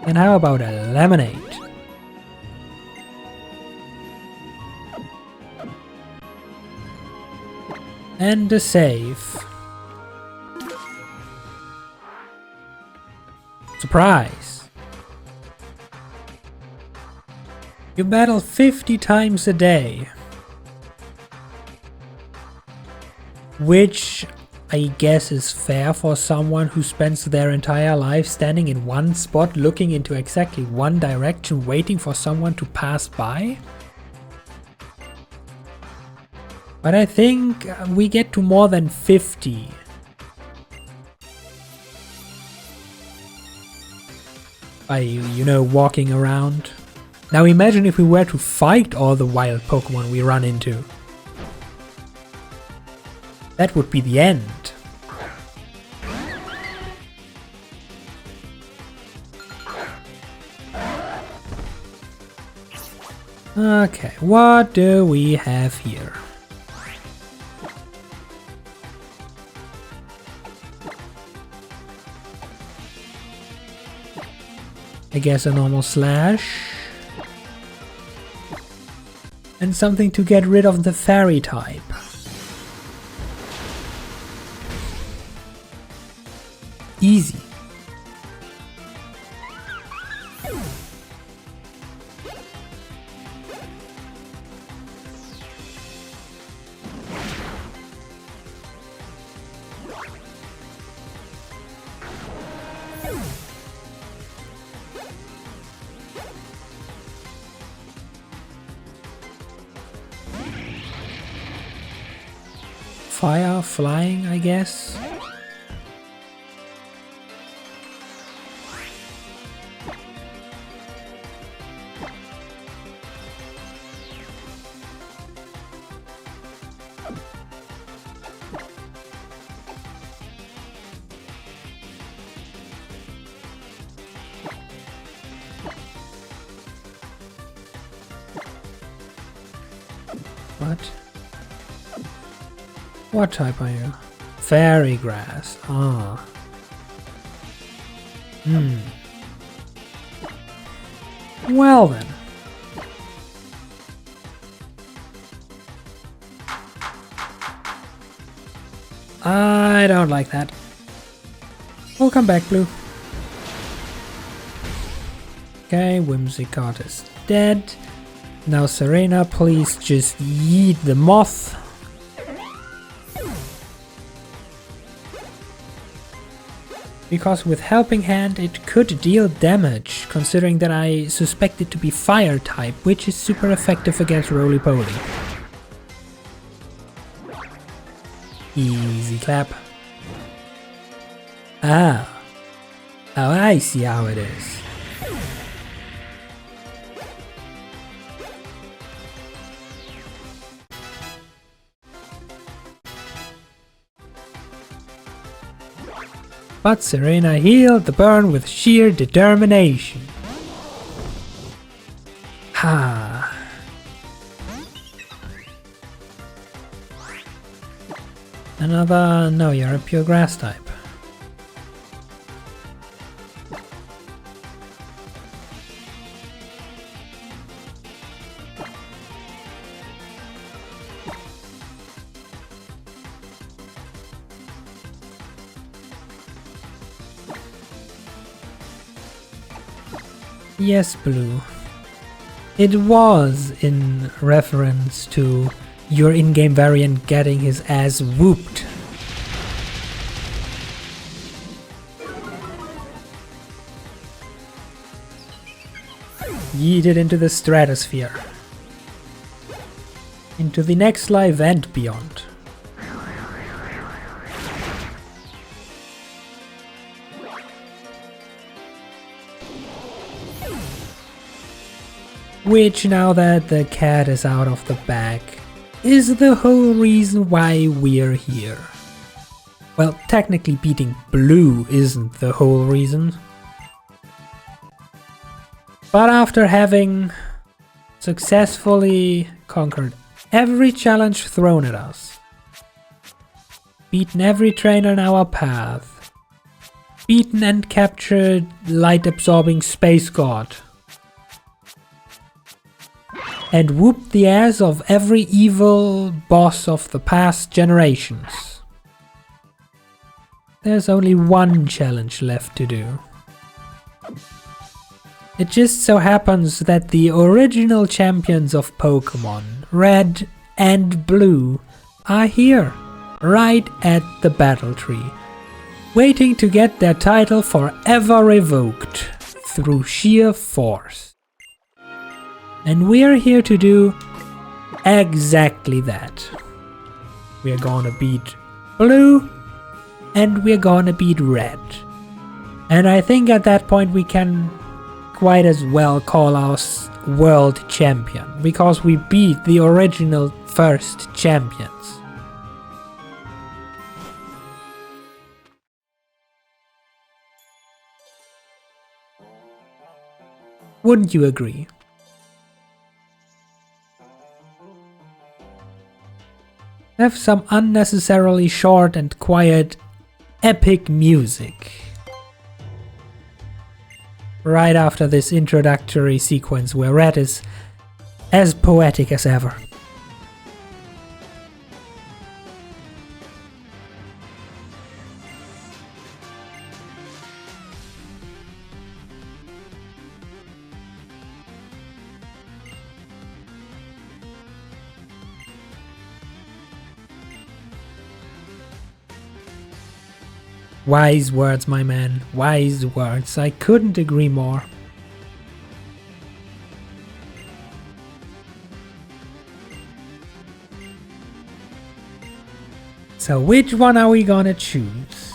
Speaker 1: Then how about a lemonade? And a save. Surprise! You battle 50 times a day. Which I guess is fair for someone who spends their entire life standing in one spot looking into exactly one direction waiting for someone to pass by. But I think we get to more than 50. By, you know, walking around. Now imagine if we were to fight all the wild Pokemon we run into. That would be the end. Okay, what do we have here? I guess a normal slash. And something to get rid of the fairy type. Easy. Fire, flying, I guess. What? What type are you? Fairy grass. Ah. Well then. I don't like that. We'll come back, Blue. Okay, Whimsicott is dead. Now Serena, please just yeet the moth. Because with Helping Hand it could deal damage, considering that I suspect it to be fire type, which is super effective against Roly-Poly. Easy clap. Ah. Oh, I see how it is. But Serena healed the burn with sheer determination. Ha! Another... no, you're a pure grass type. Yes, Blue. It was in reference to your in-game variant getting his ass whooped. Yeeted into the stratosphere. Into the next life and beyond. Which, now that the cat is out of the bag, is the whole reason why we're here. Well, technically beating Blue isn't the whole reason. But after having successfully conquered every challenge thrown at us, beaten every trainer in our path, beaten and captured light-absorbing Space God, and whooped the ass of every evil boss of the past generations, there's only one challenge left to do. It just so happens that the original champions of Pokemon, Red and Blue, are here, right at the battle tree, waiting to get their title forever revoked through sheer force. And we're here to do exactly that. We're gonna beat Blue and we're gonna beat Red. And I think at that point we can quite as well call us world champion, because we beat the original first champions. Wouldn't you agree? Have some unnecessarily short and quiet epic music right after this introductory sequence where Red is as poetic as ever. Wise words, my man, wise words. I couldn't agree more. So which one are we gonna choose?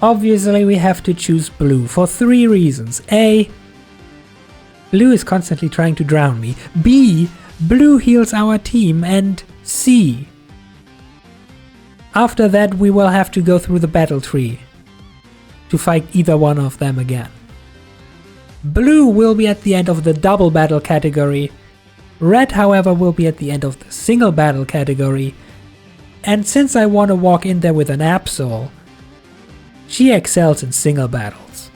Speaker 1: Obviously we have to choose Blue for 3 reasons. A. Blue is constantly trying to drown me. B. Blue heals our team. And C. After that we will have to go through the battle tree to fight either one of them again. Blue will be at the end of the double battle category. Red, however, will be at the end of the single battle category. And since I want to walk in there with an Absol, she excels in single battles.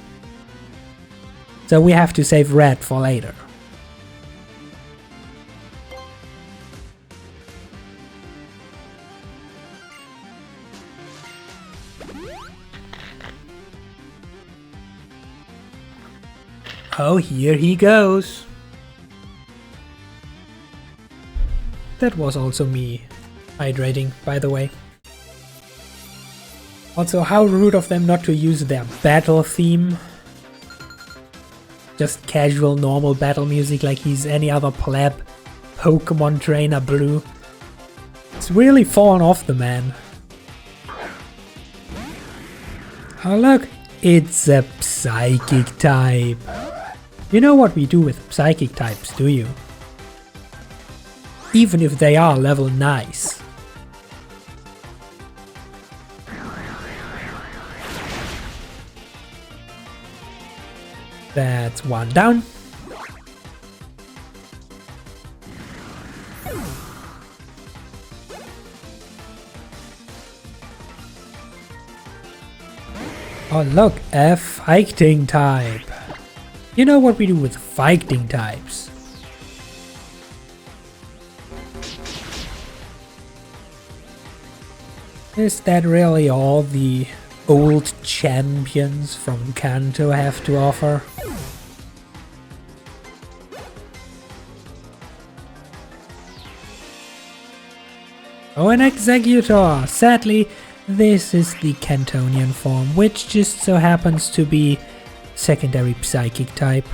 Speaker 1: So we have to save Red for later. Oh, here he goes. That was also me hydrating, by the way. Also, how rude of them not to use their battle theme. Just casual, normal battle music like he's any other pleb Pokemon trainer Blue. It's really fallen off the man. Oh look, it's a psychic type. You know what we do with psychic types, do you? Even if they are level nice. That's one down. Oh look, a fighting type. You know what we do with fighting types. Is that really all the old champions from Kanto have to offer? Oh, an Executor! Sadly, this is the Cantonian form, which just so happens to be secondary psychic type.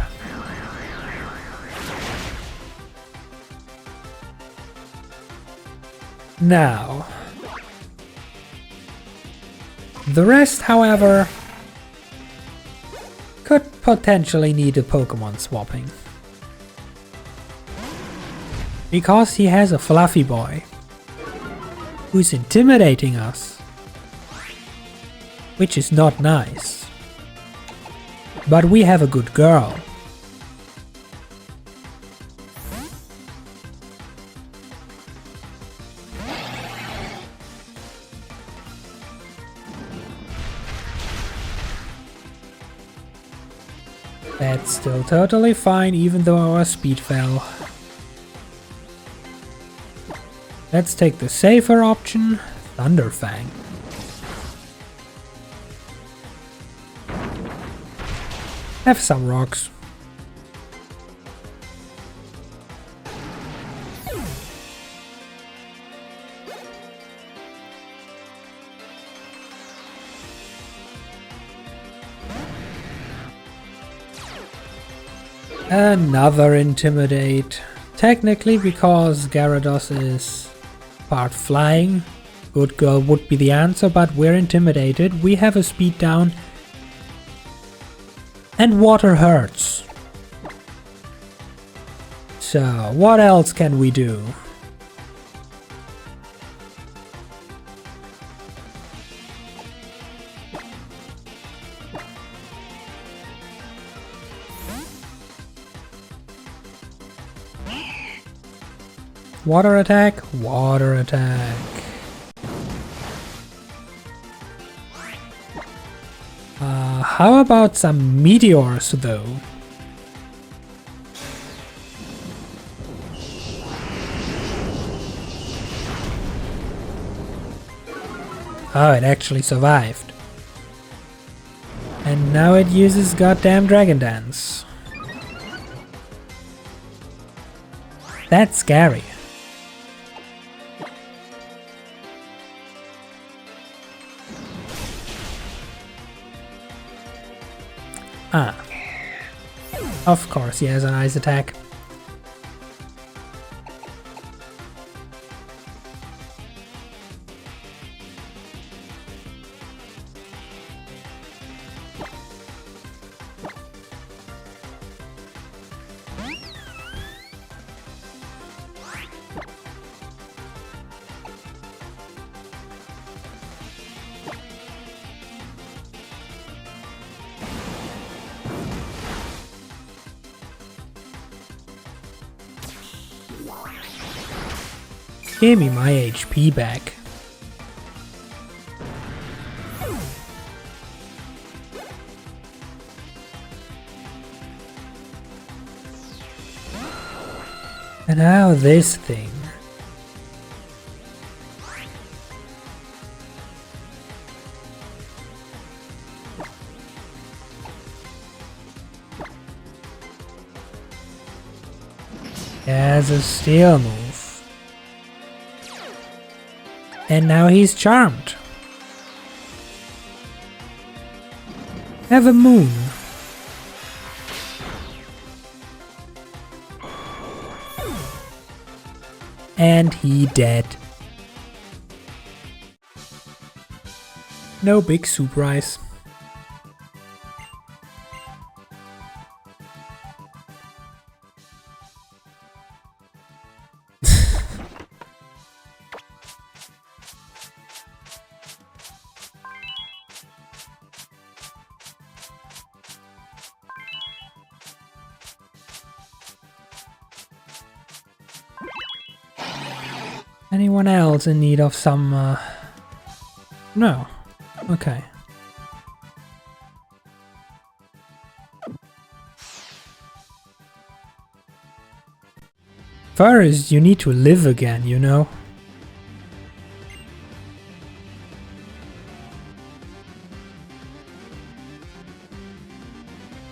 Speaker 1: Now, the rest, however, could potentially need a Pokemon swapping. Because he has a fluffy boy who's intimidating us, which is not nice. But we have a good girl. That's still totally fine, even though our speed fell. Let's take the safer option, Thunderfang. Have some rocks. Another Intimidate. Technically, because Gyarados is part flying, Good Girl would be the answer, but we're intimidated. We have a speed down. And water hurts. So, what else can we do? Water attack, water attack. How about some meteors though? Oh, it actually survived. And now it uses goddamn Dragon Dance. That's scary. Ah. Of course he has an ice attack. Give me my HP back. And now this thing. Has a steel move. And now he's charmed. Have a moon. And he dead. No big surprise. Anyone else in need of some... No. Okay. First, you need to live again, you know?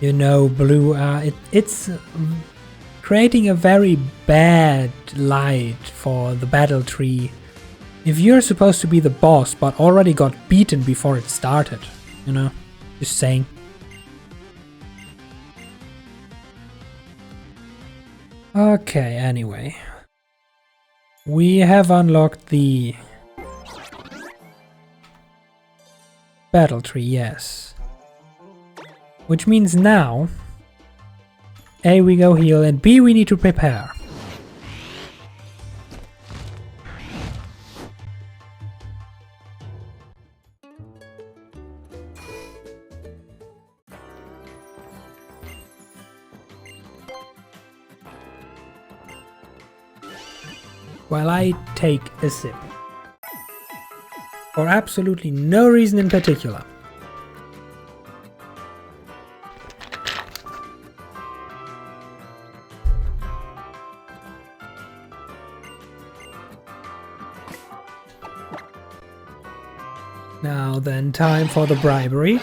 Speaker 1: You know, Blue, it's creating a very bad light for the battle tree. If you're supposed to be the boss but already got beaten before it started, you know? Just saying. Okay, anyway. We have unlocked the battle tree, yes. Which means now, A, we go heal, and B, we need to prepare. While I take a sip. For absolutely no reason in particular. Now then, time for the bribery.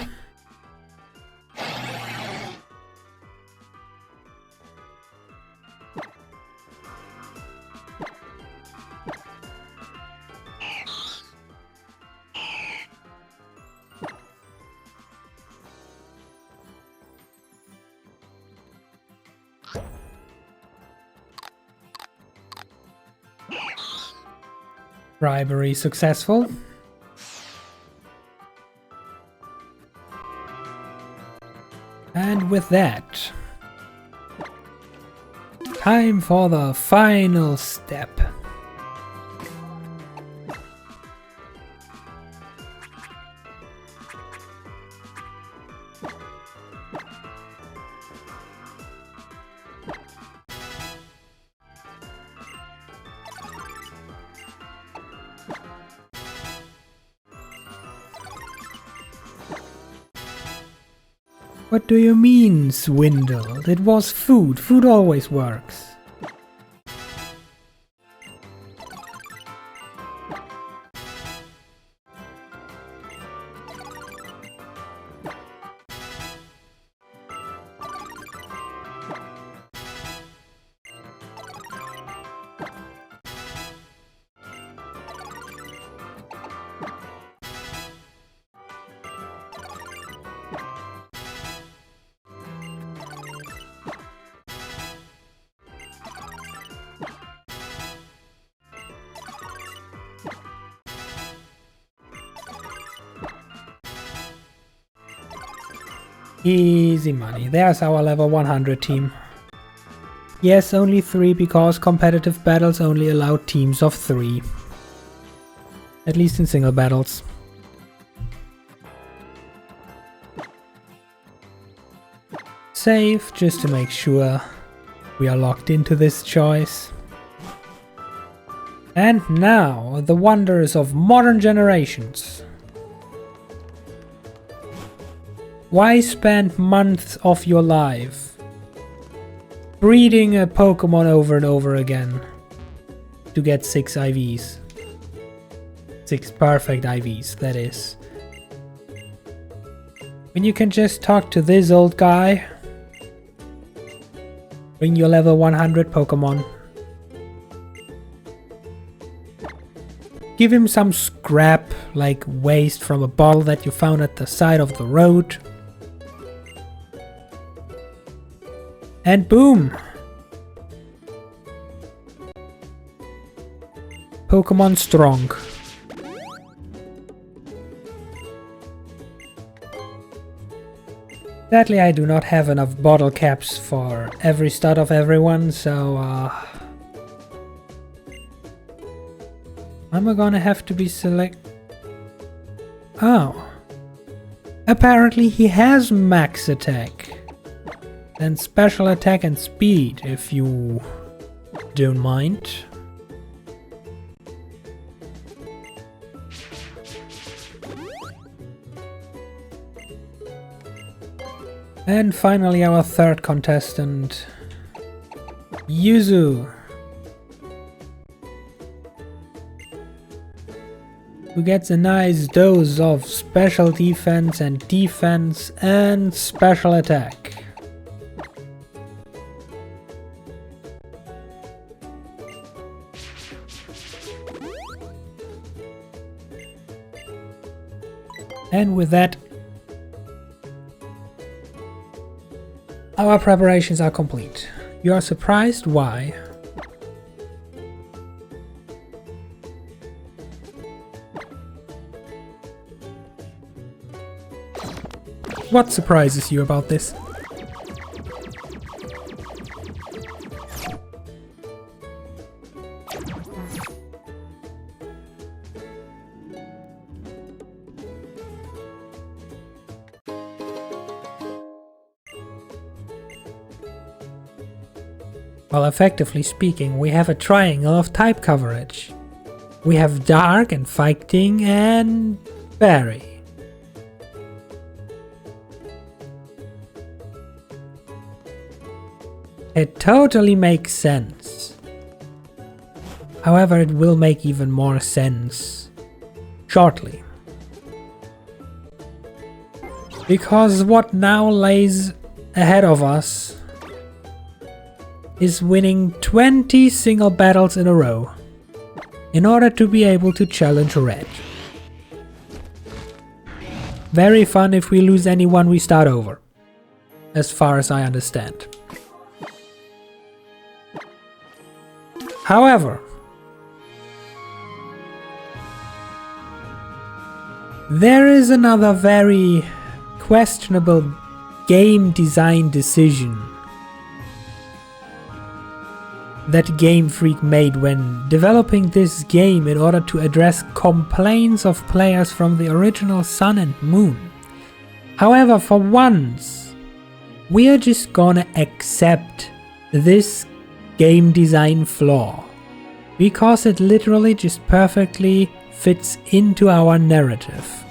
Speaker 1: Bribery successful. And with that, time for the final step. What do you mean, swindled? It was food. Food always works. Easy money. There's our level 100 team. Yes, only 3 because competitive battles only allow teams of 3. At least in single battles. Save, just to make sure we are locked into this choice. And now, the wonders of modern generations. Why spend months of your life breeding a Pokemon over and over again to get 6 IVs? 6 perfect IVs, that is. When you can just talk to this old guy, bring your level 100 Pokemon, give him some scrap like waste from a bottle that you found at the side of the road, and boom! Pokemon strong. Sadly, I do not have enough bottle caps for every stud of everyone, so I'm gonna have to be Oh. Apparently he has max attack. And special attack and speed, if you don't mind. And finally our third contestant, Yuzu. who gets a nice dose of special defense and special attack. And with that, our preparations are complete. You are surprised why? What surprises you about this? Well, effectively speaking, we have a triangle of type coverage. We have Dark and Fighting and Berry. It totally makes sense. However, it will make even more sense shortly. Because what now lays ahead of us is winning 20 single battles in a row in order to be able to challenge Red. Very fun. If we lose anyone, we start over, as far as I understand. However, there is another very questionable game design decision that Game Freak made when developing this game in order to address complaints of players from the original Sun and Moon. However, for once, we are just gonna accept this game design flaw, because it literally just perfectly fits into our narrative.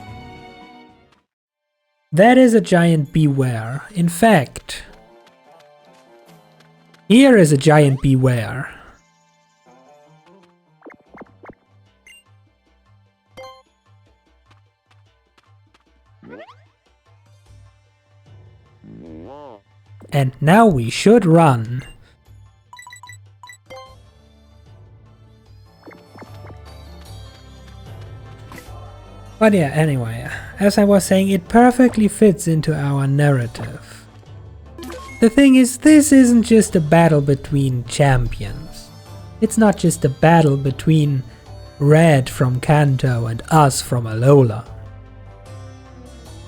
Speaker 1: That is a giant beware. In fact, here is a giant beware. And now we should run. But yeah, anyway, as I was saying, it perfectly fits into our narrative. The thing is, this isn't just a battle between champions. It's not just a battle between Red from Kanto and us from Alola.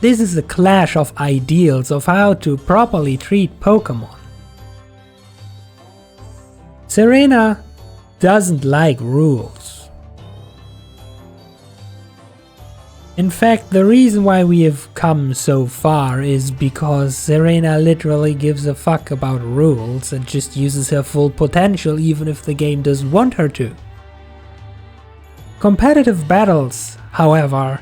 Speaker 1: This is a clash of ideals of how to properly treat Pokemon. Serena doesn't like rules. In fact, the reason why we have come so far is because Serena literally gives a fuck about rules and just uses her full potential even if the game doesn't want her to. Competitive battles, however,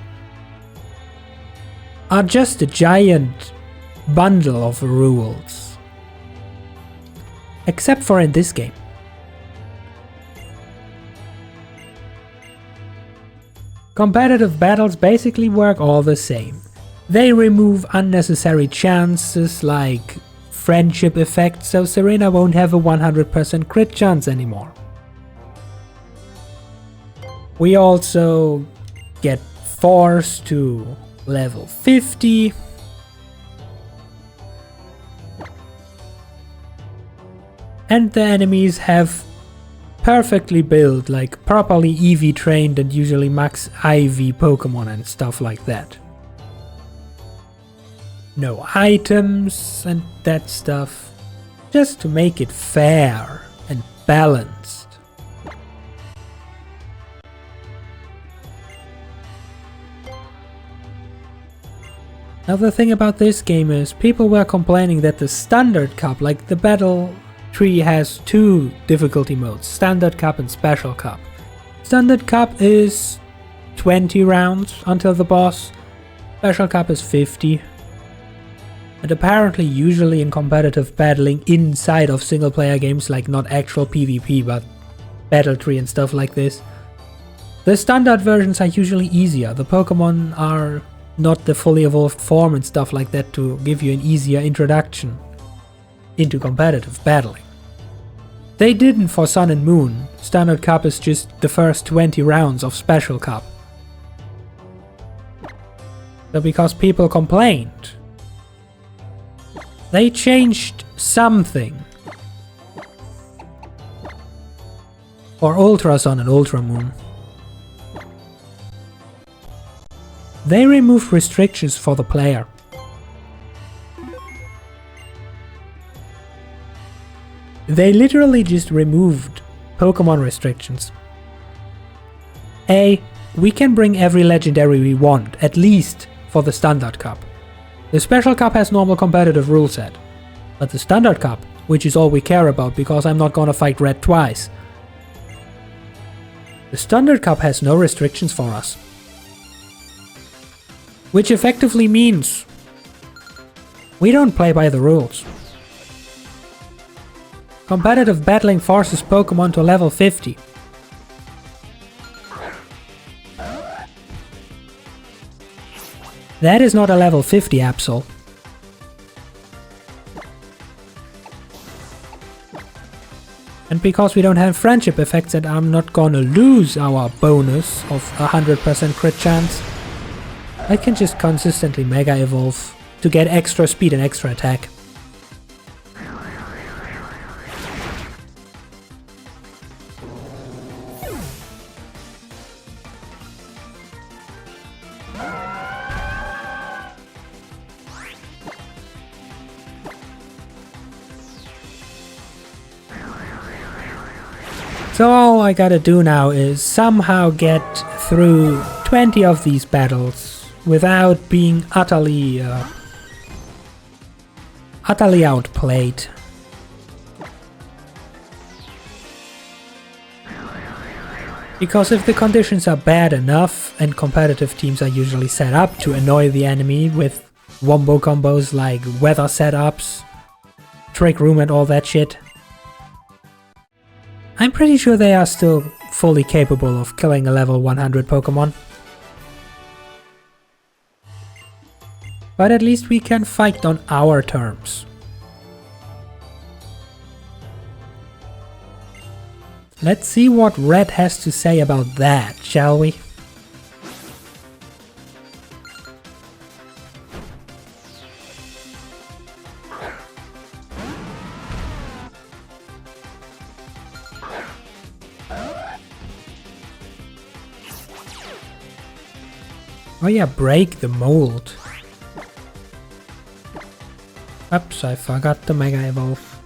Speaker 1: are just a giant bundle of rules. Except for in this game. Competitive battles basically work all the same. They remove unnecessary chances like friendship effects, so Serena won't have a 100% crit chance anymore. We also get forced to level 50. And the enemies have perfectly built, like properly EV trained and usually max IV Pokemon and stuff like that. No items and that stuff, just to make it fair and balanced. Another thing about this game is people were complaining that the Standard Cup, like the battle tree, has two difficulty modes, Standard Cup and Special Cup. Standard Cup is 20 rounds until the boss, Special Cup is 50. And apparently usually in competitive battling inside of single player games, like not actual PvP but battle tree and stuff like this, The standard versions are usually easier. The Pokemon are not the fully evolved form and stuff like that to give you an easier introduction into competitive battling. They didn't for Sun and Moon. Standard Cup is just the first 20 rounds of Special Cup. So because people complained, they changed something. For Ultra Sun and Ultra Moon. They removed restrictions for the player. They literally just removed Pokemon restrictions. We can bring every legendary we want, at least for the Standard Cup. The Special Cup has normal competitive rule set, but the Standard Cup, which is all we care about because I'm not gonna fight Red twice, the Standard Cup has no restrictions for us. Which effectively means we don't play by the rules. Competitive battling forces Pokemon to level 50. That is not a level 50 Absol. And because we don't have friendship effects and I'm not gonna lose our bonus of 100% crit chance, I can just consistently Mega Evolve to get extra speed and extra attack. So all I gotta do now is somehow get through 20 of these battles without being utterly outplayed. Because if the conditions are bad enough, and competitive teams are usually set up to annoy the enemy with wombo combos like weather setups, trick room and all that shit, I'm pretty sure they are still fully capable of killing a level 100 Pokemon. But at least we can fight on our terms. Let's see what Red has to say about that, shall we? Oh yeah, break the mold. Oops, I forgot the Mega Evolve.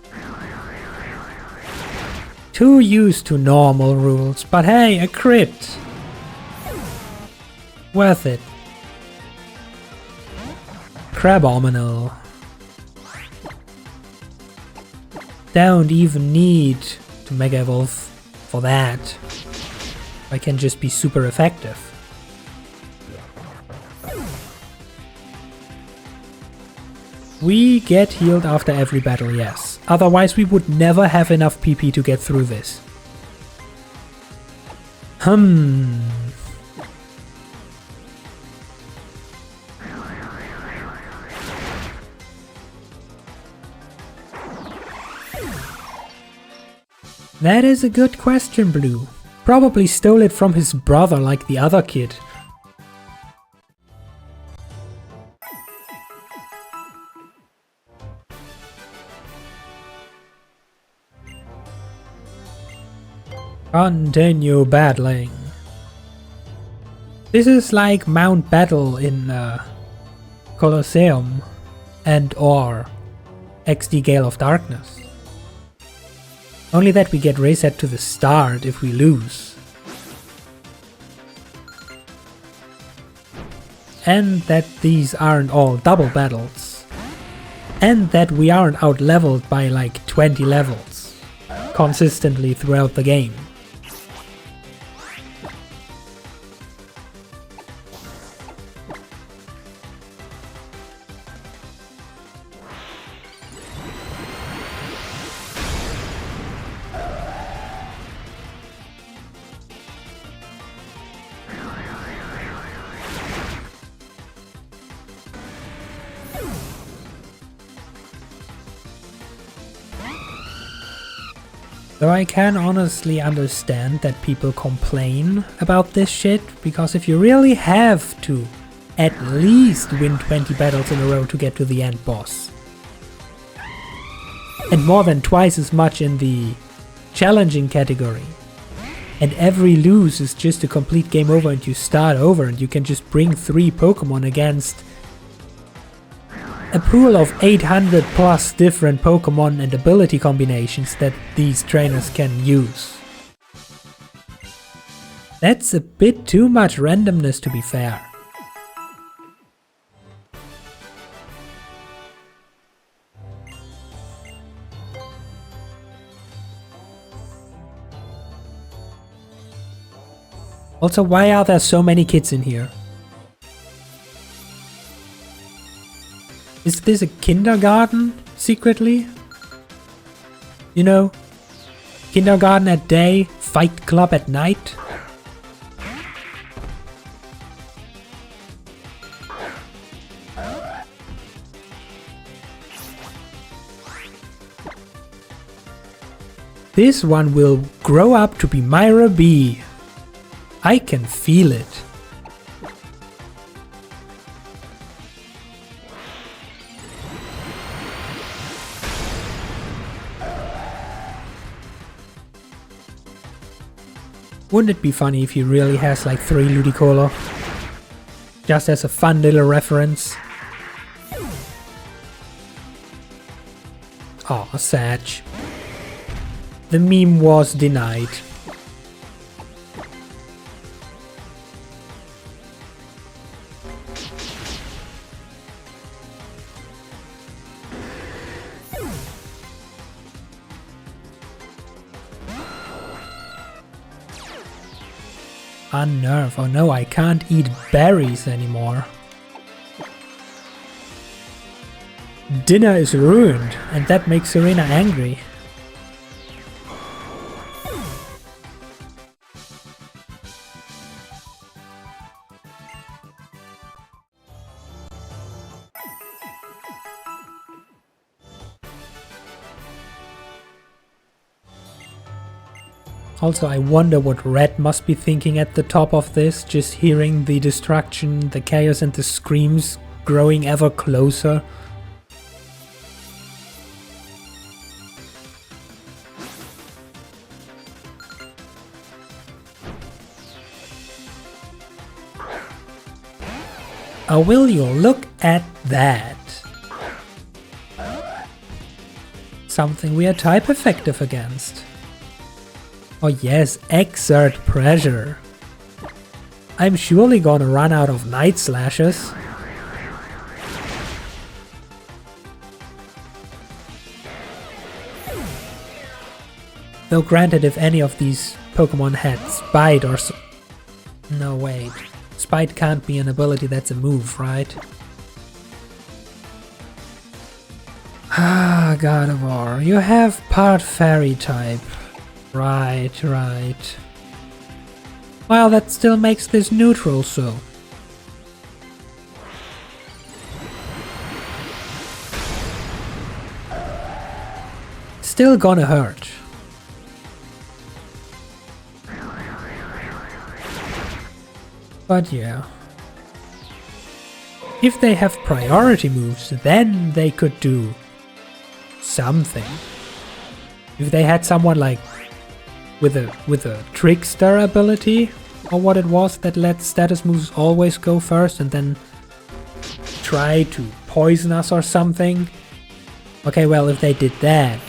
Speaker 1: Too used to normal rules, but hey, a crit! Worth it. Crabominal. Don't even need to Mega Evolve for that. I can just be super effective. We get healed after every battle, yes. Otherwise we would never have enough PP to get through this. That is a good question, Blue. Probably stole it from his brother like the other kid. Continue battling. This is like Mount Battle in Colosseum and or XD Gale of Darkness. Only that we get reset to the start if we lose. And that these aren't all double battles. And that we aren't out-leveled by like 20 levels consistently throughout the game. Though I can honestly understand that people complain about this shit, because if you really have to at least win 20 battles in a row to get to the end boss, and more than twice as much in the challenging category, and every lose is just a complete game over and you start over and you can just bring 3 Pokemon against a pool of 800 plus different Pokemon and ability combinations that these trainers can use. That's a bit too much randomness, to be fair. Also, why are there so many kids in here? Is this a kindergarten, secretly? You know, kindergarten at day, fight club at night? This one will grow up to be Myra B. I can feel it. Wouldn't it be funny if he really has like 3 Ludicolo? Just as a fun little reference. Aw, Satch. The meme was denied. Unnerve. Oh no, I can't eat berries anymore. Dinner is ruined, and that makes Serena angry. Also, I wonder what Red must be thinking at the top of this, just hearing the destruction, the chaos and the screams growing ever closer. Oh, will you look at that? Something we are type effective against. Oh yes, exert pressure. I'm surely gonna run out of Night Slashes. Though granted, if any of these Pokemon had Spite or no, wait. Spite can't be an ability, that's a move, right? Ah, God of War. You have part Fairy type. Right. Well, that still makes this neutral, so. Still gonna hurt. But yeah. If they have priority moves, then they could do something. If they had someone like with a trickster ability, or what it was that let status moves always go first and then try to poison us or something. Okay, well, if they did that,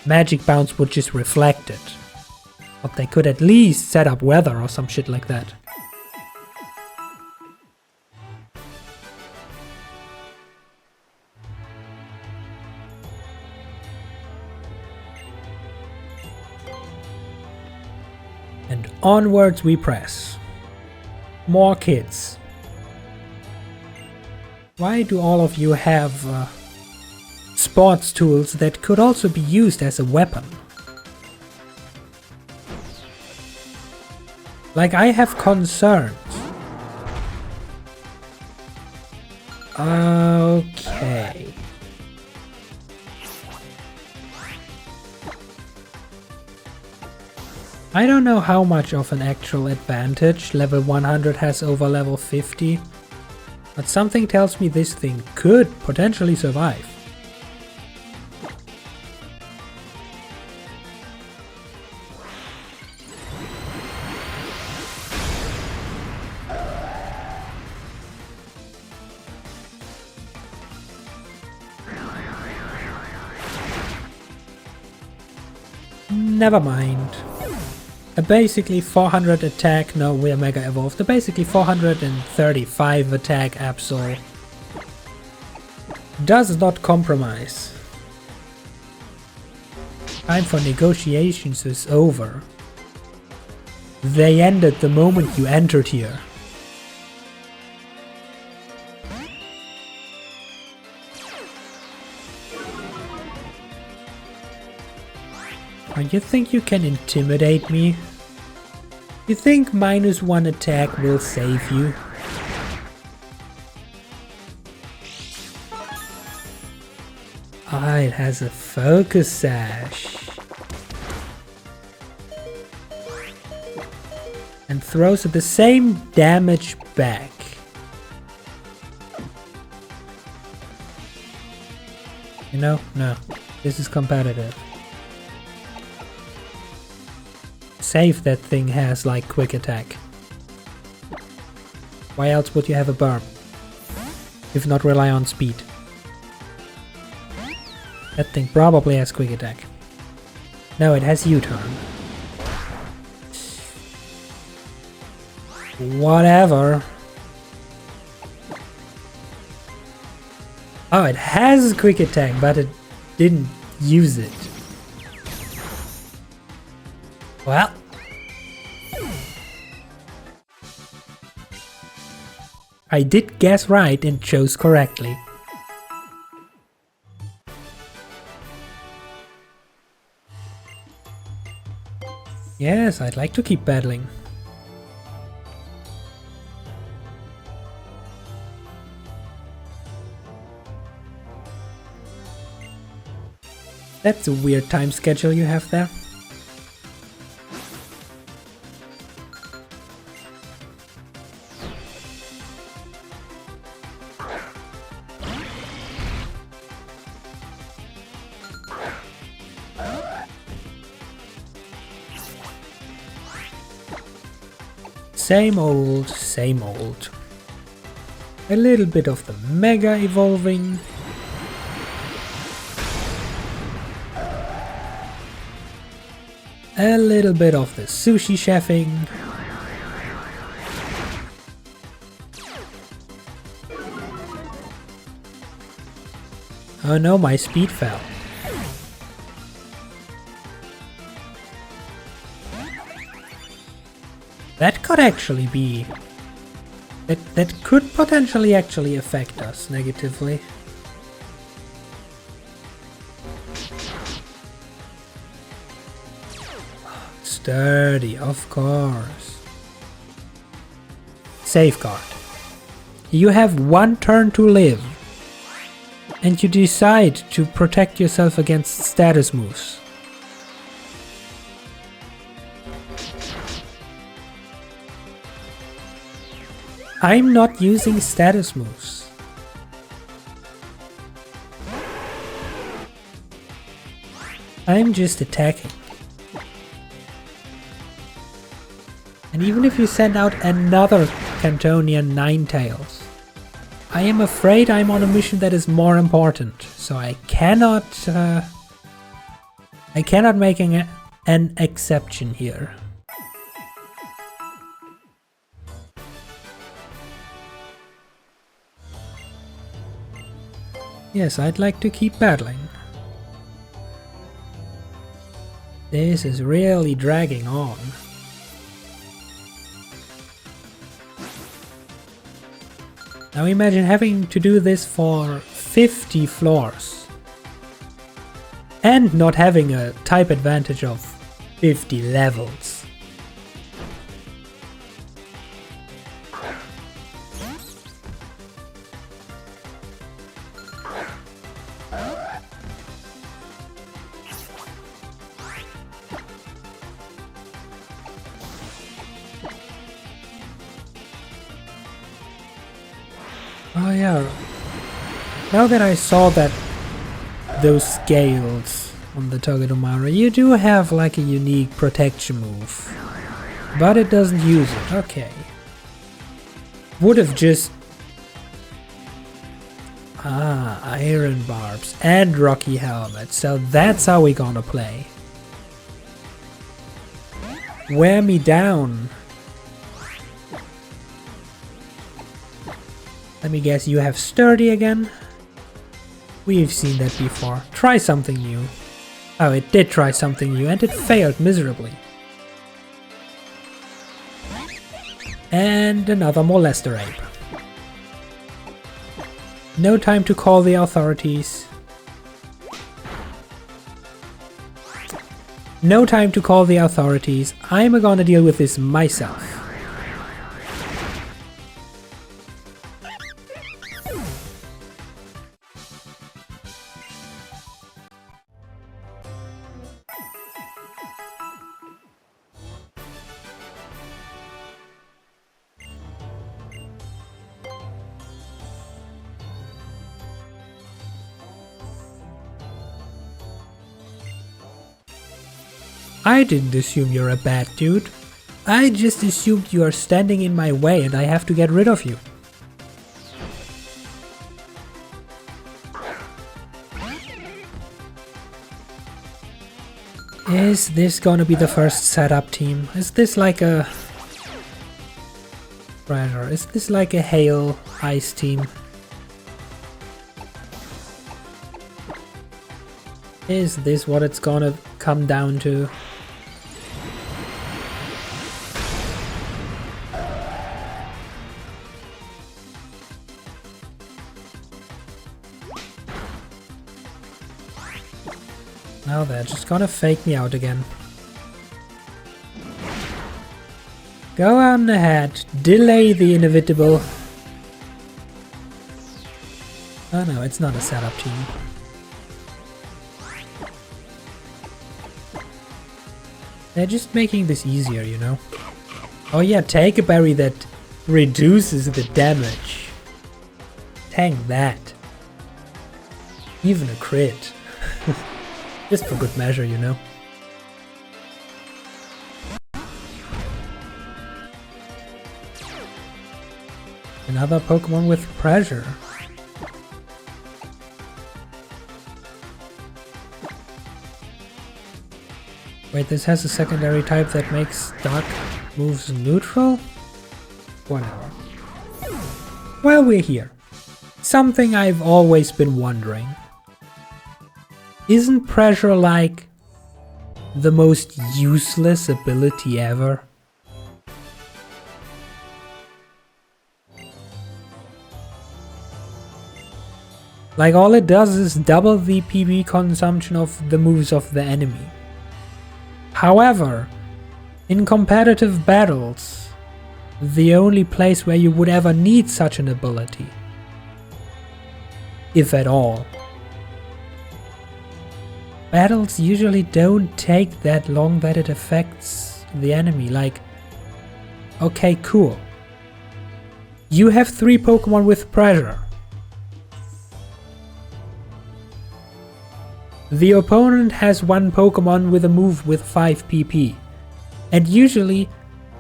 Speaker 1: Magic Bounce would just reflect it. But they could at least set up weather or some shit like that. And onwards we press. More kids. Why do all of you have sports tools that could also be used as a weapon? Like, I have concerns. Okay. I don't know how much of an actual advantage level 100 has over level 50, but something tells me this thing could potentially survive. Never mind. A basically 400 attack, no, we are Mega Evolved. A basically 435 attack Absol does not compromise. Time for negotiations is over. They ended the moment you entered here. Oh, you think you can intimidate me? You think -1 attack will save you? Ah, it has a focus sash. And throws the same damage back. You know, no, this is competitive. Save that thing has like quick attack. Why else would you have a burn? If not rely on speed. That thing probably has quick attack. No, it has U-turn. Whatever. Oh, it has quick attack, but it didn't use it. Well. I did guess right and chose correctly. Yes, I'd like to keep battling. That's a weird time schedule you have there. Same old, same old. A little bit of the Mega evolving. A little bit of the sushi chefing. Oh no, my speed fell. That could actually be... That could potentially actually affect us negatively. Sturdy, of course. Safeguard. You have 1 turn to live. And you decide to protect yourself against status moves. I'm not using status moves. I'm just attacking. And even if you send out another Cantonian Ninetales, I am afraid I'm on a mission that is more important, so I cannot make an exception here. Yes, I'd like to keep battling. This is really dragging on. Now imagine having to do this for 50 floors. And not having a type advantage of 50 levels. Oh yeah. Now that I saw that those scales on the Togedemaru, you do have like a unique protection move. But it doesn't use it. Okay. Would have just... iron barbs and rocky helmet. So that's how we're gonna play. Wear me down. Let me guess, you have sturdy again? We've seen that before. Try something new. Oh, it did try something new and it failed miserably. And another molester ape. No time to call the authorities. No time to call the authorities. I'm gonna deal with this myself. I didn't assume you're a bad dude. I just assumed you are standing in my way and I have to get rid of you. Is this gonna be the first setup team? Is this like a... Pressure. Is this like a hail ice team? Is this what it's gonna come down to? Now they're just gonna fake me out again. Go on ahead, delay the inevitable. Oh no, it's not a setup team. They're just making this easier, you know? Oh yeah, take a berry that reduces the damage. Tank that. Even a crit. Just for good measure, you know? Another Pokemon with pressure. Wait, this has a secondary type that makes dark moves neutral? Whatever. Well, we're here. Something I've always been wondering. Isn't pressure like the most useless ability ever? Like all it does is double the PB consumption of the moves of the enemy. However, in competitive battles, the only place where you would ever need such an ability, if at all, battles usually don't take that long that it affects the enemy. Like, okay, cool. You have 3 Pokemon with pressure. The opponent has 1 Pokemon with a move with 5 PP. And usually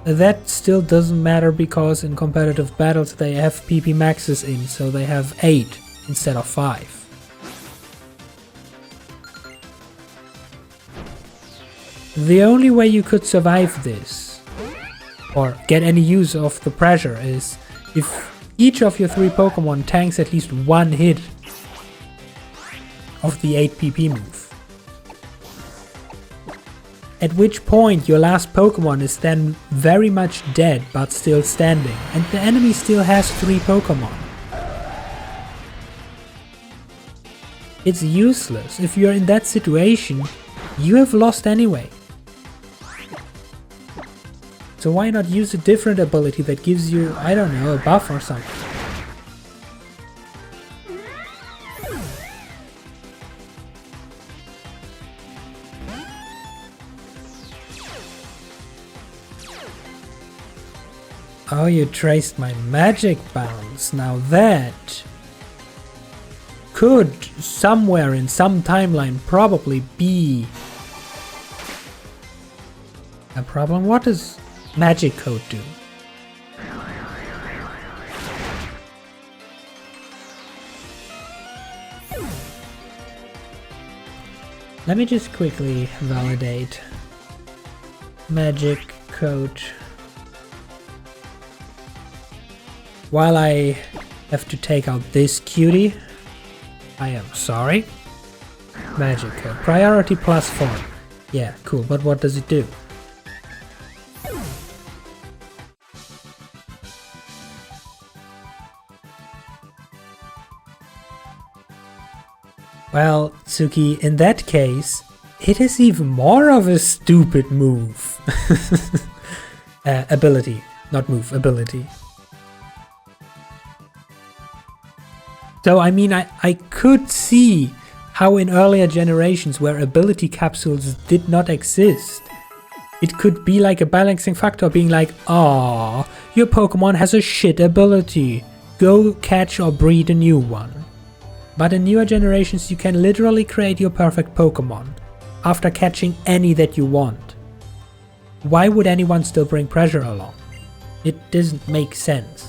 Speaker 1: that still doesn't matter because in competitive battles they have PP maxes in, so they have 8 instead of 5. The only way you could survive this, or get any use of the pressure, is if each of your 3 Pokemon tanks at least 1 hit of the 8 PP move. At which point your last Pokemon is then very much dead but still standing, and the enemy still has 3 Pokemon. It's useless. If you're in that situation, you have lost anyway. So why not use a different ability that gives you, I don't know, a buff or something? Oh, you traced my magic bounce. Now that could somewhere in some timeline probably be a problem. What does magic code do? Let me just quickly validate magic code. While I have to take out this cutie, I am sorry. Magic code. Priority +4. Yeah, cool, but what does it do? Well, Tsuki, in that case, it is even more of a stupid move. Ability, not move, ability. So, I mean, I could see how in earlier generations where ability capsules did not exist, it could be like a balancing factor, being like, "Aw, your Pokemon has a shit ability. Go catch or breed a new one." But in newer generations you can literally create your perfect Pokemon after catching any that you want. Why would anyone still bring pressure along? It doesn't make sense.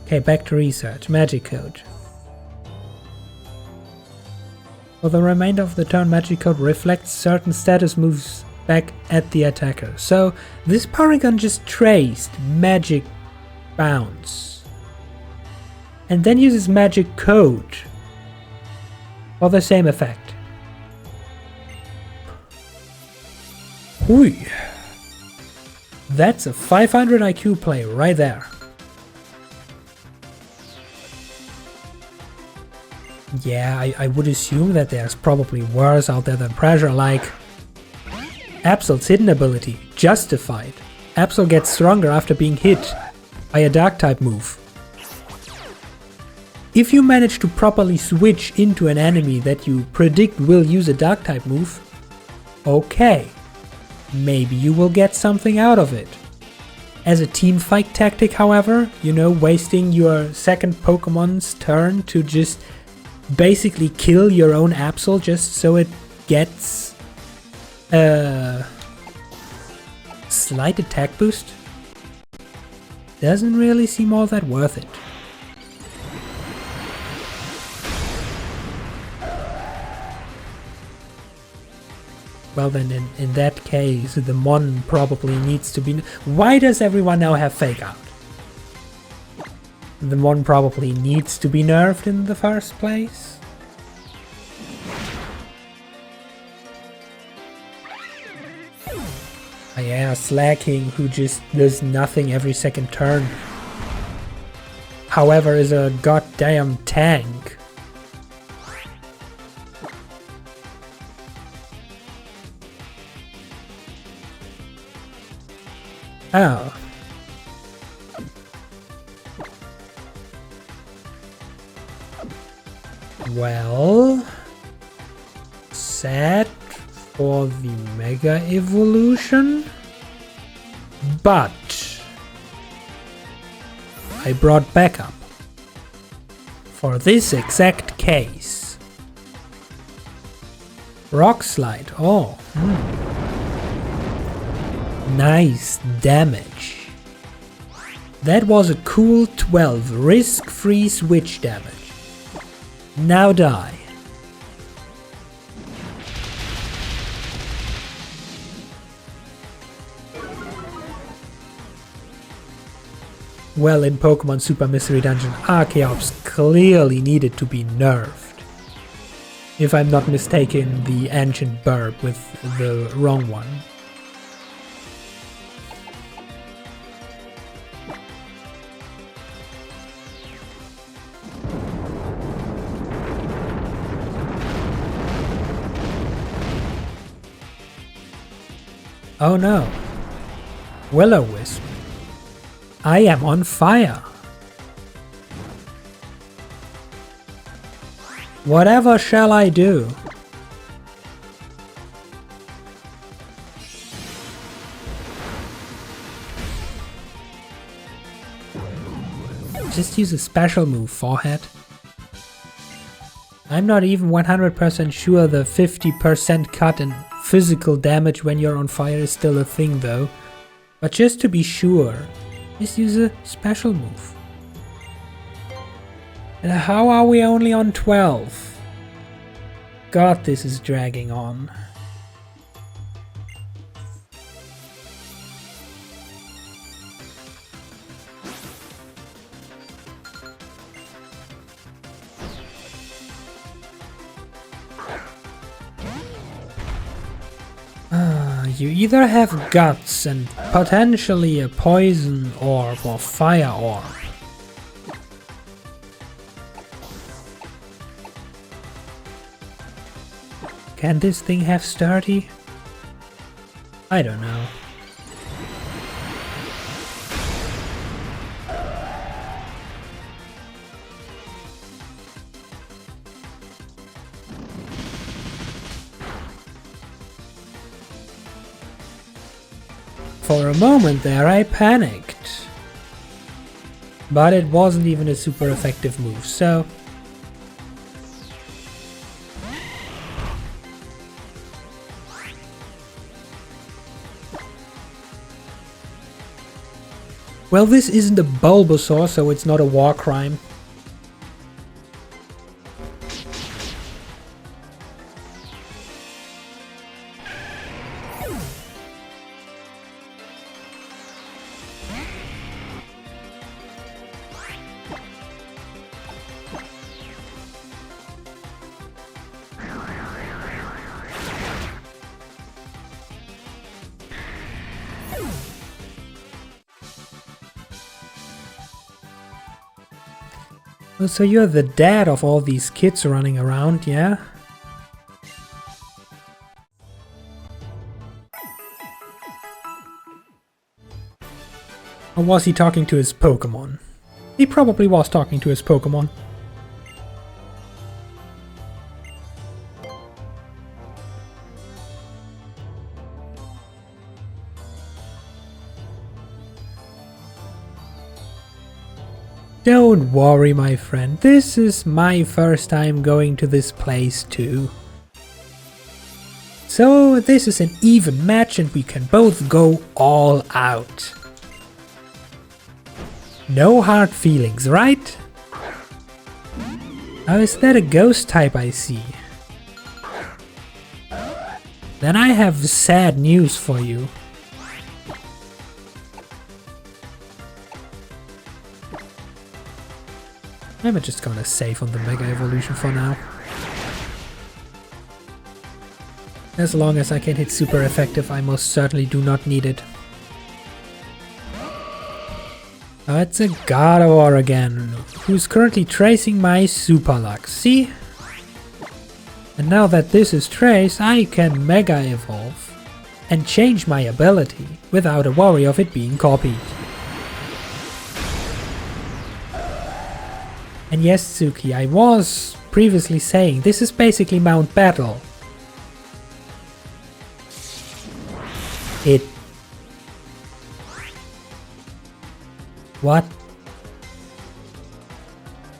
Speaker 1: Okay, back to research. Magic code. For the remainder of the turn, magic code reflects certain status moves back at the attacker. So this Porygon just traced magic bounce and then uses magic code for the same effect. Hui. That's a 500 IQ play right there. Yeah, I would assume that there's probably worse out there than pressure, like Absol's hidden ability, Justified. Absol gets stronger after being hit by a dark type move. If you manage to properly switch into an enemy that you predict will use a dark type move, okay, maybe you will get something out of it. As a team fight tactic, however, you know, wasting your second Pokemon's turn to just basically kill your own Absol just so it gets a slight attack boost, doesn't really seem all that worth it. Well then, in that case, the Mon probably needs to be... Why does everyone now have Fake Out? The Mon probably needs to be nerfed in the first place? Oh yeah, Slacking, who just does nothing every second turn. However, is a goddamn tank. Oh. Well, sad for the Mega Evolution, but I brought backup for this exact case. Rock Slide, oh. Nice damage. That was a cool 12 risk-free switch damage. Now die. Well, in Pokemon Super Mystery Dungeon, Archeops clearly needed to be nerfed. If I'm not mistaken, the Ancient Burb with the wrong one. Oh no. Will-O-Wisp. I am on fire. Whatever shall I do? Just use a special move, Forehead. I'm not even 100% sure the 50% cut in physical damage when you're on fire is still a thing though. But just to be sure, just use a special move. And how are we only on 12? God, this is dragging on. You either have guts and potentially a poison orb or fire orb. Can this thing have sturdy? I don't know. For a moment there I panicked. But it wasn't even a super effective move, so... Well, this isn't a Bulbasaur, so it's not a war crime. Oh, so you're the dad of all these kids running around, yeah? Or was he talking to his Pokemon? He probably was talking to his Pokemon. Don't worry, my friend, this is my first time going to this place too. So this is an even match and we can both go all out. No hard feelings, right? Oh, is that a ghost type I see? Then I have sad news for you. I'm just gonna save on the Mega Evolution for now. As long as I can hit super effective, I most certainly do not need it. Oh, it's a Gardevoir again, who's currently tracing my Super Lux, see? And now that this is traced, I can Mega Evolve and change my ability without a worry of it being copied. And yes, Suki, I was previously saying this is basically Mount Battle. What?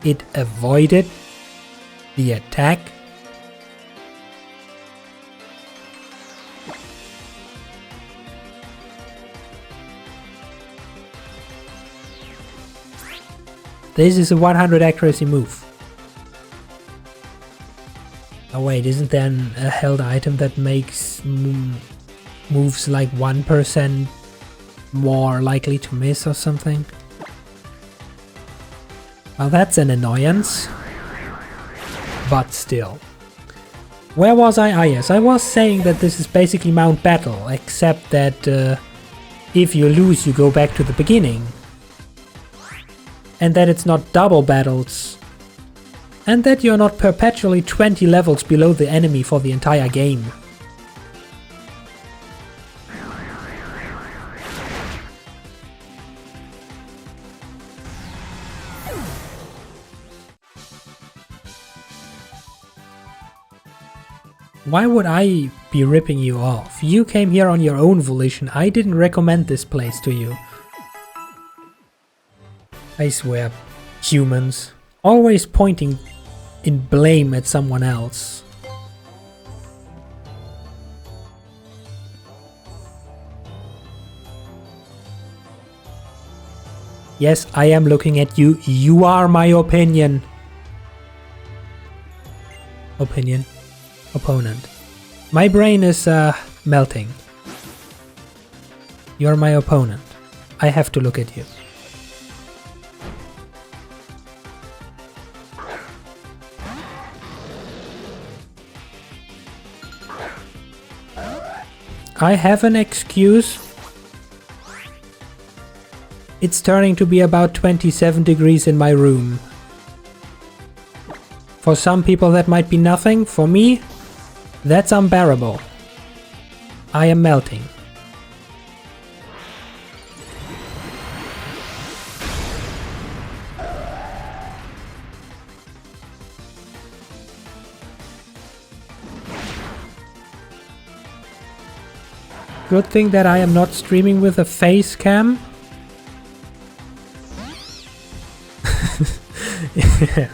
Speaker 1: It avoided the attack? This is a 100 accuracy move. Oh wait, isn't there a held item that makes moves like 1% more likely to miss or something? Well, that's an annoyance. But still. Where was I? Ah yes, I was saying that this is basically Mount Battle, except that if you lose you go back to the beginning. And that it's not double battles. And that you're not perpetually 20 levels below the enemy for the entire game. Why would I be ripping you off? You came here on your own volition. I didn't recommend this place to you. I swear. Humans, always pointing in blame at someone else. Yes, I am looking at you. You are my opinion. Opponent. My brain is melting. You're my opponent. I have to look at you. I have an excuse. It's turning to be about 27 degrees in my room. For some people that might be nothing. For me, that's unbearable. I am melting. Good thing that I am not streaming with a face cam. Yeah.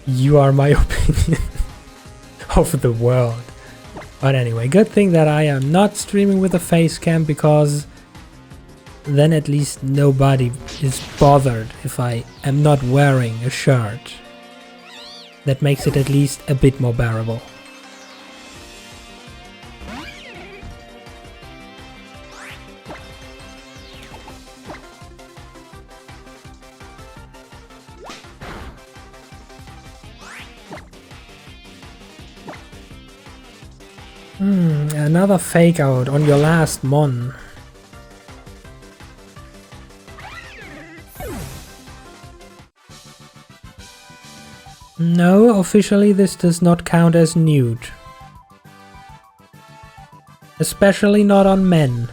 Speaker 1: You are my opinion of the world. But anyway, good thing that I am not streaming with a face cam, because then at least nobody is bothered if I am not wearing a shirt. That makes it at least a bit more bearable. Another fake out on your last mon. No, officially this does not count as nude. Especially not on men.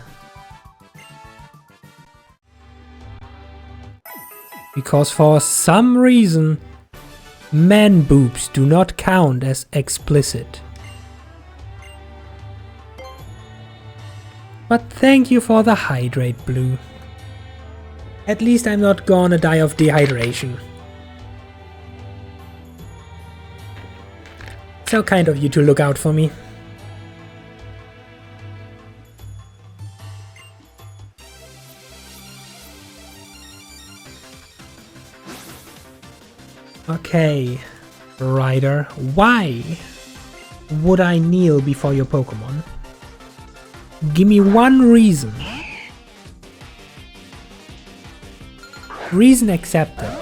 Speaker 1: Because for some reason, man boobs do not count as explicit. But thank you for the hydrate, Blue. At least I'm not gonna die of dehydration. So kind of you to look out for me. Okay, Ryder, why would I kneel before your Pokemon? Give me one reason. Reason accepted.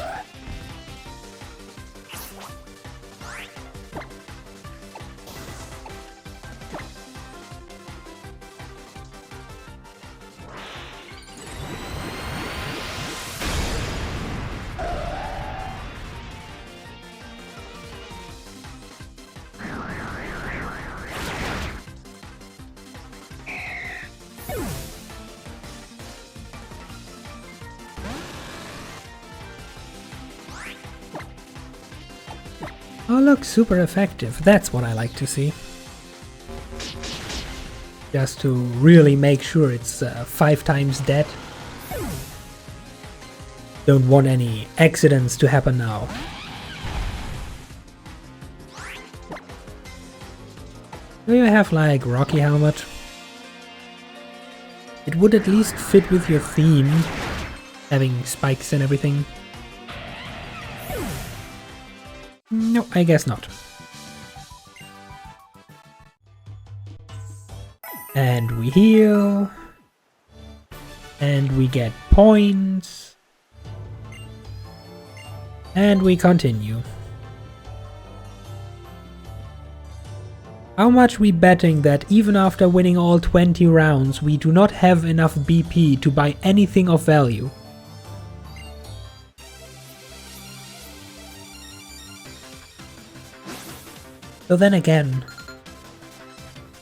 Speaker 1: Oh look, super effective. That's what I like to see. Just to really make sure it's 5 times dead. Don't want any accidents to happen now. Do you have like Rocky Helmet? It would at least fit with your theme, having spikes and everything. No, I guess not. And we heal. And we get points. And we continue. How much we betting that even after winning all 20 rounds we do not have enough BP to buy anything of value? So then again,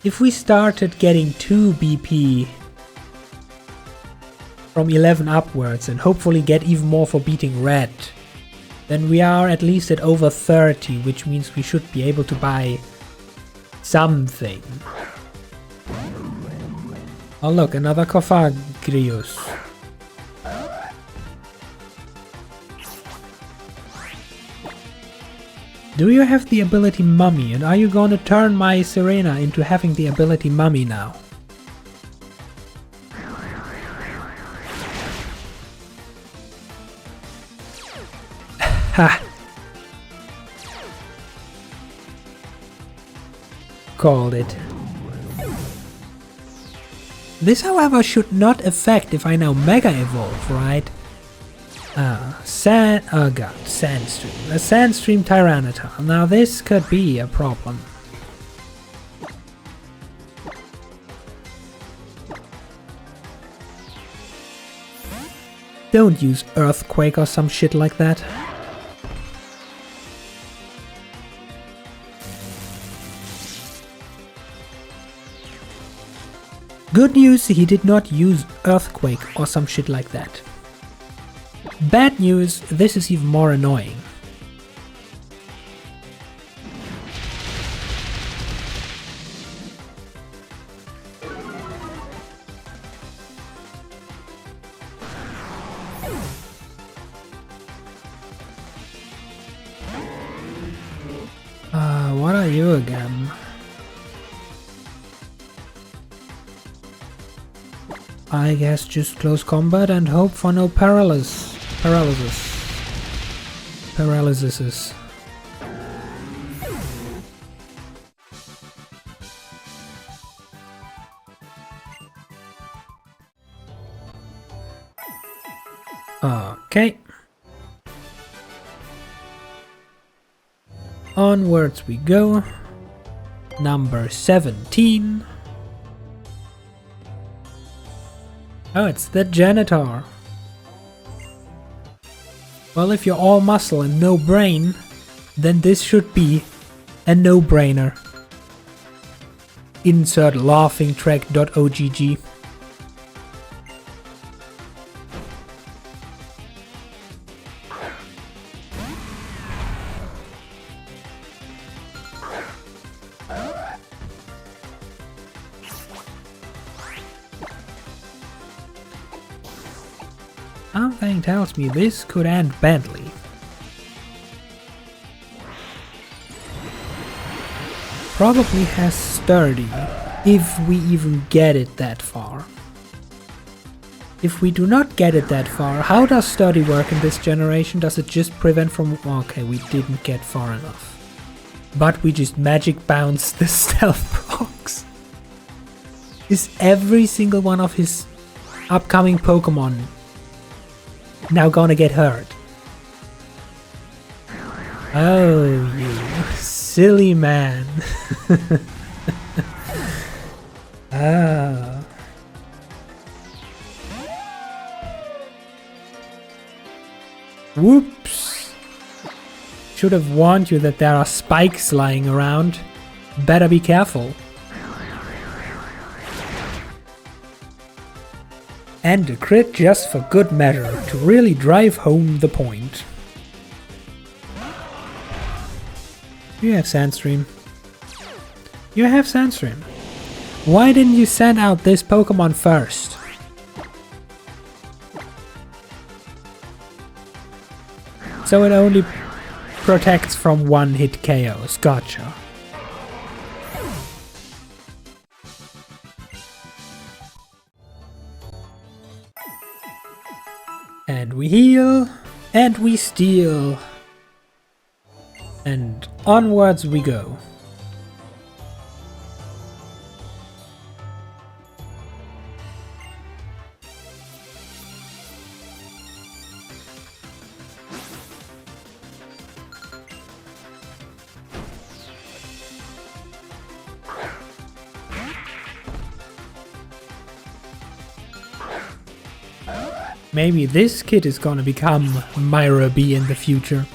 Speaker 1: if we started getting 2 BP from 11 upwards and hopefully get even more for beating Red, then we are at least at over 30, which means we should be able to buy something. Oh look, another Cofagrius. Do you have the ability Mummy, and are you gonna turn my Serena into having the ability Mummy now? Ha! Called it. This, however, should not affect if I now Mega Evolve, right? Oh god, Sandstream. A Sandstream Tyranitar. Now this could be a problem. Don't use Earthquake or some shit like that. Good news, he did not use Earthquake or some shit like that. Bad news, this is even more annoying. What are you again? I guess just close combat and hope for no paralysis. Paralysis. Okay. Onwards we go. Number 17. Oh, it's the janitor. Well, if you're all muscle and no brain, then this should be a no-brainer. Insert laughingtrack.ogg. Something tells me this could end badly. Probably has Sturdy, if we even get it that far. If we do not get it that far, how does Sturdy work in this generation? Does it just prevent from... Okay, we didn't get far enough. But we just magic bounce the stealth box. Is every single one of his upcoming Pokemon now gonna get hurt? Oh, you silly man. Ah. Whoops. Should have warned you that there are spikes lying around. Better be careful. And a crit just for good measure, to really drive home the point. You have Sandstream. You have Sandstream. Why didn't you send out this Pokemon first? So it only protects from one-hit KOs. Gotcha. And we heal, and we steal, and onwards we go. Maybe this kid is gonna become Myra B in the future.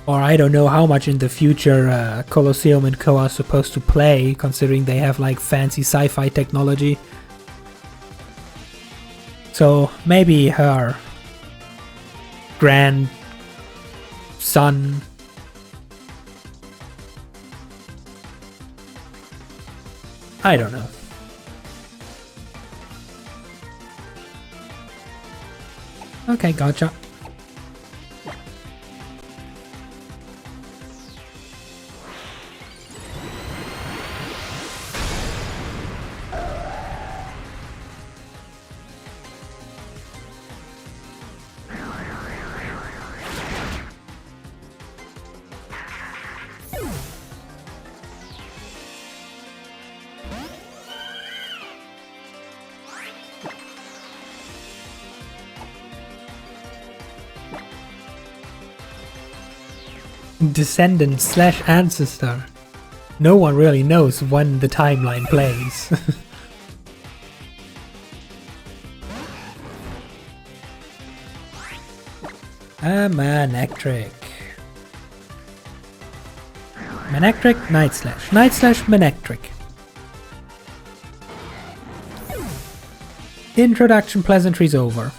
Speaker 1: Or I don't know how much in the future Colosseum and Co are supposed to play, considering they have like fancy sci-fi technology. So maybe her grandson. I don't know. Okay, gotcha. Descendant slash ancestor. No one really knows when the timeline plays. Manectric. Manectric, Night Slash. Night Slash, Manectric. Introduction pleasantries over.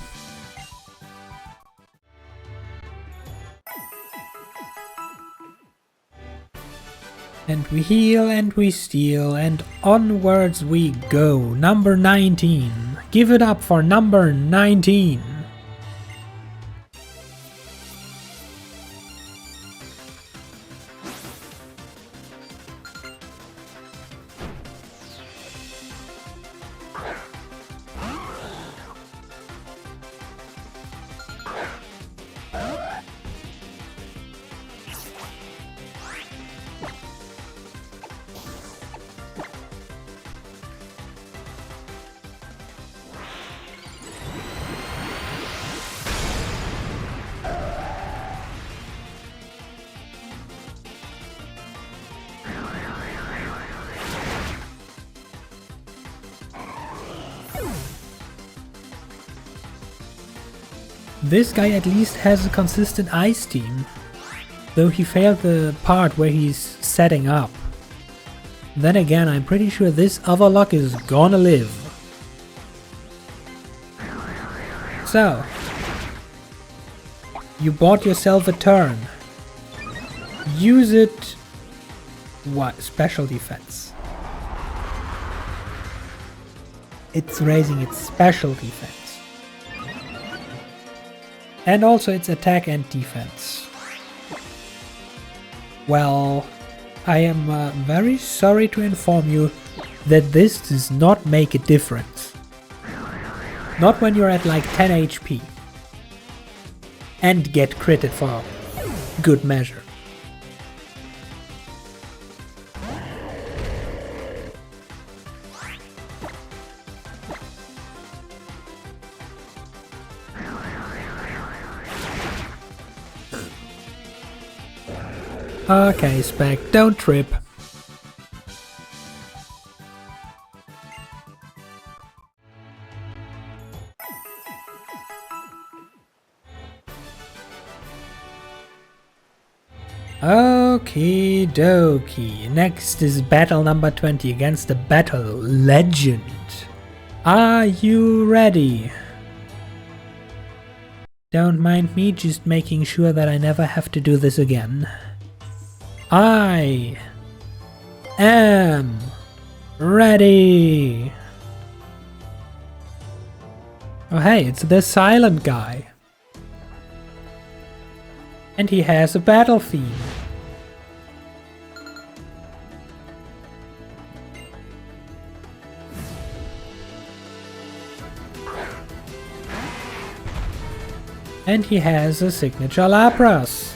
Speaker 1: And we heal and we steal and onwards we go. Number 19. Give it up for number 19. This guy at least has a consistent ice team, though he failed the part where he's setting up. Then again, I'm pretty sure this other luck is gonna live. So, you bought yourself a turn. Use it... what? Special defense. It's raising its special defense. And also its attack and defense. Well, I am very sorry to inform you that this does not make a difference. Not when you're at like 10 HP. And get critted for good measure. Okay, Spec, don't trip. Okie dokie. Next is battle number 20 against the battle legend. Are you ready? Don't mind me, just making sure that I never have to do this again. I am ready. Oh hey, it's the silent guy. And he has a battle theme. And he has a signature Lapras.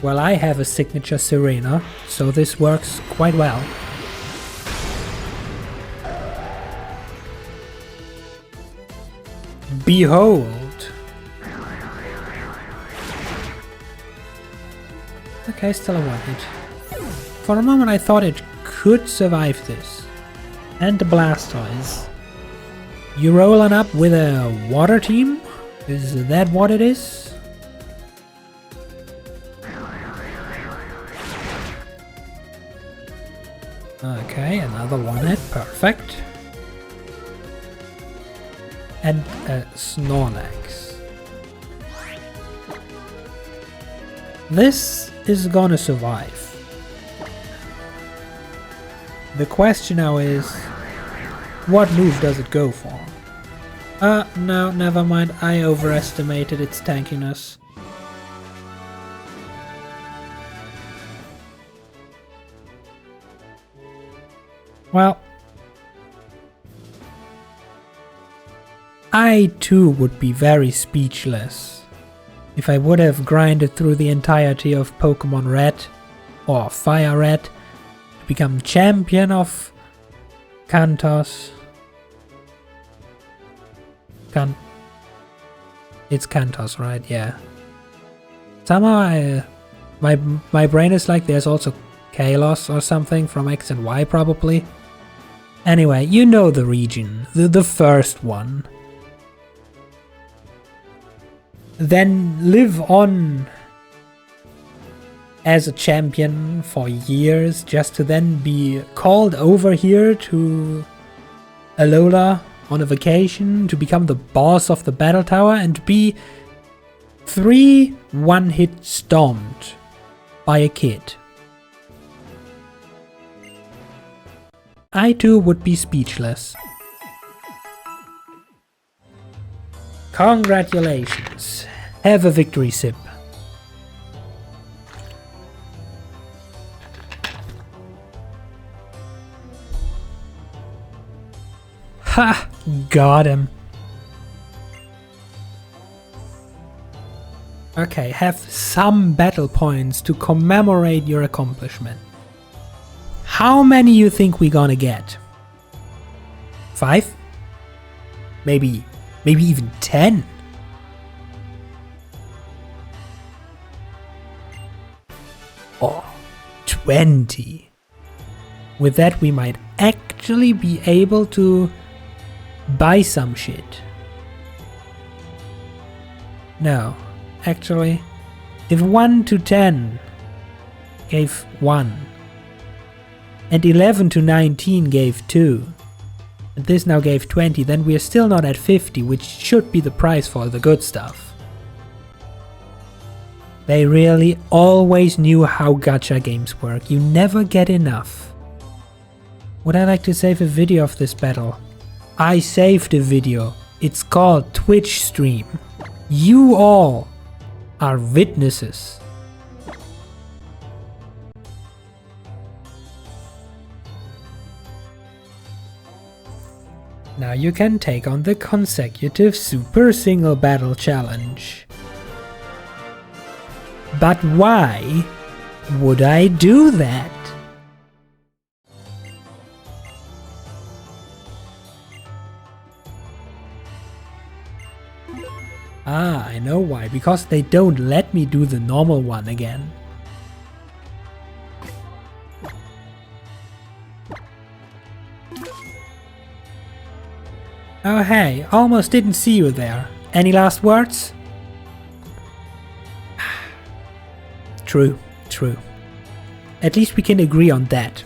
Speaker 1: Well, I have a signature Serena, so this works quite well. Behold! Okay, still a one-hit. For a moment I thought it could survive this. And the Blastoise. You rolling up with a water team? Is that what it is? Okay, another one-hit, perfect. And a Snorlax. This is gonna survive. The question now is, what move does it go for? No, never mind, I overestimated its tankiness. Well, I too would be very speechless if I would have grinded through the entirety of Pokemon Red or Fire Red to become champion of Kantos It's Kantos, right? Yeah. Somehow my brain is like there's also Kalos or something from X and Y probably. Anyway, you know the region, the first one. Then live on as a champion for years, just to then be called over here to Alola on a vacation to become the boss of the battle tower and be 3 one-hit stomped by a kid. I too would be speechless. Congratulations. Have a victory sip. Ha! Got him. Okay, have some battle points to commemorate your accomplishment. How many you think we gonna get? 5? Maybe even 10? Or 20? With that we might actually be able to buy some shit. No, actually, if 1 to 10 gave 1, and 11 to 19 gave 2, and this now gave 20, then we are still not at 50, which should be the price for the good stuff. They really always knew how gacha games work. You never get enough. Would I like to save a video of this battle? I saved a video. It's called Twitch stream. You all are witnesses. Now you can take on the consecutive super single battle challenge. But why would I do that? Ah, I know why. Because they don't let me do the normal one again. Oh hey, almost didn't see you there. Any last words? True, true. At least we can agree on that.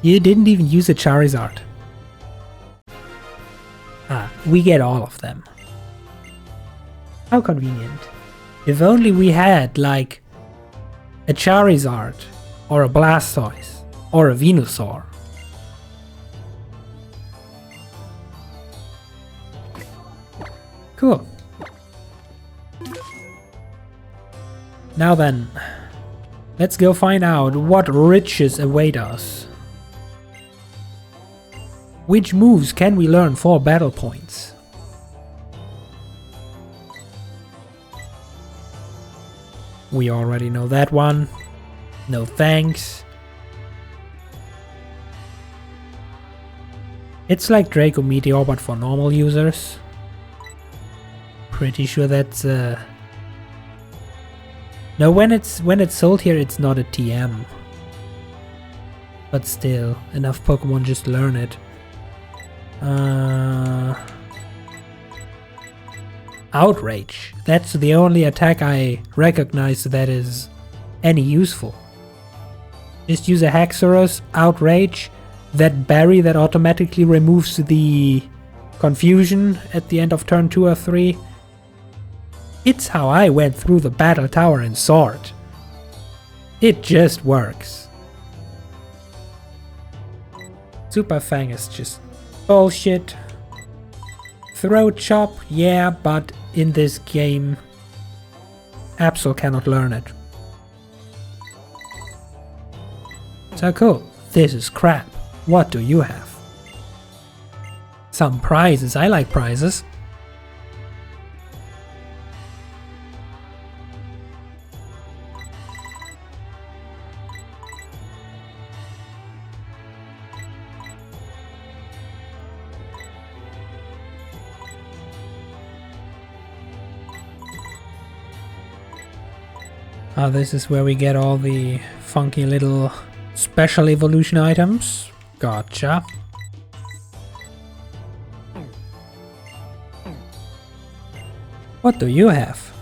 Speaker 1: You didn't even use a Charizard. Ah, we get all of them. How convenient. If only we had, like, a Charizard, or a Blastoise, or a Venusaur. Cool. Now then, let's go find out what riches await us. Which moves can we learn for battle points? We already know that one. No thanks. It's like Draco Meteor but for normal users. Pretty sure that's no, when it's sold here it's not a TM. But still, enough Pokemon just learn it. Outrage. That's the only attack I recognize that is any useful. Just use a Haxorus, Outrage, that berry that automatically removes the confusion at the end of turn 2 or 3. It's how I went through the battle tower in Sword. It just works. Super Fang is just bullshit. Throat Chop, yeah, but in this game, Absol cannot learn it. So cool, this is crap. What do you have? Some prizes, I like prizes. This is where we get all the funky little special evolution items. Gotcha. What do you have?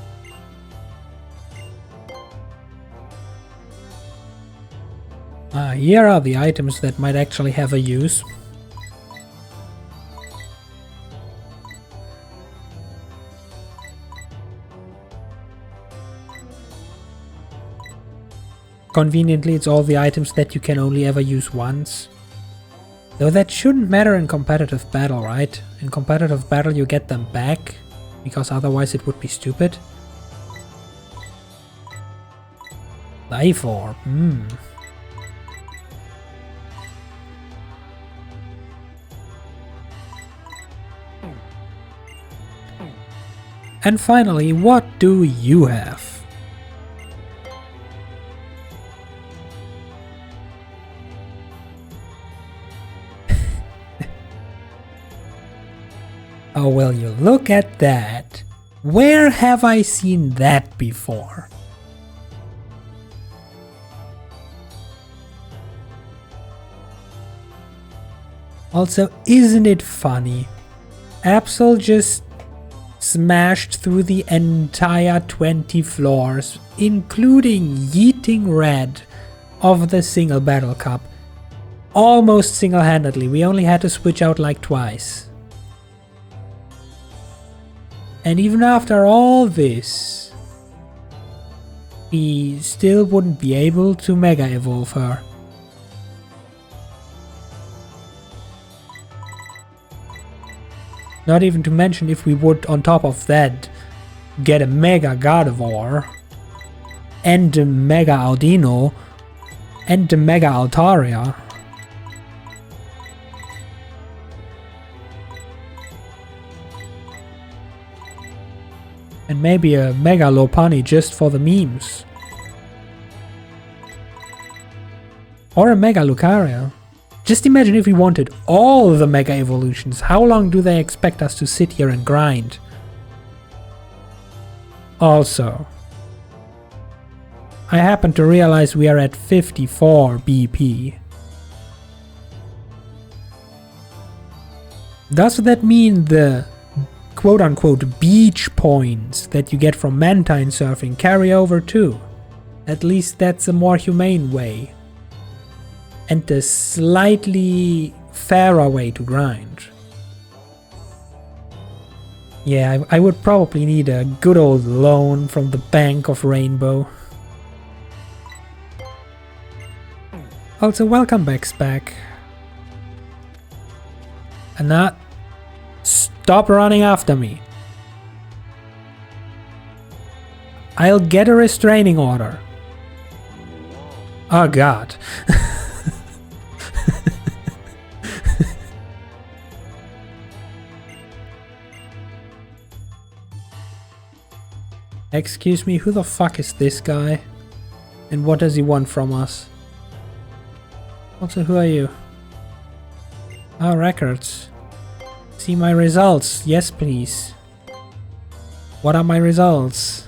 Speaker 1: Here are the items that might actually have a use. Conveniently, it's all the items that you can only ever use once. Though that shouldn't matter in competitive battle, right? In competitive battle you get them back, because otherwise it would be stupid. Life Orb, And finally, what do you have? Oh, will you look at that? Where have I seen that before? Also, isn't it funny? Absol just smashed through the entire 20 floors, including yeeting red of the single battle cup. Almost single-handedly, we only had to switch out like twice. And even after all this, we still wouldn't be able to Mega Evolve her. Not even to mention if we would, on top of that, get a Mega Gardevoir, and a Mega Audino, and a Mega Altaria. And maybe a Mega Lopunny just for the memes. Or a Mega Lucario. Just imagine if we wanted all the Mega Evolutions, how long do they expect us to sit here and grind? Also, I happen to realize we are at 54 BP. Does that mean the quote-unquote beach points that you get from Mantine surfing carry over too? At least that's a more humane way. And a slightly fairer way to grind. Yeah, I would probably need a good old loan from the Bank of Rainbow. Also, welcome back, Spec. And now, stop running after me. I'll get a restraining order. Oh god. Excuse me, who the fuck is this guy? And what does he want from us? Also, who are you? Ah, records. See my results. Yes, please. What are my results?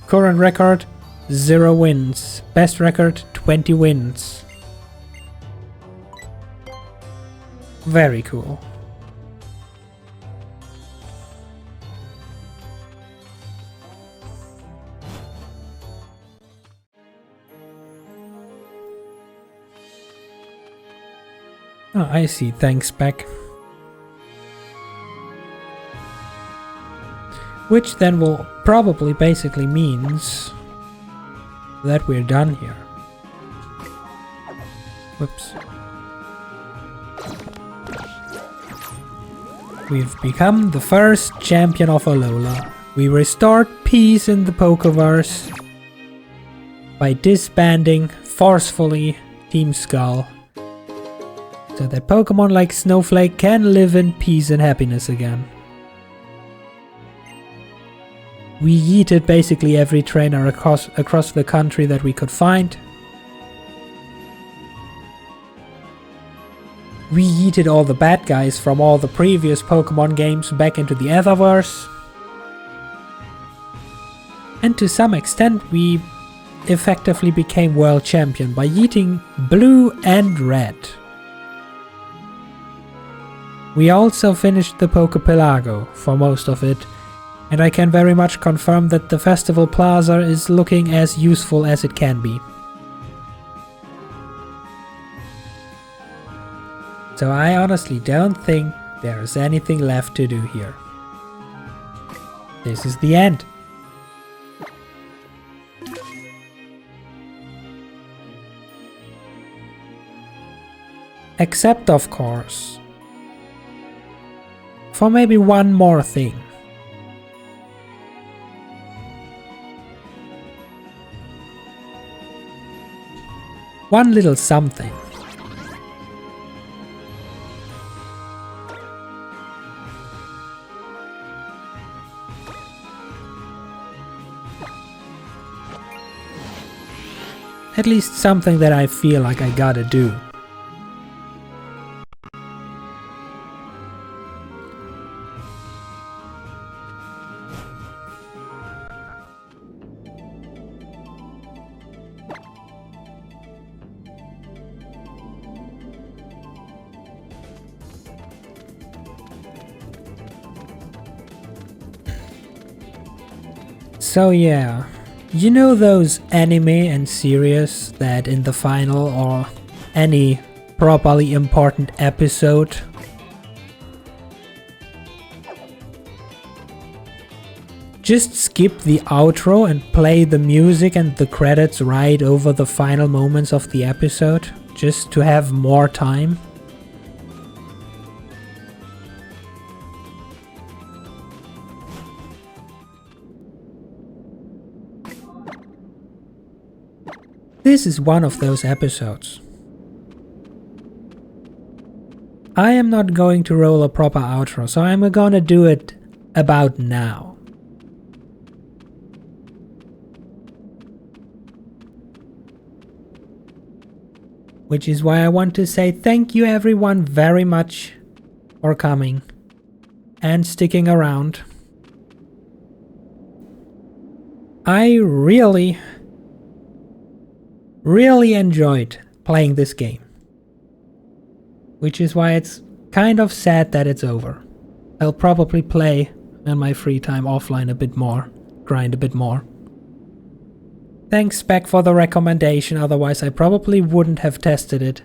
Speaker 1: Current record, 0 wins. Best record, 20 wins. Very cool. Oh, I see. Thanks, Beck. Which then will probably basically means that we're done here. Whoops. We've become the first champion of Alola. We restored peace in the Pokeverse by disbanding forcefully Team Skull, so that Pokemon like Snowflake can live in peace and happiness again. We yeeted basically every trainer across the country that we could find. We yeeted all the bad guys from all the previous Pokemon games back into the Etherverse. And to some extent we effectively became world champion by yeeting blue and red. We also finished the Poképelago for most of it, and I can very much confirm that the Festival Plaza is looking as useful as it can be. So I honestly don't think there is anything left to do here. This is the end. Except, of course, for maybe one more thing. One little something. At least something that I feel like I gotta do. So yeah, you know those anime and series that in the final or any properly important episode just skip the outro and play the music and the credits right over the final moments of the episode just to have more time? This is one of those episodes. I am not going to roll a proper outro, so I'm gonna do it about now. Which is why I want to say thank you everyone very much for coming and sticking around. I really enjoyed playing this game. Which is why it's kind of sad that it's over. I'll probably play in my free time offline a bit more, grind a bit more. Thanks Spec for the recommendation, otherwise I probably wouldn't have tested it.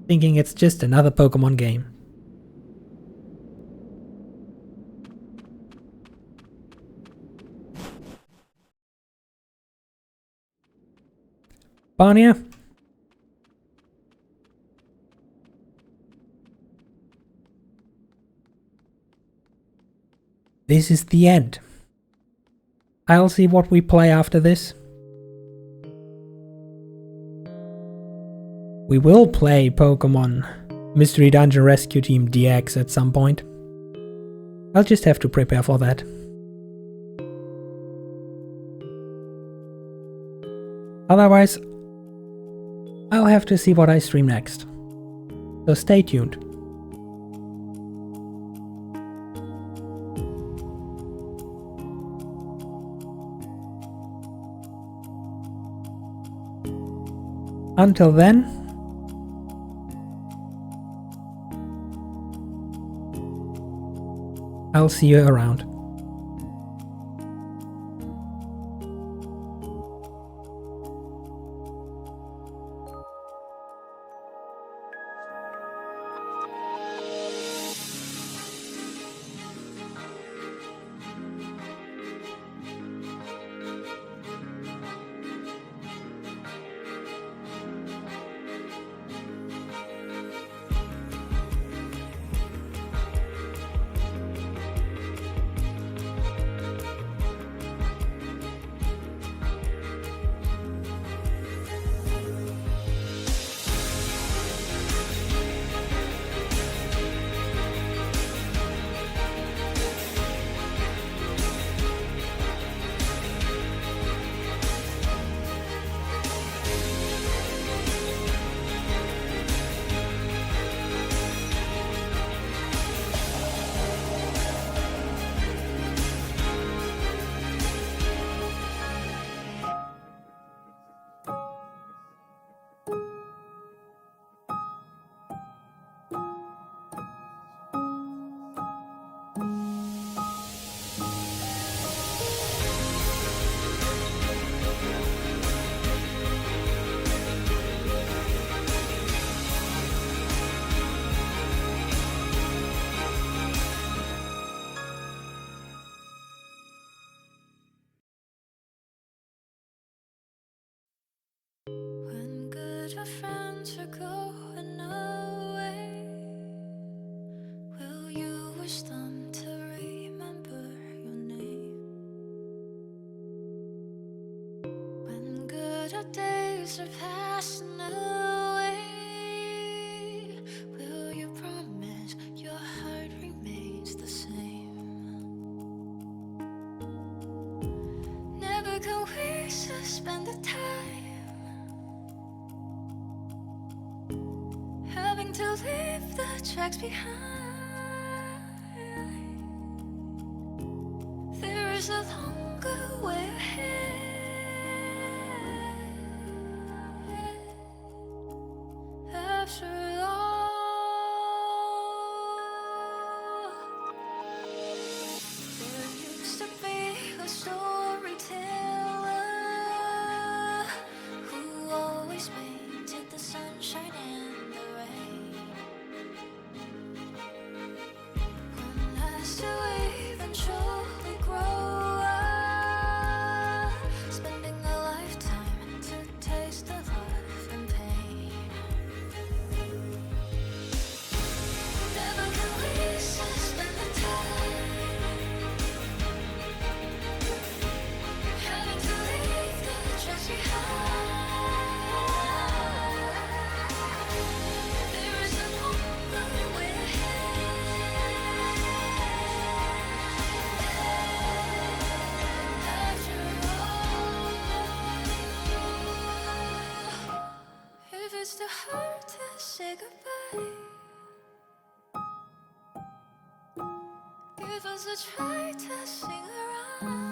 Speaker 1: Thinking it's just another Pokemon game. Barnia? This is the end. I'll see what we play after this. We will play Pokemon Mystery Dungeon Rescue Team DX at some point. I'll just have to prepare for that. Otherwise, I'll have to see what I stream next. So stay tuned. Until then, I'll see you around.
Speaker 2: days are passing away. Will you promise your heart remains the same? Never can we suspend the time, having to leave the tracks behind. There is a longer way ahead. After all, there used to be a storyteller who always painted the sunshine and the rain. One has to eventually grow up, spending a lifetime to taste the love and pain. Never can we suspend the time, having to leave the tracks behind. There is a longer way ahead. After all, if it's too hard to say goodbye, give us a try to sing around.